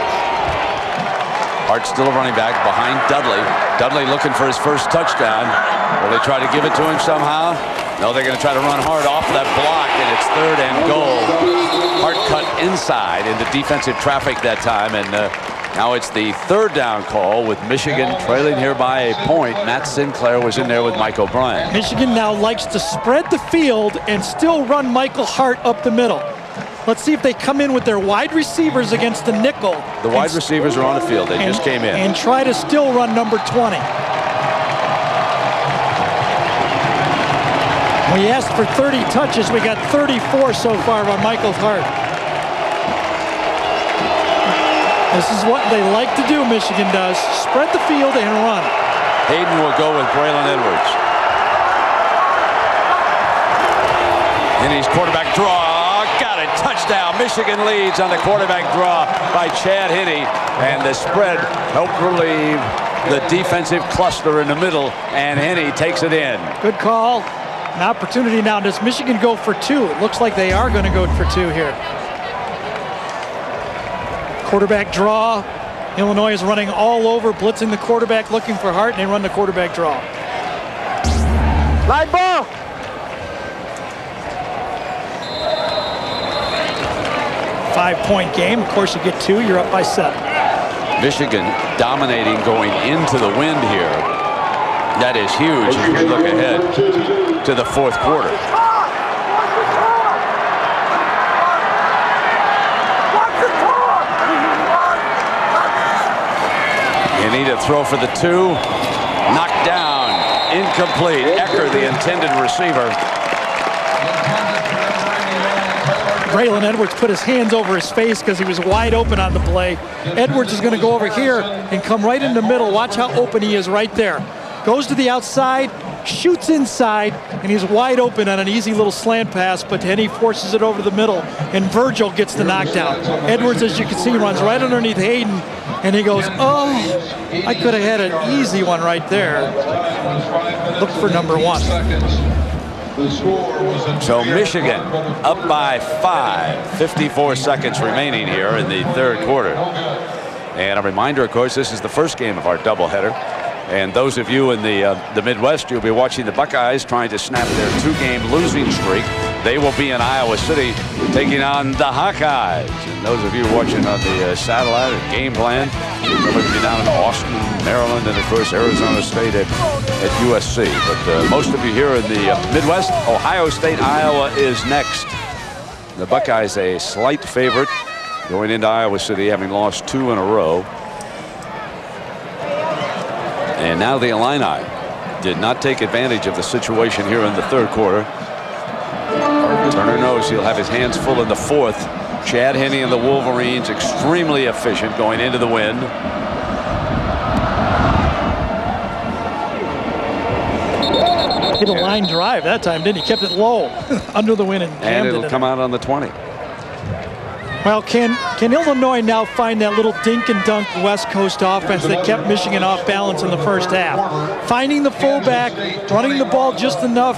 Hart still a running back behind Dudley. Dudley looking for his first touchdown. Will they try to give it to him somehow? No, they're going to try to run Hart off that block, and it's 3rd and goal. Hart cut inside into defensive traffic that time, and now it's the 3rd down call with Michigan trailing here by a point. Matt Sinclair was in there with Mike O'Brien. Michigan now likes to spread the field and still run Michael Hart up the middle. Let's see if they come in with their wide receivers against the nickel. The wide receivers are on the field. They just came in. And try to still run number 20. We asked for 30 touches. We got 34 so far by Michael Hart. This is what they like to do, Michigan does. Spread the field and run. Hayden will go with Braylon Edwards. And he's quarterback draw. Got it. Touchdown. Michigan leads on the quarterback draw by Chad Henne. And the spread helped relieve the defensive cluster in the middle. And Henne takes it in. Good call. An opportunity now. Does Michigan go for 2? It looks like they are going to go for 2 here. Quarterback draw. Illinois is running all over, blitzing the quarterback, looking for Hart, and they run the quarterback draw. Light ball. Five-point game. Of course, you get 2, you're up by 7. Michigan dominating going into the wind here. That is huge as we look ahead to the 4th quarter. Need to throw for the 2. Knocked down. Incomplete. Ecker, the intended receiver. Braylon Edwards put his hands over his face because he was wide open on the play. Edwards is going to go over here and come right in the middle. Watch how open he is right there. Goes to the outside, shoots inside, and he's wide open on an easy little slant pass, but then he forces it over the middle, and Virgil gets the knockdown. Edwards, as you can see, runs right underneath Hayden, and he goes, oh, I could have had an easy one right there. Look for number 1. So Michigan up by 5, 54 seconds remaining here in the 3rd quarter. And a reminder, of course, this is the first game of our doubleheader. And those of you in the Midwest, you'll be watching the Buckeyes trying to snap their 2-game losing streak. They will be in Iowa City taking on the Hawkeyes. And those of you watching on the satellite and game plan, they're going to be down in Austin, Maryland, and of course Arizona State at USC. But most of you here in the Midwest, Ohio State, Iowa is next. The Buckeyes a slight favorite going into Iowa City, having lost 2 in a row. And now the Illini did not take advantage of the situation here in the 3rd quarter. Turner knows he'll have his hands full in the 4th. Chad Henne and the Wolverines extremely efficient going into the wind. Hit a line drive that time, didn't he? Kept it low under the wing and it'll come out on the 20. Well, can Illinois now find that little dink and dunk West Coast offense that kept Michigan off balance in the first half? Finding the fullback, running the ball just enough,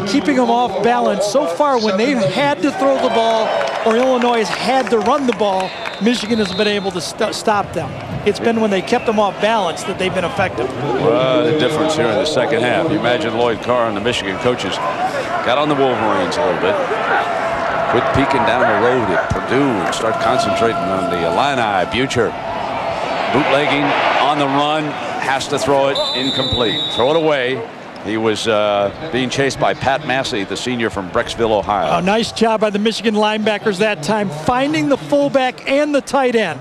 keeping them off balance. So far, when they've had to throw the ball or Illinois has had to run the ball, Michigan has been able to stop them. It's been when they kept them off balance that they've been effective. What a difference here in the second half. You imagine Lloyd Carr and the Michigan coaches got on the Wolverines a little bit. Quit peeking down the road at Purdue and start concentrating on the Illini. Butcher bootlegging on the run, has to throw it, incomplete. Throw it away. He was being chased by Pat Massey, the senior from Brecksville, Ohio. Oh, nice job by the Michigan linebackers that time, finding the fullback and the tight end.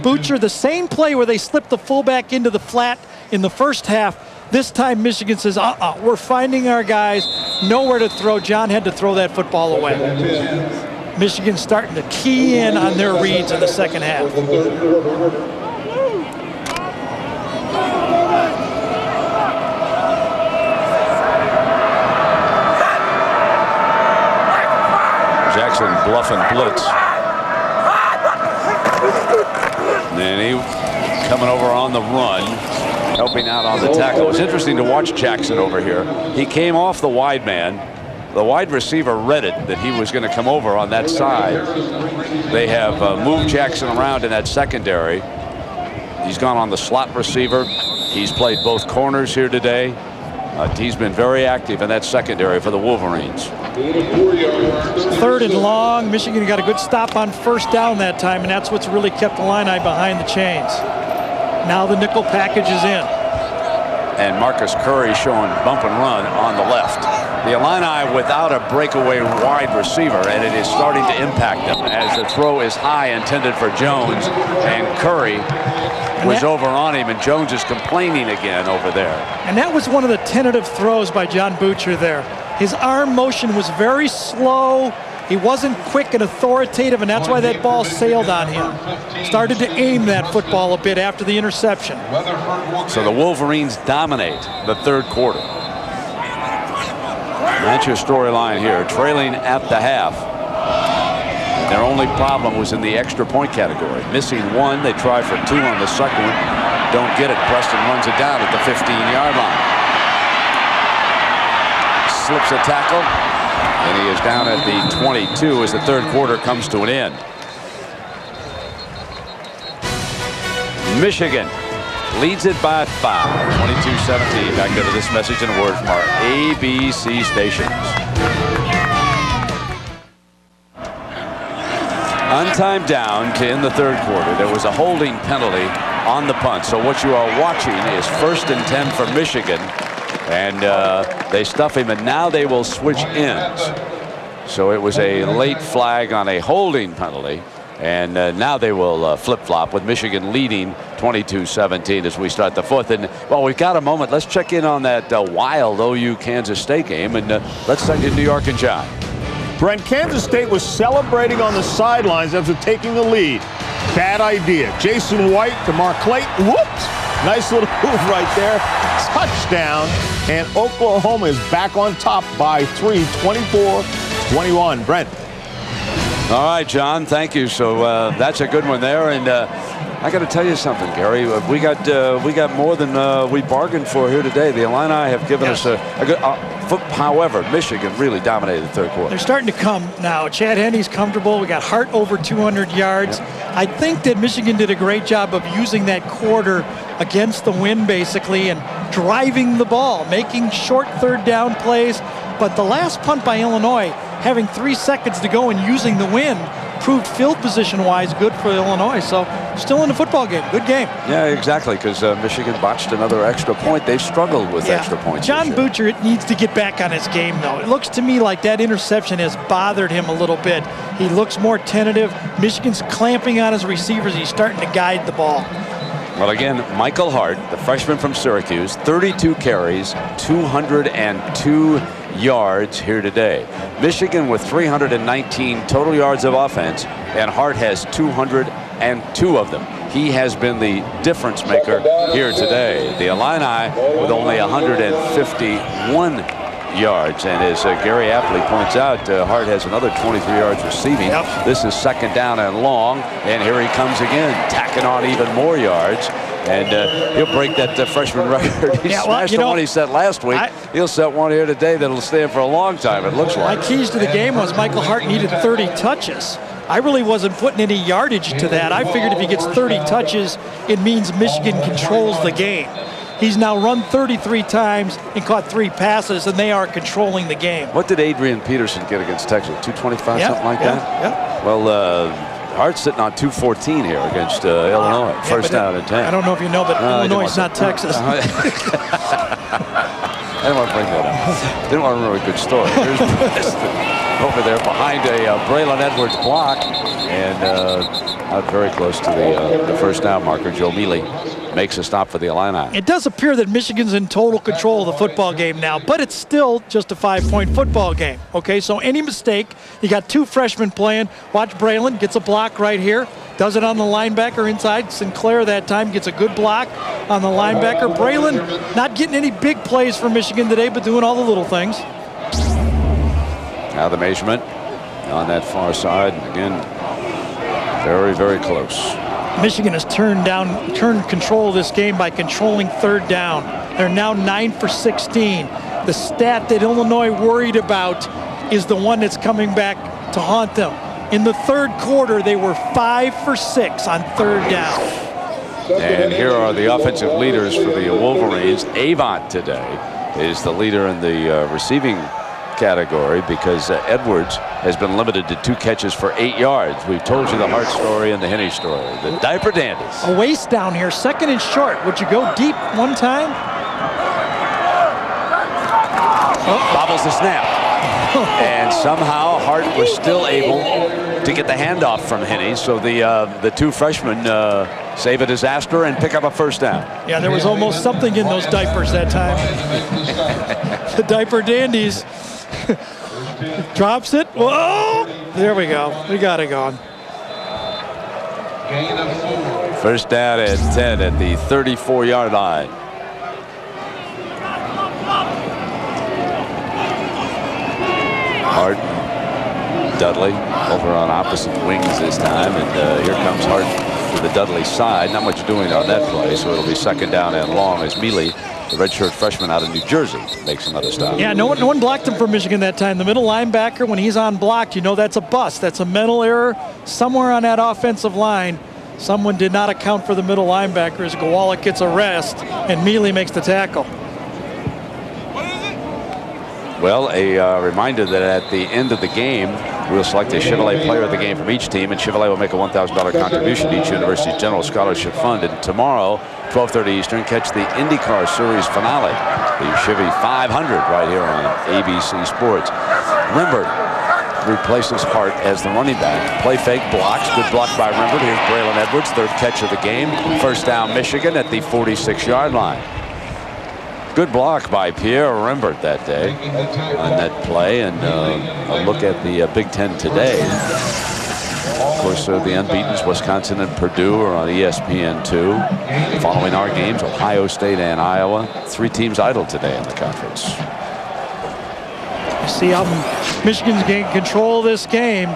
Butcher, the same play where they slipped the fullback into the flat in the first half. This time Michigan says, we're finding our guys, nowhere to throw. John had to throw that football away. Michigan starting to key in on their reads in the second half. Jackson bluffing blitz. And he coming over on the run, helping out on the tackle. It was interesting to watch Jackson over here. He came off the wide man. The wide receiver read it that he was going to come over on that side. They have moved Jackson around in that secondary. He's gone on the slot receiver. He's played both corners here today. He's been very active in that secondary for the Wolverines. Third and long. Michigan got a good stop on first down that time, and that's what's really kept the Illini behind the chains. Now the nickel package is in. And Marcus Curry showing bump and run on the left. The Illini without a breakaway wide receiver, and it is starting to impact them as the throw is high, intended for Jones, and Curry was over on him, and Jones is complaining again over there. And that was one of the tentative throws by John Butcher there. His arm motion was very slow. He wasn't quick and authoritative, and that's why that ball sailed on him. Started to aim that football a bit after the interception. So the Wolverines dominate the third quarter. That's your storyline here, trailing at the half. Their only problem was in the extra point category. Missing one, they try for two on the second one. Don't get it. Preston runs it down at the 15-yard line. Slips a tackle, and he is down at the 22 as the third quarter comes to an end. Michigan leads it by 5, 22-17. Back to this message and a word from our ABC stations. Untimed down to end the third quarter. There was a holding penalty on the punt. So what you are watching is 1st and 10 for Michigan. And they stuff him, and now they will switch ends. So it was a late flag on a holding penalty. And now they will flip-flop with Michigan leading 22-17 as we start the fourth. And, well, we've got a moment. Let's check in on that wild OU Kansas State game. And let's send you to New York and John. Brent, Kansas State was celebrating on the sidelines after taking the lead. Bad idea. Jason White to Mark Clayton. Whoops. Nice little move right there. Touchdown. And Oklahoma is back on top by 3, 24-21. Brent. All right, John, thank you. So that's a good one there. And I got to tell you something, Gary. We got more than we bargained for here today. The Illini have given us a good. However, Michigan really dominated the third quarter. They're starting to come now. Chad Henne's comfortable. We got Hart over 200 yards. Yep. I think that Michigan did a great job of using that quarter against the wind, basically, and driving the ball, making short third down plays. But the last punt by Illinois, having 3 seconds to go and using the wind, proved field position-wise good for Illinois. So still in the football game. Good game. Yeah, exactly, because Michigan botched another extra point. They've struggled with extra points. John Butcher needs to get back on his game, though. It looks to me like that interception has bothered him a little bit. He looks more tentative. Michigan's clamping on his receivers. He's starting to guide the ball. Well, again, Michael Hart, the freshman from Syracuse, 32 carries, 202 yards here today. Michigan with 319 total yards of offense, and Hart has 202 of them. He has been the difference maker here today. The Illini with only 151 yards. And as Gary aptly points out, Hart has another 23 yards receiving. Yep. This is 2nd down and long. And here he comes again, tacking on even more yards. And he'll break that freshman record. He smashed the one he set last week. He'll set one here today that'll stand for a long time, it looks like. My keys to the game was Michael Hart needed 30 touches. I really wasn't putting any yardage to that. I figured if he gets 30 touches, it means Michigan controls the game. He's now run 33 times and caught 3 passes, and they are controlling the game. What did Adrian Peterson get against Texas? 225, something like that? Yeah. Well, Hart's sitting on 214 here against Illinois. First down and 10. I don't know if you know, but Illinois is not Texas. I didn't want to bring that up. Didn't want to ruin a good story. Here's Preston over there behind a Braylon Edwards block, and out very close to the first down marker. Joe Mealy makes a stop for the Illini. It does appear that Michigan's in total control of the football game now, but it's still just a 5-point football game. Okay, so any mistake, you got 2 freshmen playing. Watch Braylon, gets a block right here. Does it on the linebacker inside. Sinclair that time gets a good block on the linebacker. Braylon not getting any big plays for Michigan today, but doing all the little things. Now the measurement on that far side. Again, very, very close. Michigan has turned control of this game by controlling 3rd down. They're now 9 for 16. The stat that Illinois worried about is the one that's coming back to haunt them. In the 3rd quarter, they were 5 for 6 on 3rd down. And here are the offensive leaders for the Wolverines. Avant today is the leader in the receiving category because Edwards has been limited to 2 catches for 8 yards. We've told you the Hart story and the Henney story. The diaper dandies. A waste down here, 2nd and short. Would you go deep one time? Bobbles the snap. And somehow Hart was still able to get the handoff from Henney, so the 2 freshmen save a disaster and pick up a first down. Yeah, there was almost something in those diapers that time. The diaper dandies. Drops it. Whoa! There we go. We got it going. First down and 10 at the 34-yard line. Hart, Dudley over on opposite wings this time, and here comes Hart to the Dudley side. Not much doing on that play, so it'll be 2nd down and long as Mealy, the redshirt freshman out of New Jersey, makes another stop. Yeah, no one blocked him for Michigan that time. The middle linebacker, when he's on blocked, you know that's a bust. That's a mental error somewhere on that offensive line. Someone did not account for the middle linebacker as Gowalik gets a rest, and Mealy makes the tackle. Well, a reminder that at the end of the game, we'll select a Chevrolet player of the game from each team, and Chevrolet will make a $1,000 contribution to each university's general scholarship fund. And tomorrow, 12:30 Eastern, catch the IndyCar Series finale, the Chevy 500, right here on ABC Sports. Rimbert replaces Hart as the running back. Play fake blocks. Good block by Rimbert. Here's Braylon Edwards, 3rd catch of the game. First down, Michigan at the 46-yard line. Good block by Pierre Rimbert that day on that play, and a look at the Big Ten today. Of course, the unbeatens, Wisconsin and Purdue, are on ESPN2. Following our games, Ohio State and Iowa. 3 teams idle today in the conference. You see how Michigan's getting control of this game,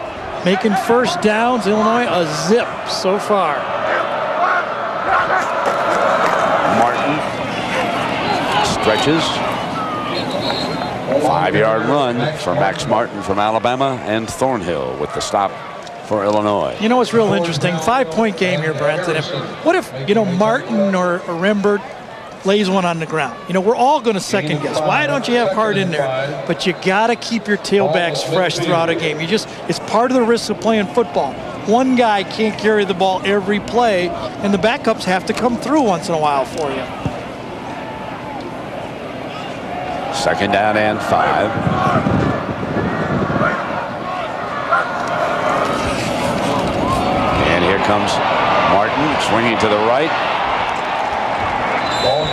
making first downs. Illinois a zip so far. Martin stretches. 5-yard run for Max Martin from Alabama, and Thornhill with the stop for Illinois. You know what's real interesting? 5-point game here, Brent. And what if Martin or Rimbert lays one on the ground? We're all going to second guess. Why don't you have Hart in there? But you got to keep your tailbacks fresh throughout a game. It's part of the risk of playing football. One guy can't carry the ball every play, and the backups have to come through once in a while for you. 2nd down and 5. And here comes Martin swinging to the right.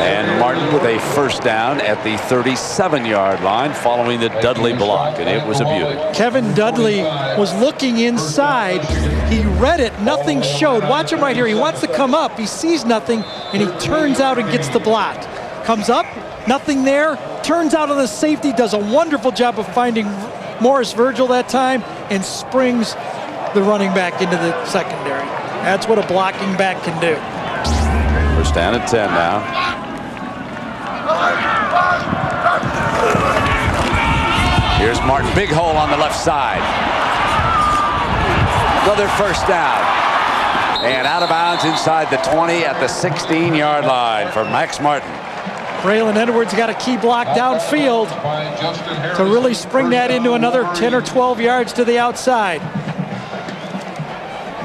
And Martin with a first down at the 37-yard line following the Dudley block, and it was a beauty. Kevin Dudley was looking inside. He read it. Nothing showed. Watch him right here. He wants to come up. He sees nothing, and he turns out and gets the block. Comes up. Nothing there. turns out on the safety, does a wonderful job of finding Morris Virgil that time, and springs the running back into the secondary. That's what a blocking back can do. First down at 10 now. Here's Martin, big hole on the left side. Another first down. And out of bounds inside the 20 at the 16-yard line for Max Martin. Braylon Edwards got a key block downfield to really spring that into another 10 or 12 yards to the outside.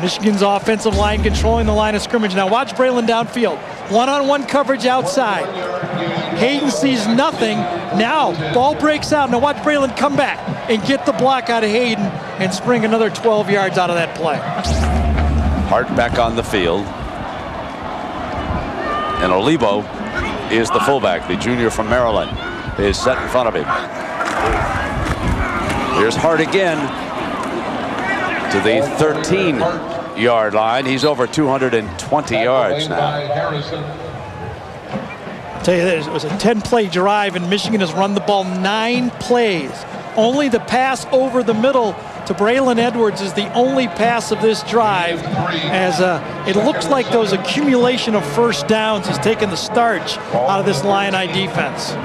Michigan's offensive line controlling the line of scrimmage. Now watch Braylon downfield. One-on-one coverage outside. Hayden sees nothing. Now ball breaks out. Now watch Braylon come back and get the block out of Hayden and spring another 12 yards out of that play. Hart back on the field. And Olivo is the fullback. The junior from Maryland is set in front of him. Here's Hart again to the 13-yard line. He's over 220 yards now. I'll tell you this, it was a 10-play drive, and Michigan has run the ball 9 plays. Only the pass over the middle to Braylon Edwards is the only pass of this drive, as it looks like those accumulation of first downs has taken the starch out of this Illini defense.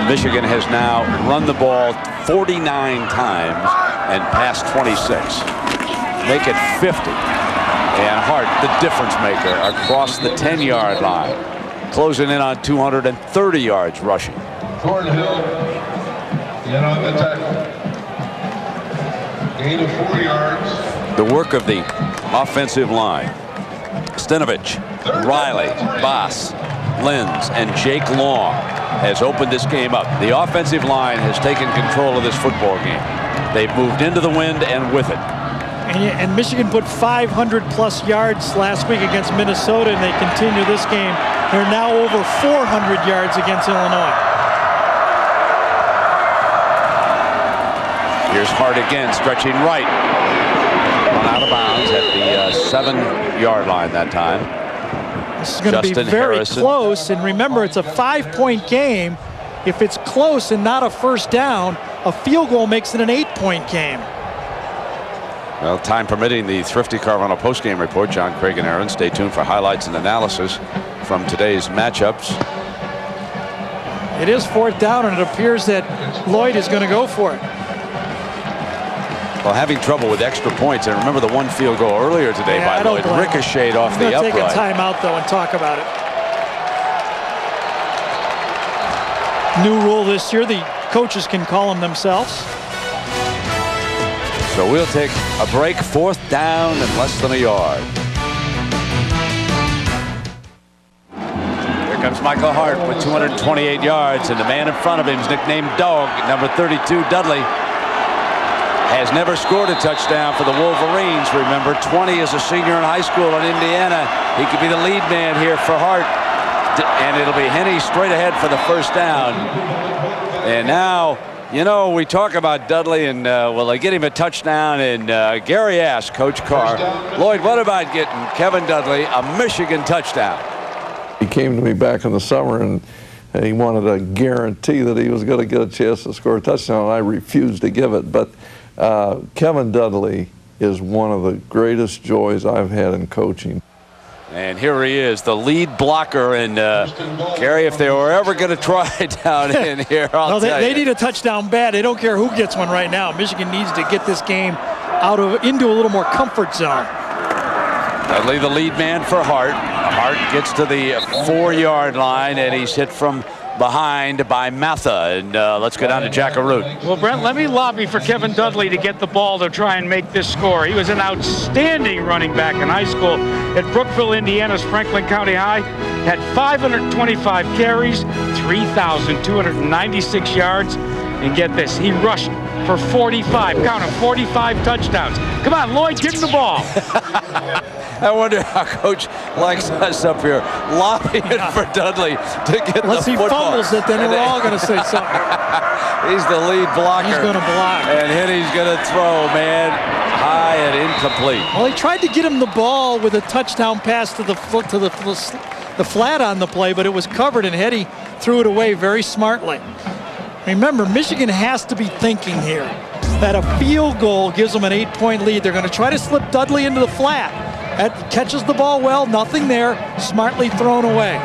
Michigan has now run the ball 49 times and passed 26. Make it 50. And Hart, the difference maker, across the 10-yard line, closing in on 230 yards rushing. Thornhill, in on the tackle. Gain of 4 yards. The work of the offensive line. Stenovich, Riley, Boss, Lenz, and Jake Long has opened this game up. The offensive line has taken control of this football game. They've moved into the wind and with it. And Michigan put 500-plus yards last week against Minnesota, and they continue this game. They're now over 400 yards against Illinois. Here's Hart again, stretching right. Run out of bounds at the 7-yard line that time. This is going to be very close, and remember, it's a 5-point game. If it's close and not a first down, a field goal makes it an 8-point game. Well, time permitting, the Thrifty Carvana postgame report. John, Craig, and Aaron, stay tuned for highlights and analysis from today's matchups. It is 4th down, and it appears that Lloyd is going to go for it. Well, having trouble with extra points, and remember the one field goal earlier today by Lloyd ricocheted off the upright. Take a timeout though and talk about it. New rule this year: the coaches can call them themselves. So we'll take a break. 4th down and less than a yard. Here comes Michael Hart with 228 yards, and the man in front of him is nicknamed Dog, number 32, Dudley. Has never scored a touchdown for the Wolverines. Remember, 20 as a senior in high school in Indiana. He could be the lead man here for Hart. And it'll be Henney straight ahead for the first down. And now, you know, we talk about Dudley and will they get him a touchdown? And Gary asked Coach Carr, Lloyd, what about getting Kevin Dudley a Michigan touchdown? He came to me back in the summer and he wanted a guarantee that he was going to get a chance to score a touchdown. And I refused to give it. But Kevin Dudley is one of the greatest joys I've had in coaching. And here he is, the lead blocker. And Gary, if they were ever going to try down in here, I'll tell you. They need a touchdown bad. They don't care who gets one right now. Michigan needs to get this game into a little more comfort zone. Dudley, the lead man for Hart. Hart gets to the 4-yard line, and he's hit from behind by Matha. And let's go down to Jack Arute. Well, Brent, let me lobby for Kevin Dudley to get the ball to try and make this score. He was an outstanding running back in high school at Brookville, Indiana's Franklin County High. Had 525 carries, 3,296 yards. And get this, he rushed for 45, count them, 45 touchdowns. Come on, Lloyd, give him the ball. I wonder how Coach likes us up here lobbying for Dudley to get Unless the football. Unless he fumbles it, then we're all going to say something. He's the lead blocker. He's going to block. And Henney's going to throw, man, high and incomplete. Well, he tried to get him the ball with a touchdown pass to the the flat on the play, but it was covered, and Hetty threw it away very smartly. Remember, Michigan has to be thinking here that a field goal gives them an 8-point lead. They're going to try to slip Dudley into the flat. That catches the ball well, nothing there, smartly thrown away.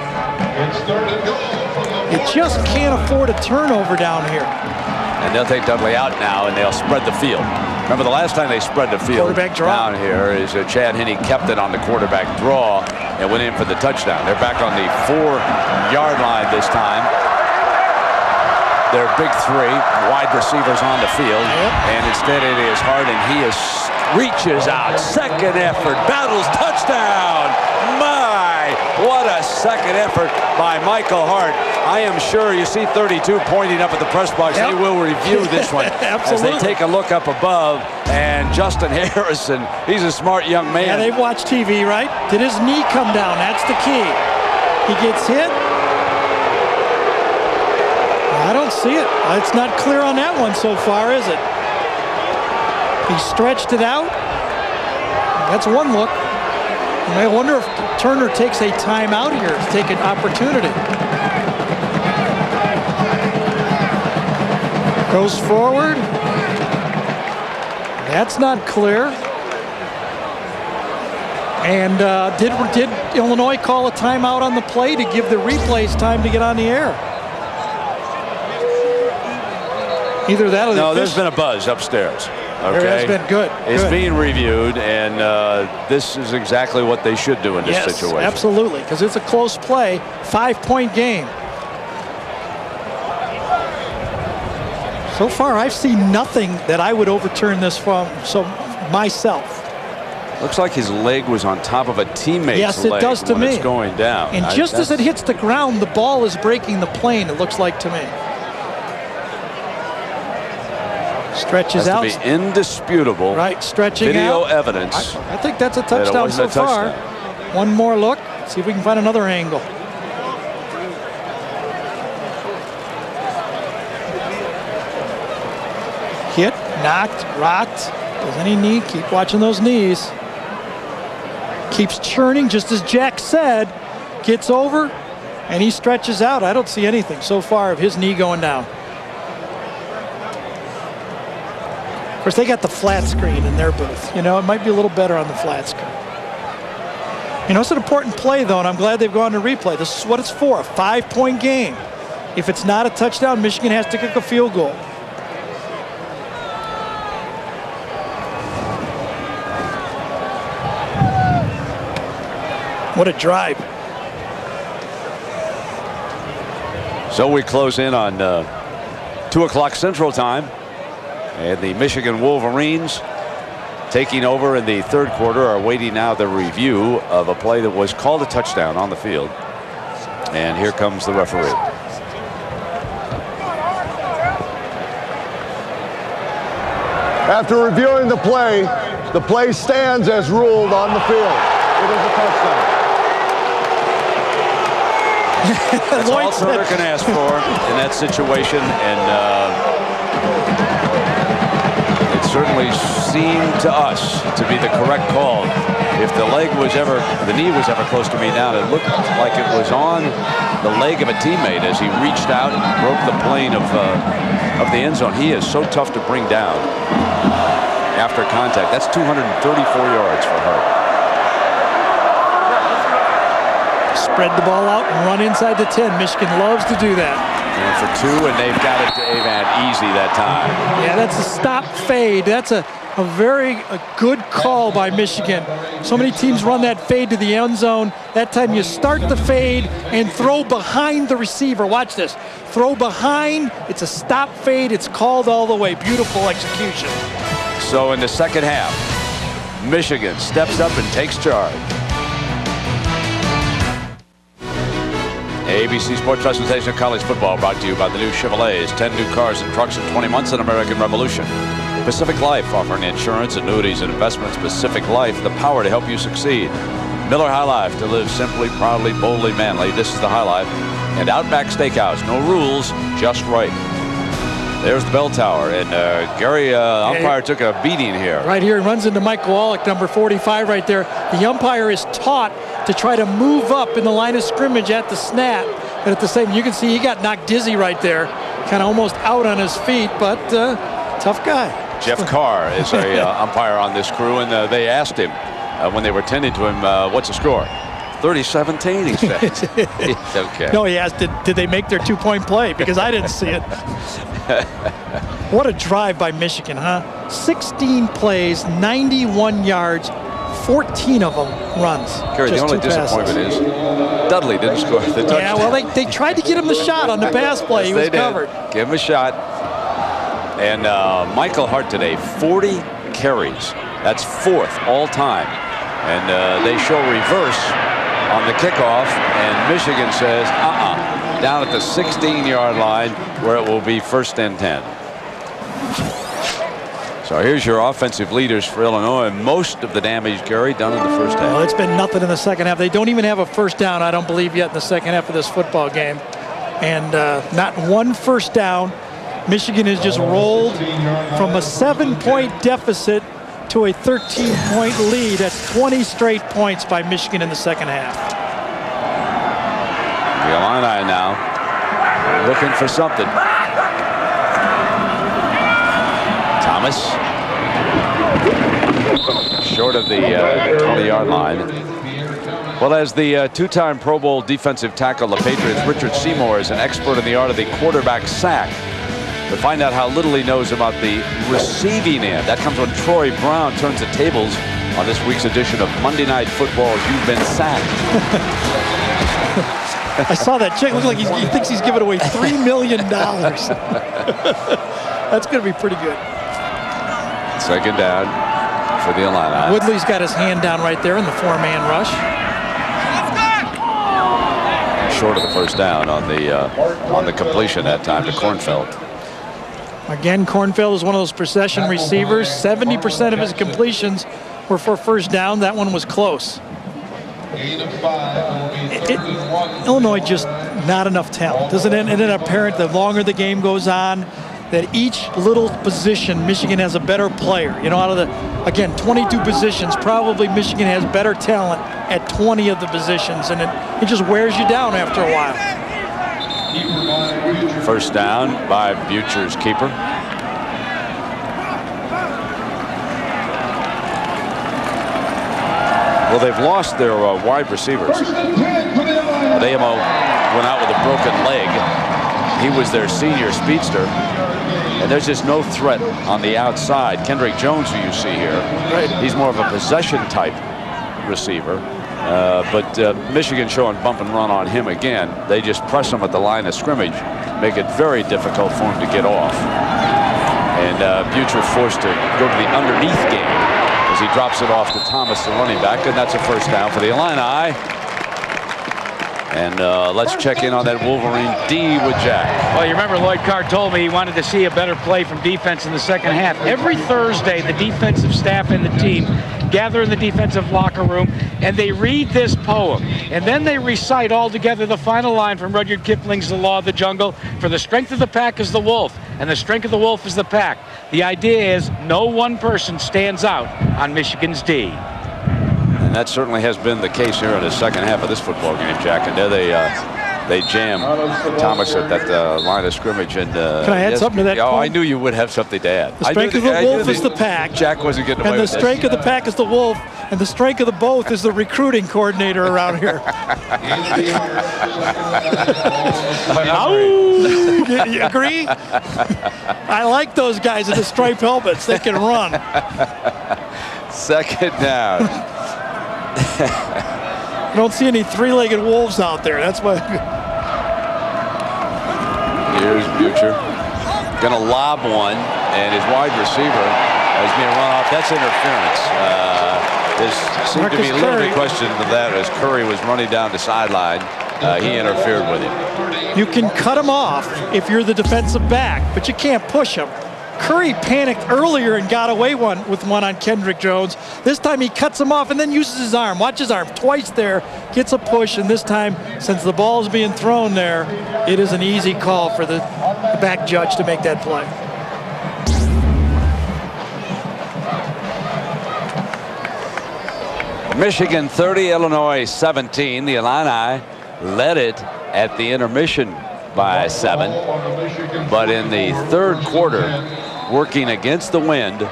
You just can't afford a turnover down here. And they'll take Dudley out now, and they'll spread the field. Remember, the last time they spread the field down here is Chad Henne kept it on the quarterback draw and went in for the touchdown. They're back on the 4-yard line this time. Their big three wide receivers on the field, and instead it is Hart, and he reaches out. Second effort, battles, touchdown. My, what a second effort by Michael Hart. I am sure you see 32 pointing up at the press box. They will review this one as they take a look up above. And Justin Harrison, he's a smart young man. Yeah, they've watched TV, right? Did his knee come down? That's the key. He gets hit. I don't see it. It's not clear on that one so far, is it? He stretched it out. That's one look. And I wonder if Turner takes a timeout here to take an opportunity. Goes forward. That's not clear. And did Illinois call a timeout on the play to give the replays time to get on the air? Either that or no, there's been a buzz upstairs. Okay. There has been good. It's being reviewed, and this is exactly what they should do in this situation. Absolutely, because it's a close play, 5-point game. So far, I've seen nothing that I would overturn this from myself. Looks like his leg was on top of a teammate's yes, it leg does to when me. It's going down. And just as it hits the ground, the ball is breaking the plane, it looks like to me. Stretches out. Has to be indisputable. Right, stretching video out. evidence. I think that's a touchdown so far. One more look. See if we can find another angle. Hit, knocked, rocked. Does any knee? Keep watching those knees. Keeps churning, just as Jack said. Gets over, and he stretches out. I don't see anything so far of his knee going down. Of course, they got the flat screen in their booth. You know, it might be a little better on the flat screen. You know, it's an important play, though, and I'm glad they've gone to replay. This is what it's for, a 5-point game. If it's not a touchdown, Michigan has to kick a field goal. What a drive. So we close in on 2 o'clock Central Time. And the Michigan Wolverines, taking over in the third quarter, are waiting now the review of a play that was called a touchdown on the field. And here comes the referee. After reviewing the play stands as ruled on the field. It is a touchdown. That's all Turner can ask for in that situation, and it certainly seemed to us to be the correct call. If the knee was ever close to me down, it looked like it was on the leg of a teammate as he reached out and broke the plane of the end zone. He is so tough to bring down after contact. That's 234 yards for Hart. Spread the ball out and run inside the 10. Michigan loves to do that. And for 2, and they've got it to Avant easy that time. Yeah, that's a stop fade. That's a very good call by Michigan. So many teams run that fade to the end zone. That time you start the fade and throw behind the receiver. Watch this. Throw behind. It's a stop fade. It's called all the way. Beautiful execution. So in the second half, Michigan steps up and takes charge. ABC Sports presentation of college football brought to you by the new Chevrolets. 10 new cars and trucks in 20 months, an American Revolution. Pacific Life, offering insurance, annuities, and investments. Pacific Life, the power to help you succeed. Miller High Life, to live simply, proudly, boldly, manly. This is the High Life. And Outback Steakhouse, no rules, just right. There's the bell tower, and Gary, umpire took a beating here. Right here, runs into Mike Wallach, number 45 right there. The umpire is taught to try to move up in the line of scrimmage at the snap. But at the same, you can see he got knocked dizzy right there, kind of almost out on his feet, but tough guy. Jeff Carr is a umpire on this crew, and they asked him when they were tending to him, what's the score? 30-17, he said. Okay. No, he asked, did they make their two-point play? Because I didn't see it. What a drive by Michigan, huh? 16 plays, 91 yards, 14 of them runs. Gary, the only disappointment is Dudley didn't score the touchdown. Yeah, well, they tried to get him the shot on the pass play. He was covered. Give him a shot. And Michael Hart today, 40 carries. That's 4th all time. And they show reverse on the kickoff, and Michigan says, down at the 16-yard line where it will be 1st and 10. So here's your offensive leaders for Illinois. Most of the damage, Gary, done in the first half. Well, it's been nothing in the second half. They don't even have a first down, I don't believe, yet in the second half of this football game. And not one first down. Michigan has just rolled from a 7-point deficit to a 13-point lead. That's 20 straight points by Michigan in the second half. The Illini now looking for something. Thomas short of the 20-yard line. Well, as the two-time Pro Bowl defensive tackle, the Patriots, Richard Seymour, is an expert in the art of the quarterback sack. To find out how little he knows about the receiving end. That comes when Troy Brown turns the tables on this week's edition of Monday Night Football. You've been sacked. I saw that check. Looks like he thinks he's giving away $3 million. That's going to be pretty good. 2nd down for the Illini. Woodley's got his hand down right there in the 4-man rush. Short of the first down on the completion that time to Kornfeld. Again, Kornfeld is one of those possession receivers. 70% of his completions were for first down. That one was close. Illinois just not enough talent. Isn't it apparent the longer the game goes on that each little position Michigan has a better player? You know, out of the, again, 22 positions, probably Michigan has better talent at 20 of the positions, and it just wears you down after a while. First down by Butcher's keeper. Well, they've lost their wide receivers. Adeyemo went out with a broken leg. He was their senior speedster. And there's just no threat on the outside. Kendrick Jones, who you see here, he's more of a possession type receiver. But Michigan showing bump and run on him again. They just press him at the line of scrimmage, make it very difficult for him to get off. And Butcher forced to go to the underneath game as he drops it off to Thomas, the running back, and that's a first down for the Illini. And let's check in on that Wolverine D with Jack. Well, you remember Lloyd Carr told me he wanted to see a better play from defense in the second half. Every Thursday, the defensive staff and the team gather in the defensive locker room, and they read this poem. And then they recite all together the final line from Rudyard Kipling's The Law of the Jungle. For the strength of the pack is the wolf, and the strength of the wolf is the pack. The idea is no one person stands out on Michigan's D. And that certainly has been the case here in the second half of this football game, Jack. And there they jam Thomas at that line of scrimmage. And can I add something to that? Oh, I knew you would have something to add. The strength of the wolf is the pack. Jack wasn't getting away with this. And the strength of the pack is the wolf, and the strength of the both is the recruiting coordinator around here. You agree? I like those guys in the striped helmets. They can run. Second down. I don't see any three-legged wolves out there. That's why. Here's Butcher. Going to lob one, and his wide receiver is being run off. That's interference. There seemed to be a little bit of question to that as Curry was running down the sideline. He interfered with him. You can cut him off if you're the defensive back, but you can't push him. Curry panicked earlier and got away with one on Kendrick Jones. This time he cuts him off and then uses his arm. Watch his arm twice there, gets a push, and this time, since the ball is being thrown there, it is an easy call for the back judge to make that play. Michigan 30, Illinois 17. The Illini led it at the intermission by 7. But in the third quarter, working against the wind,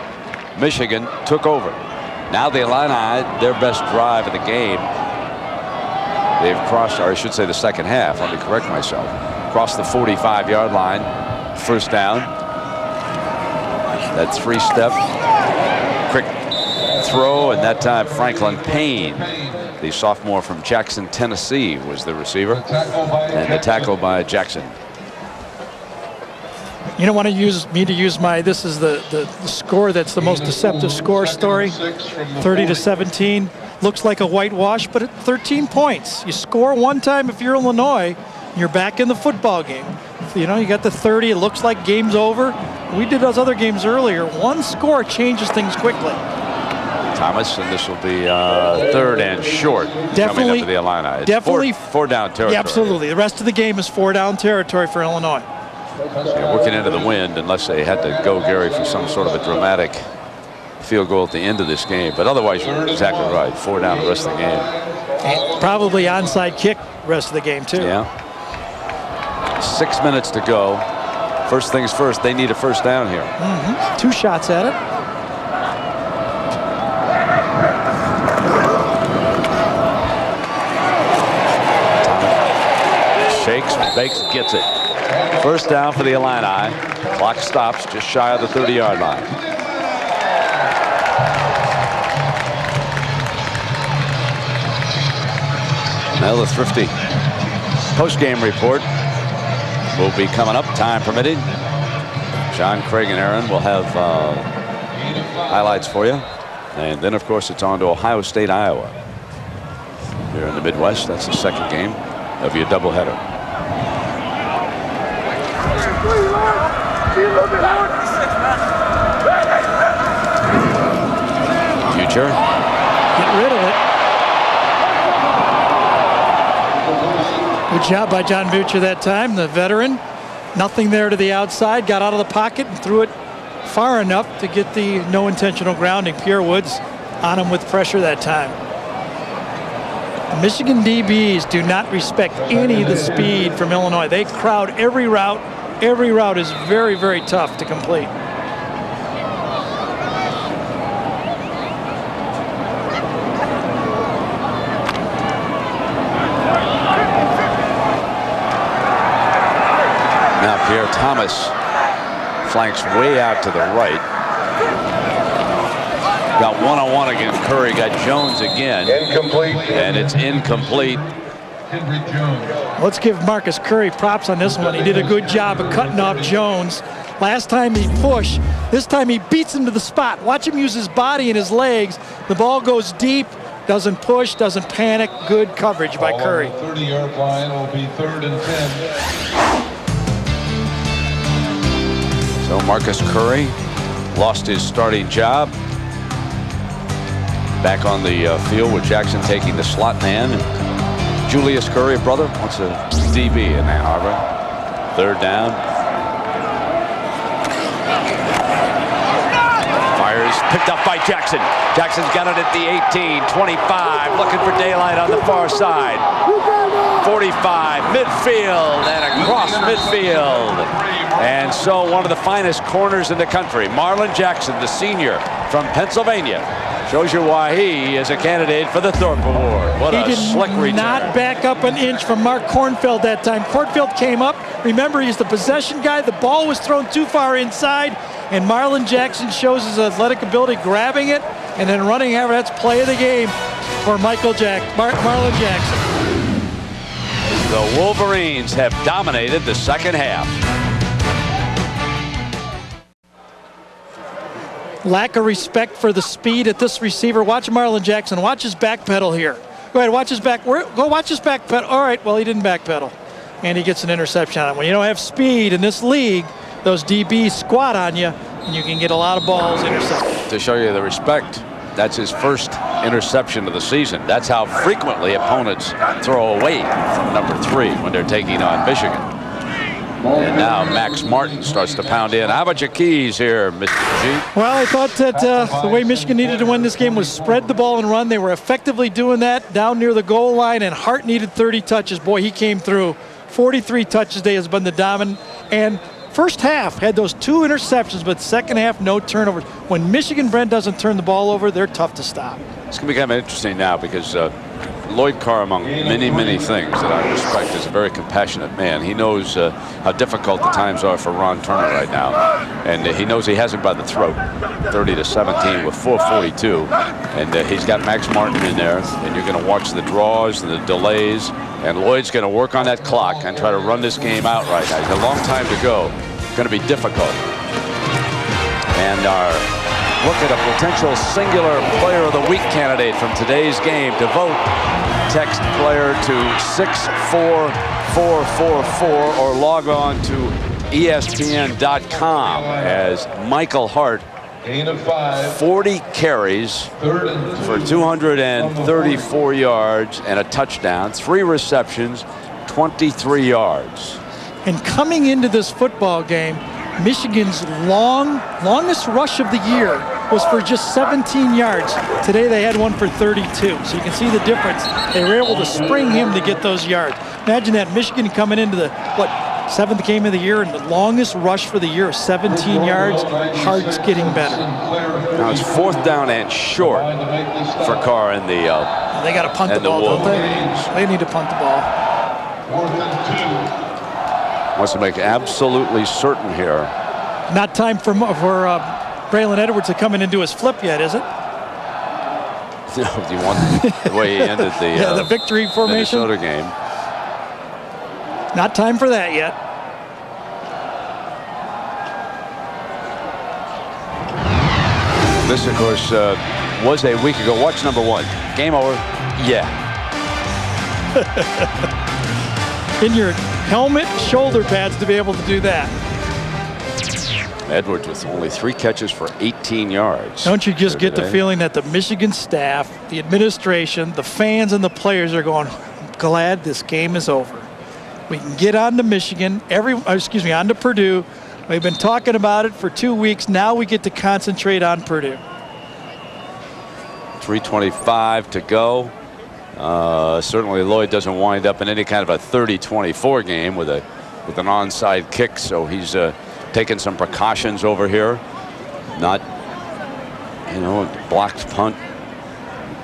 Michigan took over. Now the Illini, their best drive of the game, they've crossed, or I should say the second half, let me correct myself, crossed the 45-yard line, first down. That three-step, quick throw, and that time Franklin Payne, the sophomore from Jackson, Tennessee, was the receiver, and the tackle by Jackson. You don't want to use me to use my, this is the score that's the most deceptive score story. 30-17. Looks like a whitewash, but at 13 points. You score one time if you're Illinois, you're back in the football game. You know, you got the 30, it looks like game's over. We did those other games earlier. One score changes things quickly. Thomas, and this will be third and short coming up to the Illini. It's definitely four down territory. Yeah, absolutely. The rest of the game is 4 down territory for Illinois. Yeah, working into the wind, unless they had to go, Gary, for some sort of a dramatic field goal at the end of this game. But otherwise, you're exactly right. 4 down the rest of the game. And probably onside kick rest of the game, too. Yeah. 6 minutes to go. First things first, they need a first down here. 2 shots at it. Shakes, bakes, gets it. First down for the Illini. Clock stops just shy of the 30-yard line. Now the Thrifty post-game report will be coming up, time permitting. John, Craig, and Aaron will have highlights for you. And then, of course, it's on to Ohio State, Iowa. Here in the Midwest, that's the second game of your doubleheader. Future. Get rid of it. Good job by John Butcher that time, the veteran. Nothing there to the outside, got out of the pocket and threw it far enough to get the no intentional grounding. Pierre Woods on him with pressure that time. The Michigan DBs do not respect any of the speed from Illinois. They crowd every route. Every route is very, very tough to complete. Now Pierre Thomas flanks way out to the right. Got one-on-one against Curry. Got Jones again. Incomplete. And it's incomplete. Let's give Marcus Curry props on this one. He did a good job of cutting off Jones. Last time he pushed, this time he beats him to the spot. Watch him use his body and his legs. The ball goes deep, doesn't push, doesn't panic. Good coverage by Curry. 30-yard line will be 3rd and 10. So Marcus Curry lost his starting job. Back on the field with Jackson taking the slot man. Julius Curry, brother, wants a DB in Ann Arbor. 3rd down. Fires, picked up by Jackson. Jackson's got it at the 18, 25, looking for daylight on the far side. 45, midfield, and across midfield. And so one of the finest corners in the country, Marlon Jackson, the senior from Pennsylvania, shows you why he is a candidate for the Thorpe Award. What a slick return. He did not back up an inch from Mark Kornfeld that time. Kornfeld came up. Remember, he's the possession guy. The ball was thrown too far inside, and Marlon Jackson shows his athletic ability, grabbing it and then running over. That's play of the game for Marlon Jackson. The Wolverines have dominated the second half. Lack of respect for the speed at this receiver. Watch Marlon Jackson. Watch his back pedal here. Go ahead, watch his back. Go watch his back pedal. All right, well, he didn't back pedal. And he gets an interception on it. When you don't have speed in this league, those DBs squat on you, and you can get a lot of balls intercepted. To show you the respect, that's his first interception of the season. That's how frequently opponents throw away from number 3 when they're taking on Michigan. And now Max Martin starts to pound in. How about your keys here, Mr. G? Well, I thought that the way Michigan needed to win this game was spread the ball and run. They were effectively doing that down near the goal line, and Hart needed 30 touches. Boy, he came through. 43 touches today has been the dominant. And first half had those 2 interceptions, but second half, no turnovers. When Michigan, Brent, doesn't turn the ball over, they're tough to stop. It's going to be kind of interesting now because Lloyd Carr, among many, many things that I respect, is a very compassionate man. He knows how difficult the times are for Ron Turner right now. And he knows he has him by the throat, 30-17 with 4:42. And he's got Max Martin in there. And you're going to watch the draws and the delays. And Lloyd's going to work on that clock and try to run this game out right now. It's a long time to go. It's going to be difficult. And our look at a potential singular player of the week candidate from today's game. To vote, text player to 64444 or log on to ESPN.com as Michael Hart, 40 carries for 234 yards and a touchdown, 3 receptions, 23 yards. And coming into this football game, Michigan's longest rush of the year was for just 17 yards. Today they had one for 32. So you can see the difference. They were able to spring him to get those yards. Imagine that, Michigan coming into the, 7th game of the year, and the longest rush for the year, 17 yards. Hart's getting better. Now it's 4th down and short for Carr in the they got to punt the ball, don't they? They need to punt the ball. Wants to make absolutely certain here. Not time for Braylon Edwards to come in and do his flip yet, is it? Do you want the way he ended the, the victory formation? Minnesota game? Not time for that yet. This, of course, was a week ago. Watch number 1. Game over. Yeah. In your helmet, shoulder pads to be able to do that. Edwards with only 3 catches for 18 yards. Don't you just get the feeling that the Michigan staff, the administration, the fans, and the players are going, I'm glad this game is over. We can get on to Michigan, on to Purdue. We've been talking about it for 2 weeks. Now we get to concentrate on Purdue. 3:25 to go. Certainly Lloyd doesn't wind up in any kind of a 30-24 game with an onside kick, so he's taking some precautions over here. Not, a blocked punt.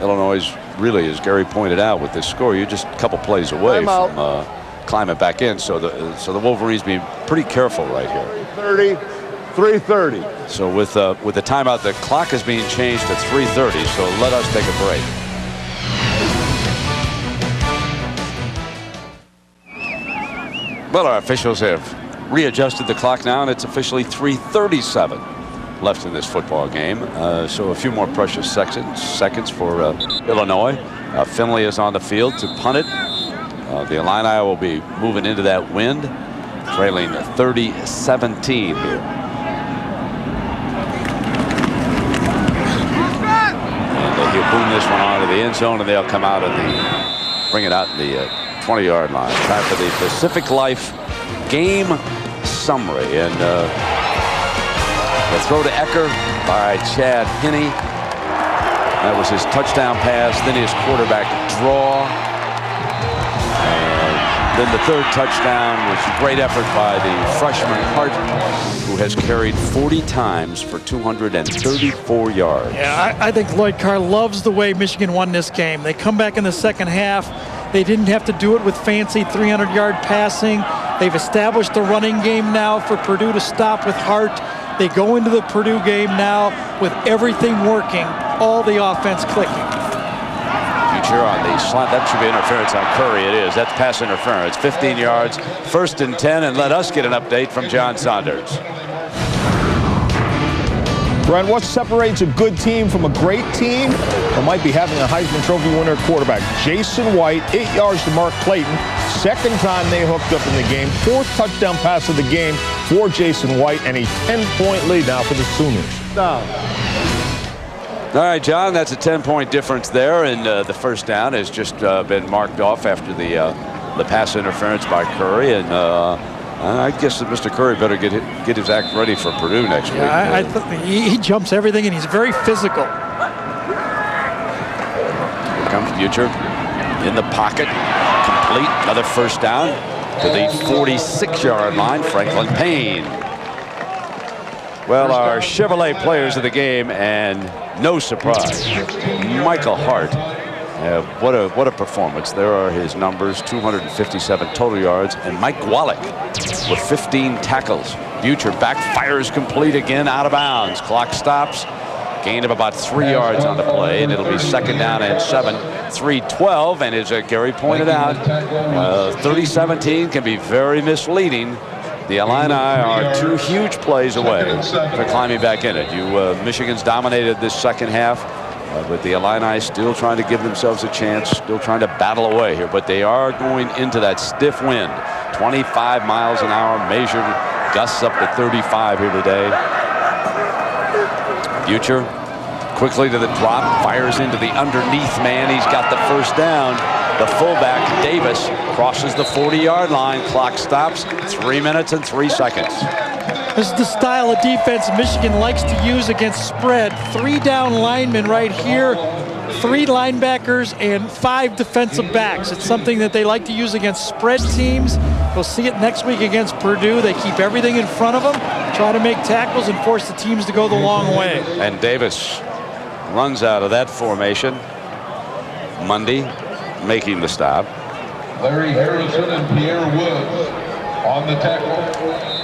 Illinois really, as Gary pointed out, with this score, you're just a couple plays away from climbing back in. So the Wolverines being pretty careful right here. 3:30. So with the timeout, the clock is being changed to 3:30. So let us take a break. Well, our officials have readjusted the clock now, and it's officially 3:37 left in this football game. So a few more precious seconds for Illinois. Finley is on the field to punt it. The Illini will be moving into that wind, trailing 30-17 here. And he'll boom this one onto the end zone, and they'll come out and bring it out in the 20-yard line. Time for the Pacific Life game summary. And the throw to Ecker by Chad Henne. That was his touchdown pass. Then his quarterback draw. Then the 3rd touchdown was a great effort by the freshman Hart, who has carried 40 times for 234 yards. Yeah, I think Lloyd Carr loves the way Michigan won this game. They come back in the second half. They didn't have to do it with fancy 300-yard passing. They've established the running game now for Purdue to stop with Hart. They go into the Purdue game now with everything working, all the offense clicking. Future on the slant. That should be interference on Curry. It is. That's pass interference. 15 yards, 1st and 10, and let us get an update from John Saunders. Brent, what separates a good team from a great team? Or might be having a Heisman Trophy winner quarterback. Jason White, 8 yards to Mark Clayton. 2nd time they hooked up in the game. 4th touchdown pass of the game for Jason White, and a 10-point lead now for the Sooners. All right, John, that's a 10-point difference there, and the first down has just been marked off after the pass interference by Curry, and I guess that Mr. Curry better get his act ready for Purdue next week. I think he jumps everything, and he's very physical. Here comes Butcher in the pocket, complete, another first down to the 46-yard line. Franklin Payne. Well, our Chevrolet players of the game, and no surprise, Michael Hart. What a performance. There are his numbers, 257 total yards, and Mike Wallach with 15 tackles. Butcher backfires complete again, out of bounds. Clock stops. Gain of about 3 yards on the play, and it'll be 2nd down and 7. 3-12, and as Gary pointed out, 30-17 can be very misleading. The Illini are 2 huge plays away from climbing back in it. Michigan's dominated this second half, but the Illini still trying to give themselves a chance, still trying to battle away here. But they are going into that stiff wind, 25 miles an hour, measured gusts up to 35 here today. Butcher quickly to the drop, fires into the underneath man. He's got the first down. The fullback, Davis, crosses the 40-yard line. Clock stops. 3 minutes and 3 seconds. This is the style of defense Michigan likes to use against spread. 3 down linemen right here, 3 linebackers, and 5 defensive backs. It's something that they like to use against spread teams. We'll see it next week against Purdue. They keep everything in front of them, try to make tackles and force the teams to go the long way. And Davis runs out of that formation. Mundy making the stop. Larry Harrison and Pierre Woods on the tackle.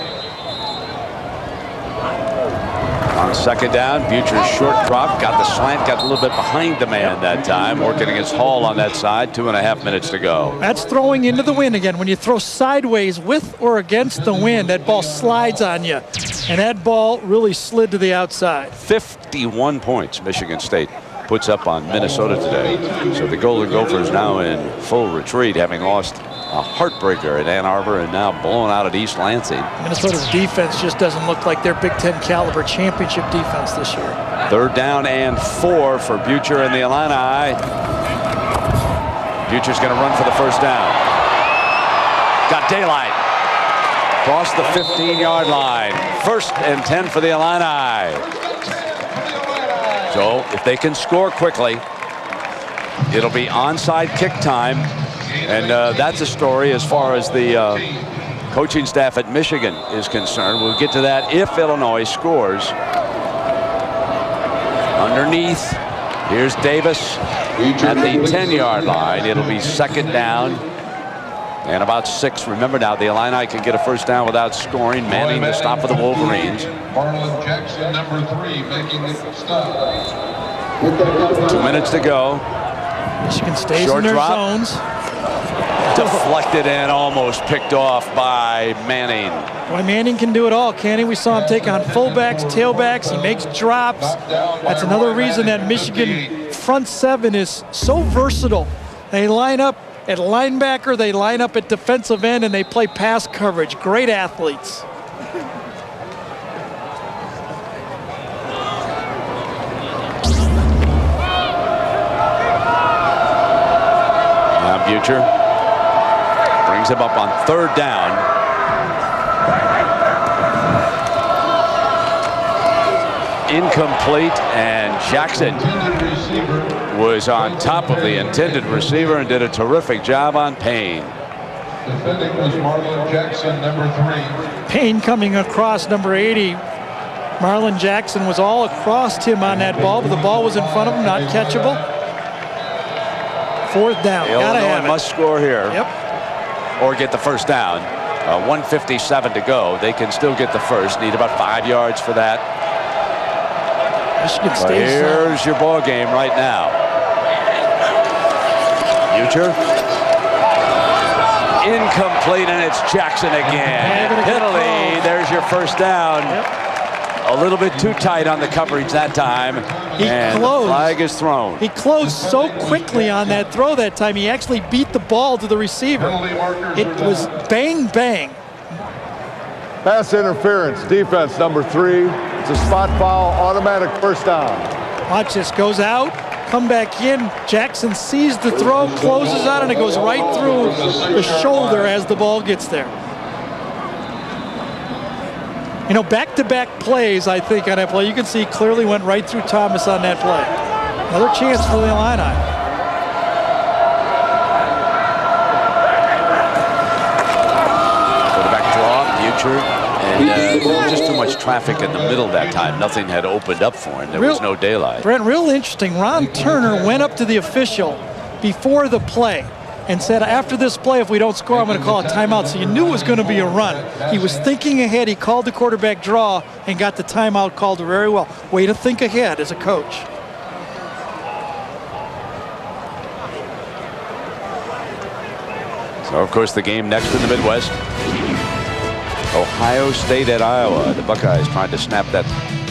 On 2nd down, Butcher's short drop, got the slant, got a little bit behind the man that time, working against Hall on that side. 2.5 minutes to go. That's throwing into the wind again. When you throw sideways with or against the wind, that ball slides on you. And that ball really slid to the outside. 51 points Michigan State puts up on Minnesota today. So the Golden Gophers now in full retreat, having lost a heartbreaker at Ann Arbor and now blown out at East Lansing. Minnesota's defense just doesn't look like their Big Ten caliber championship defense this year. 3rd down and 4 for Butcher and the Illini. Butcher's going to run for the first down. Got daylight. Across the 15-yard line. 1st and 10 for the Illini. So if they can score quickly, it'll be onside kick time. And that's a story as far as the coaching staff at Michigan is concerned. We'll get to that if Illinois scores. Underneath, here's Davis at the 10-yard line. It'll be 2nd down and about 6. Remember now, the Illini can get a first down without scoring, manning the stop for the Wolverines. Marlon Jackson, number 3, making the stop. 2 minutes to go. Michigan stays Short in their drop. zones. Deflected and almost picked off by Manning. Boy, Manning can do it all, can he? We saw him take on fullbacks, tailbacks. He makes drops. That's another reason that Michigan front 7 is so versatile. They line up at linebacker, they line up at defensive end, and they play pass coverage. Great athletes. Now Butcher brings him up on 3rd down. Incomplete, and Jackson was on top of the intended receiver and did a terrific job on Payne. Defending was Marlon Jackson, number 3. Payne coming across number 80. Marlon Jackson was all across him on that ball, but the ball was in front of him, not catchable. 4th down. Gotta have Illinois it. must score here. Yep. Or get the first down. 1:57 to go. They can still get the first. Need about 5 yards for that. Michigan But stays here's your ball game right now. Butcher. Incomplete, and it's Jackson again. Penalty. There's your first down. A little bit too tight on the coverage that time. And the flag is thrown. He closed so quickly on that throw that time. He actually beat the ball to the receiver. It was bang, bang. Pass interference, defense number 3. It's a spot foul, automatic first down. Watch this, goes out, come back in. Jackson sees the throw, closes out, and it goes right through the shoulder as the ball gets there. You know, back-to-back plays, I think, on that play. You can see clearly went right through Thomas on that play. Another chance for the Illini. Quarterback draw, Butcher. And there was just too much traffic in the middle that time. Nothing had opened up for him. There was no daylight. Brent, real interesting. Ron Turner went up to the official before the play and said, after this play, if we don't score, I'm going to call a timeout. So you knew it was going to be a run. He was thinking ahead. He called the quarterback draw and got the timeout called very well. Way to think ahead as a coach. So, of course, the game next in the Midwest. Ohio State at Iowa. The Buckeyes trying to snap that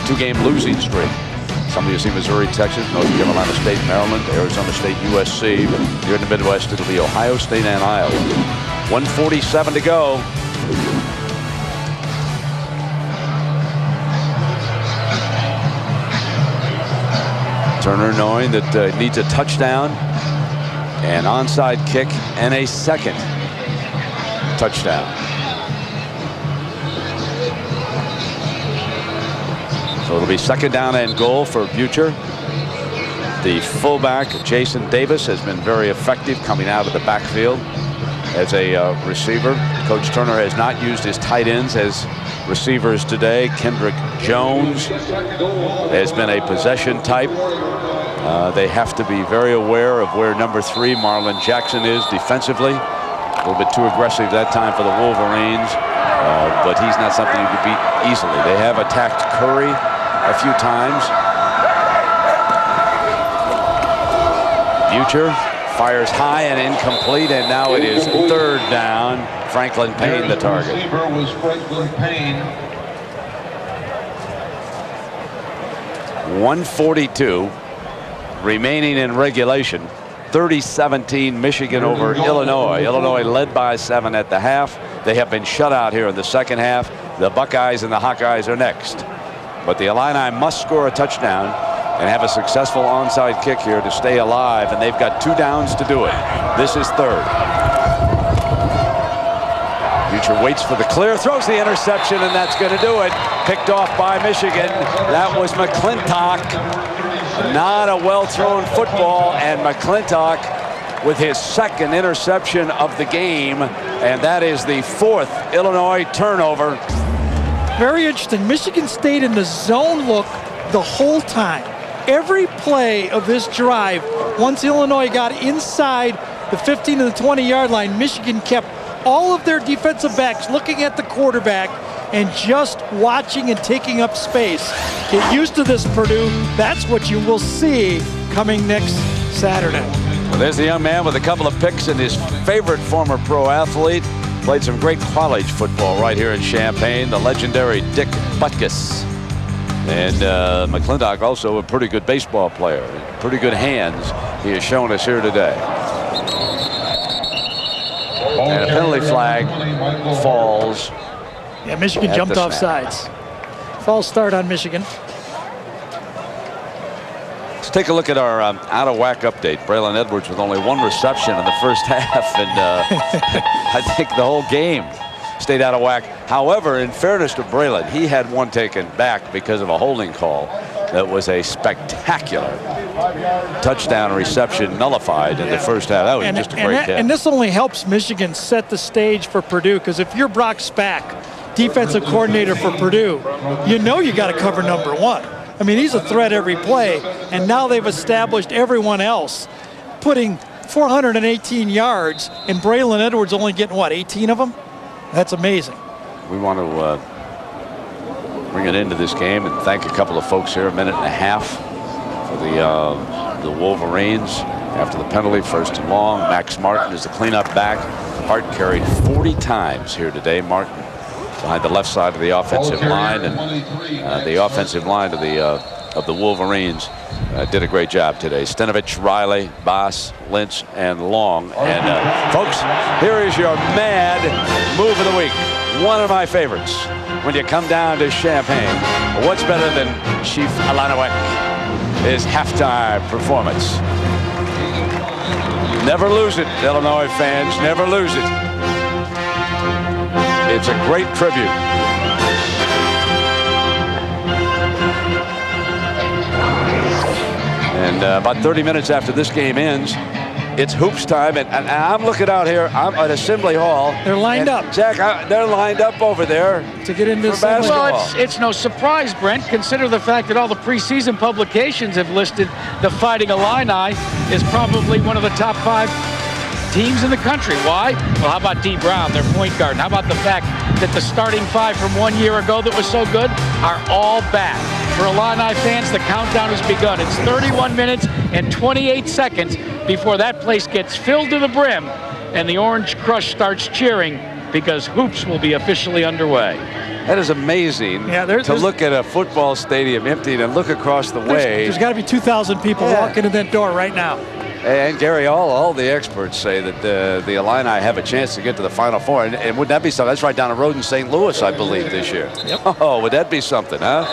two-game losing streak. Some of you see Missouri, Texas, North Carolina State, Maryland, Arizona State, USC. But here in the Midwest, it'll be Ohio State and Iowa. 1:47 to go. Turner knowing that he needs a touchdown, an onside kick, and a second touchdown. So it'll be second down and goal for Butcher. The fullback, Jason Davis, has been very effective coming out of the backfield as a receiver. Coach Turner has not used his tight ends as receivers today. Kendrick Jones has been a possession type. They have to be very aware of where number 3, Marlon Jackson, is defensively. A little bit too aggressive that time for the Wolverines, but he's not something you could beat easily. They have attacked Curry a few times. Butcher fires high and incomplete, and now it is third down. Franklin Payne the target. Receiver was Franklin Payne. 1:42 remaining in regulation. 30-17 Michigan over Illinois. Illinois led by 7 at the half. They have been shut out here in the second half. The Buckeyes and the Hawkeyes are next. But the Illini must score a touchdown and have a successful onside kick here to stay alive, and they've got 2 downs to do it. This is third. Butcher waits for the clear, throws the interception, and that's going to do it. Picked off by Michigan. That was McClintock. Not a well-thrown football, and McClintock with his second interception of the game, and that is the 4th Illinois turnover. Very interesting. Michigan stayed in the zone look the whole time. Every play of this drive, once Illinois got inside the 15 to the 20-yard line, Michigan kept all of their defensive backs looking at the quarterback and just watching and taking up space. Get used to this, Purdue. That's what you will see coming next Saturday. Well, there's the young man with a couple of picks and his favorite former pro athlete. Played some great college football right here in Champaign, the legendary Dick Butkus. And McClintock also a pretty good baseball player. Pretty good hands he has shown us here today. And a penalty flag falls. Yeah, Michigan jumped off sides. False start on Michigan. Let's take a look at our out of whack update. Braylon Edwards with only 1 reception in the first half, and I think the whole game stayed out of whack. However, in fairness to Braylon, he had one taken back because of a holding call that was a spectacular touchdown reception nullified in the first half. That was just a great hit. And this only helps Michigan set the stage for Purdue, because if you're Brock Spack, defensive coordinator for Purdue, you know you got to cover number 1. I mean, he's a threat every play, and now they've established everyone else, putting 418 yards, and Braylon Edwards only getting, what, 18 of them? That's amazing. We want to bring it into this game and thank a couple of folks here. A minute and a half for the Wolverines after the penalty, 1st and long. Max Martin is the cleanup back. Hart carried 40 times here today. Martin behind the left side of the offensive line, and the offensive line of the Wolverines did a great job today. Stenovich, Riley, Bass, Lynch, and Long. And folks, here is your mad move of the week. One of my favorites. When you come down to Champaign, what's better than Chief Alanowek? His halftime performance. Never lose it, Illinois fans. Never lose it. It's a great tribute. And about 30 minutes after this game ends, it's hoops time, and I'm looking out here. I'm at Assembly Hall. They're lined up. Jack, they're lined up over there to get into basketball. Well, it's no surprise, Brent. Consider the fact that all the preseason publications have listed the Fighting Illini as probably one of the top 5 teams in the country. Why? Well, how about D. Brown, their point guard? And how about the fact that the starting 5 from 1 year ago that was so good are all back? For Illini fans, the countdown has begun. It's 31 minutes and 28 seconds before that place gets filled to the brim and the Orange Crush starts cheering because hoops will be officially underway. That is amazing to look at a football stadium empty and look across the way. There's got to be 2,000 people walking in that door right now. And Gary, all the experts say that the Illini have a chance to get to the Final Four. And wouldn't that be something? That's right down the road in St. Louis, I believe, this year. Yep. Oh, would that be something, huh?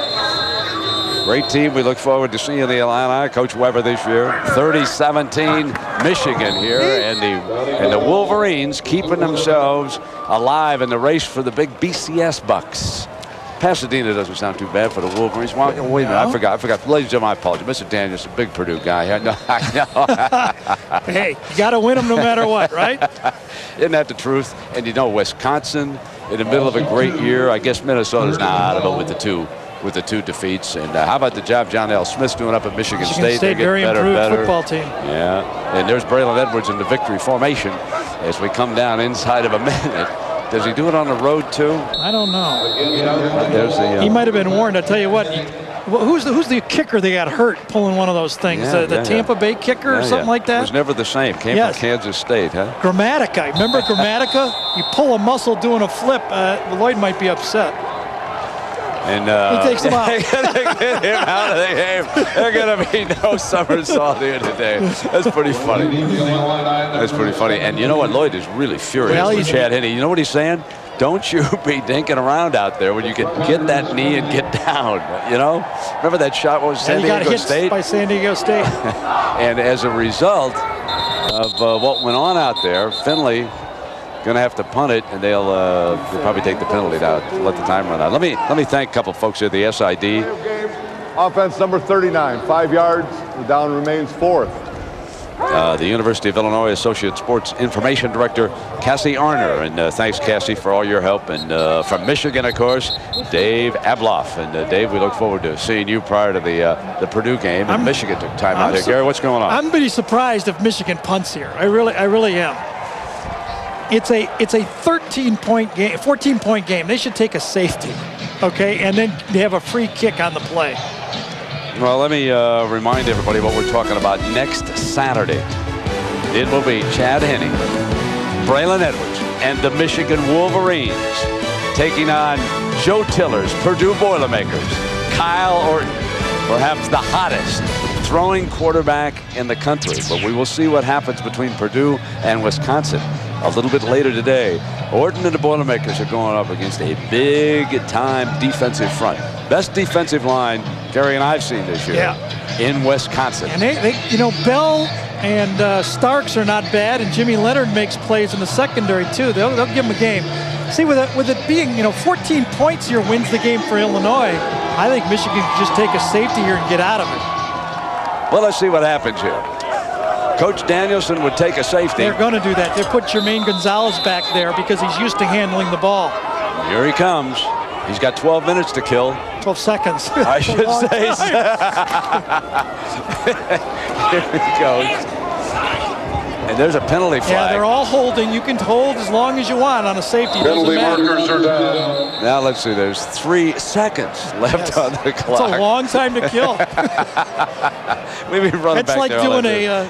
Great team. We look forward to seeing the Illini. Coach Weber this year. 30-17 Michigan here. And the Wolverines keeping themselves alive in the race for the big BCS Bucks. Pasadena doesn't sound too bad for the Wolverines. Well, wait a minute, I forgot. Ladies and gentlemen, my apologies. Mr. Daniels, a big Purdue guy. I know. Hey, you got to win them no matter what, right? Isn't that the truth? And you know, Wisconsin in the middle of a great year. I guess Minnesota's now out of it with the two defeats. And how about the job John L. Smith's doing up at Michigan State? They're very improved football team. Yeah, and there's Braylon Edwards in the victory formation as we come down inside of a minute. Does he do it on the road too? I don't know. There's the, he might have been warned. I tell you what. Who's the kicker that got hurt pulling one of those things? The Tampa Bay kicker or something like that? It was never the same. Came from Kansas State, huh? Grammatica. Remember Grammatica? You pull a muscle doing a flip. Lloyd might be upset. And he takes him out. They're going to get him out of the game. There's going to be no somersault here today. That's pretty funny. That's pretty funny. And you know what? Lloyd is really furious with Chad Henne. You know what he's saying? Don't you be dinking around out there when you can get that knee and get down. You know? Remember that shot? What was San Diego State? By San Diego State. And as a result of what went on out there, Finley going to have to punt it, and they'll probably take the penalty now to let the time run out. Let me thank a couple folks here, the SID. Offense number 39, 5 yards. The down remains 4th. The University of Illinois Associate Sports Information Director, Cassie Arner. And thanks, Cassie, for all your help. And from Michigan, of course, Dave Abloff. And Dave, we look forward to seeing you prior to the Purdue game. And Michigan took time out here. Gary, what's going on? I'm pretty surprised if Michigan punts here. I really am. It's a 13-point game, 14-point game. They should take a safety, okay? And then they have a free kick on the play. Well, let me remind everybody what we're talking about next Saturday. It will be Chad Henne, Braylon Edwards, and the Michigan Wolverines taking on Joe Tiller's Purdue Boilermakers, Kyle Orton, perhaps the hottest throwing quarterback in the country. But we will see what happens between Purdue and Wisconsin a little bit later today. Orton and the Boilermakers are going up against a big-time defensive front. Best defensive line Gary and I've seen this year in Wisconsin. And they Bell and Starks are not bad, and Jimmy Leonard makes plays in the secondary too. They'll give him a game. See, with it being 14 points here wins the game for Illinois, I think Michigan can just take a safety here and get out of it. Well, let's see what happens here. Coach Danielson would take a safety. They're going to do that. They put Jermaine Gonzalez back there because he's used to handling the ball. Here he comes. He's got 12 minutes to kill. 12 seconds. I should say. Here he goes. And there's a penalty flag. Yeah, they're all holding. You can hold as long as you want on a safety. Penalty markers are down. Now let's see. There's 3 seconds left on the clock. It's a long time to kill. We've been running back like there. It's like doing a.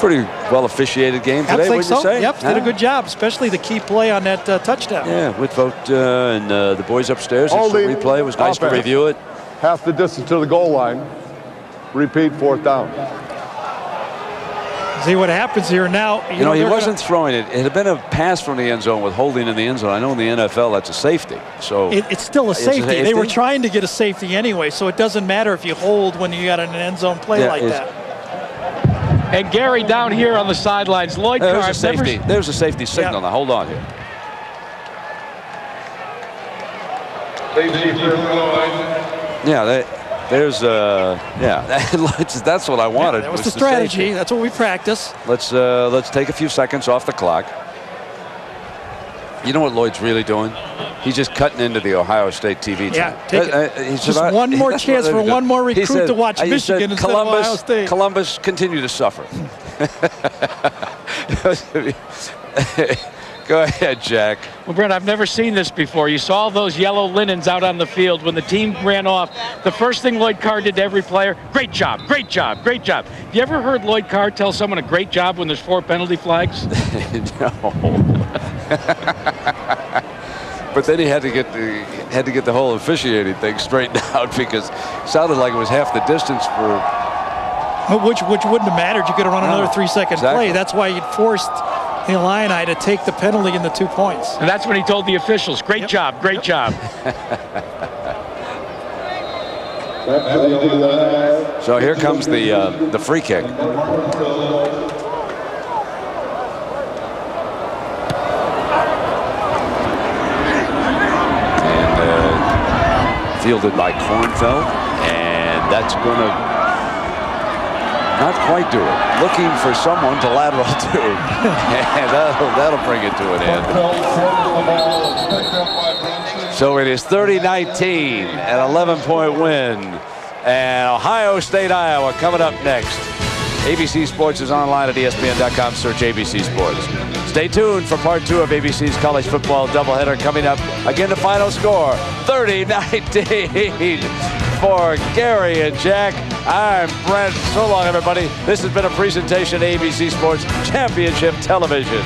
Pretty well officiated game today, wouldn't you say? Yep, did a good job, especially the key play on that touchdown. Yeah, Whitvote and the boys upstairs. It's the replay. It was nice to review it. Half the distance to the goal line. Repeat, 4th down. See what happens here now. You know, he wasn't throwing it. It had been a pass from the end zone with holding in the end zone. I know in the NFL that's a safety. So it's still a safety. They were trying to get a safety anyway, so it doesn't matter if you hold when you got an end zone play like that. And Gary down here on the sidelines. Lloyd Carr. There's a safety. There's a safety signal. Now hold on here. Yeah, there's that's what I wanted. That was the strategy. That's what we practice. Let's take a few seconds off the clock. You know what Lloyd's really doing? He's just cutting into the Ohio State TV time. Yeah, just one more chance for one more recruit to watch Michigan instead of Ohio State. Columbus, continue to suffer. Go ahead, Jack. Well, Brent, I've never seen this before. You saw those yellow linens out on the field when the team ran off. The first thing Lloyd Carr did to every player, great job, great job, great job. You ever heard Lloyd Carr tell someone a great job when there's 4 penalty flags? No. But then he had to get the whole officiating thing straightened out because it sounded like it was half the distance for. Which wouldn't have mattered. You could have run another 3-second play. That's why you'd forced the Illini to take the penalty in the 2 points. And that's when he told the officials, great job, great job. So here comes the free kick. And fielded by Kornfeld, and that's going to not quite do it. Looking for someone to lateral to. And that'll bring it to an end. So it is 30-19, an 11-point win. And Ohio State, Iowa coming up next. ABC Sports is online at ESPN.com. Search ABC Sports. Stay tuned for part 2 of ABC's college football doubleheader coming up. Again, the final score, 30-19 for Gary and Jack. I'm Brent. So long, everybody. This has been a presentation of ABC Sports Championship Television.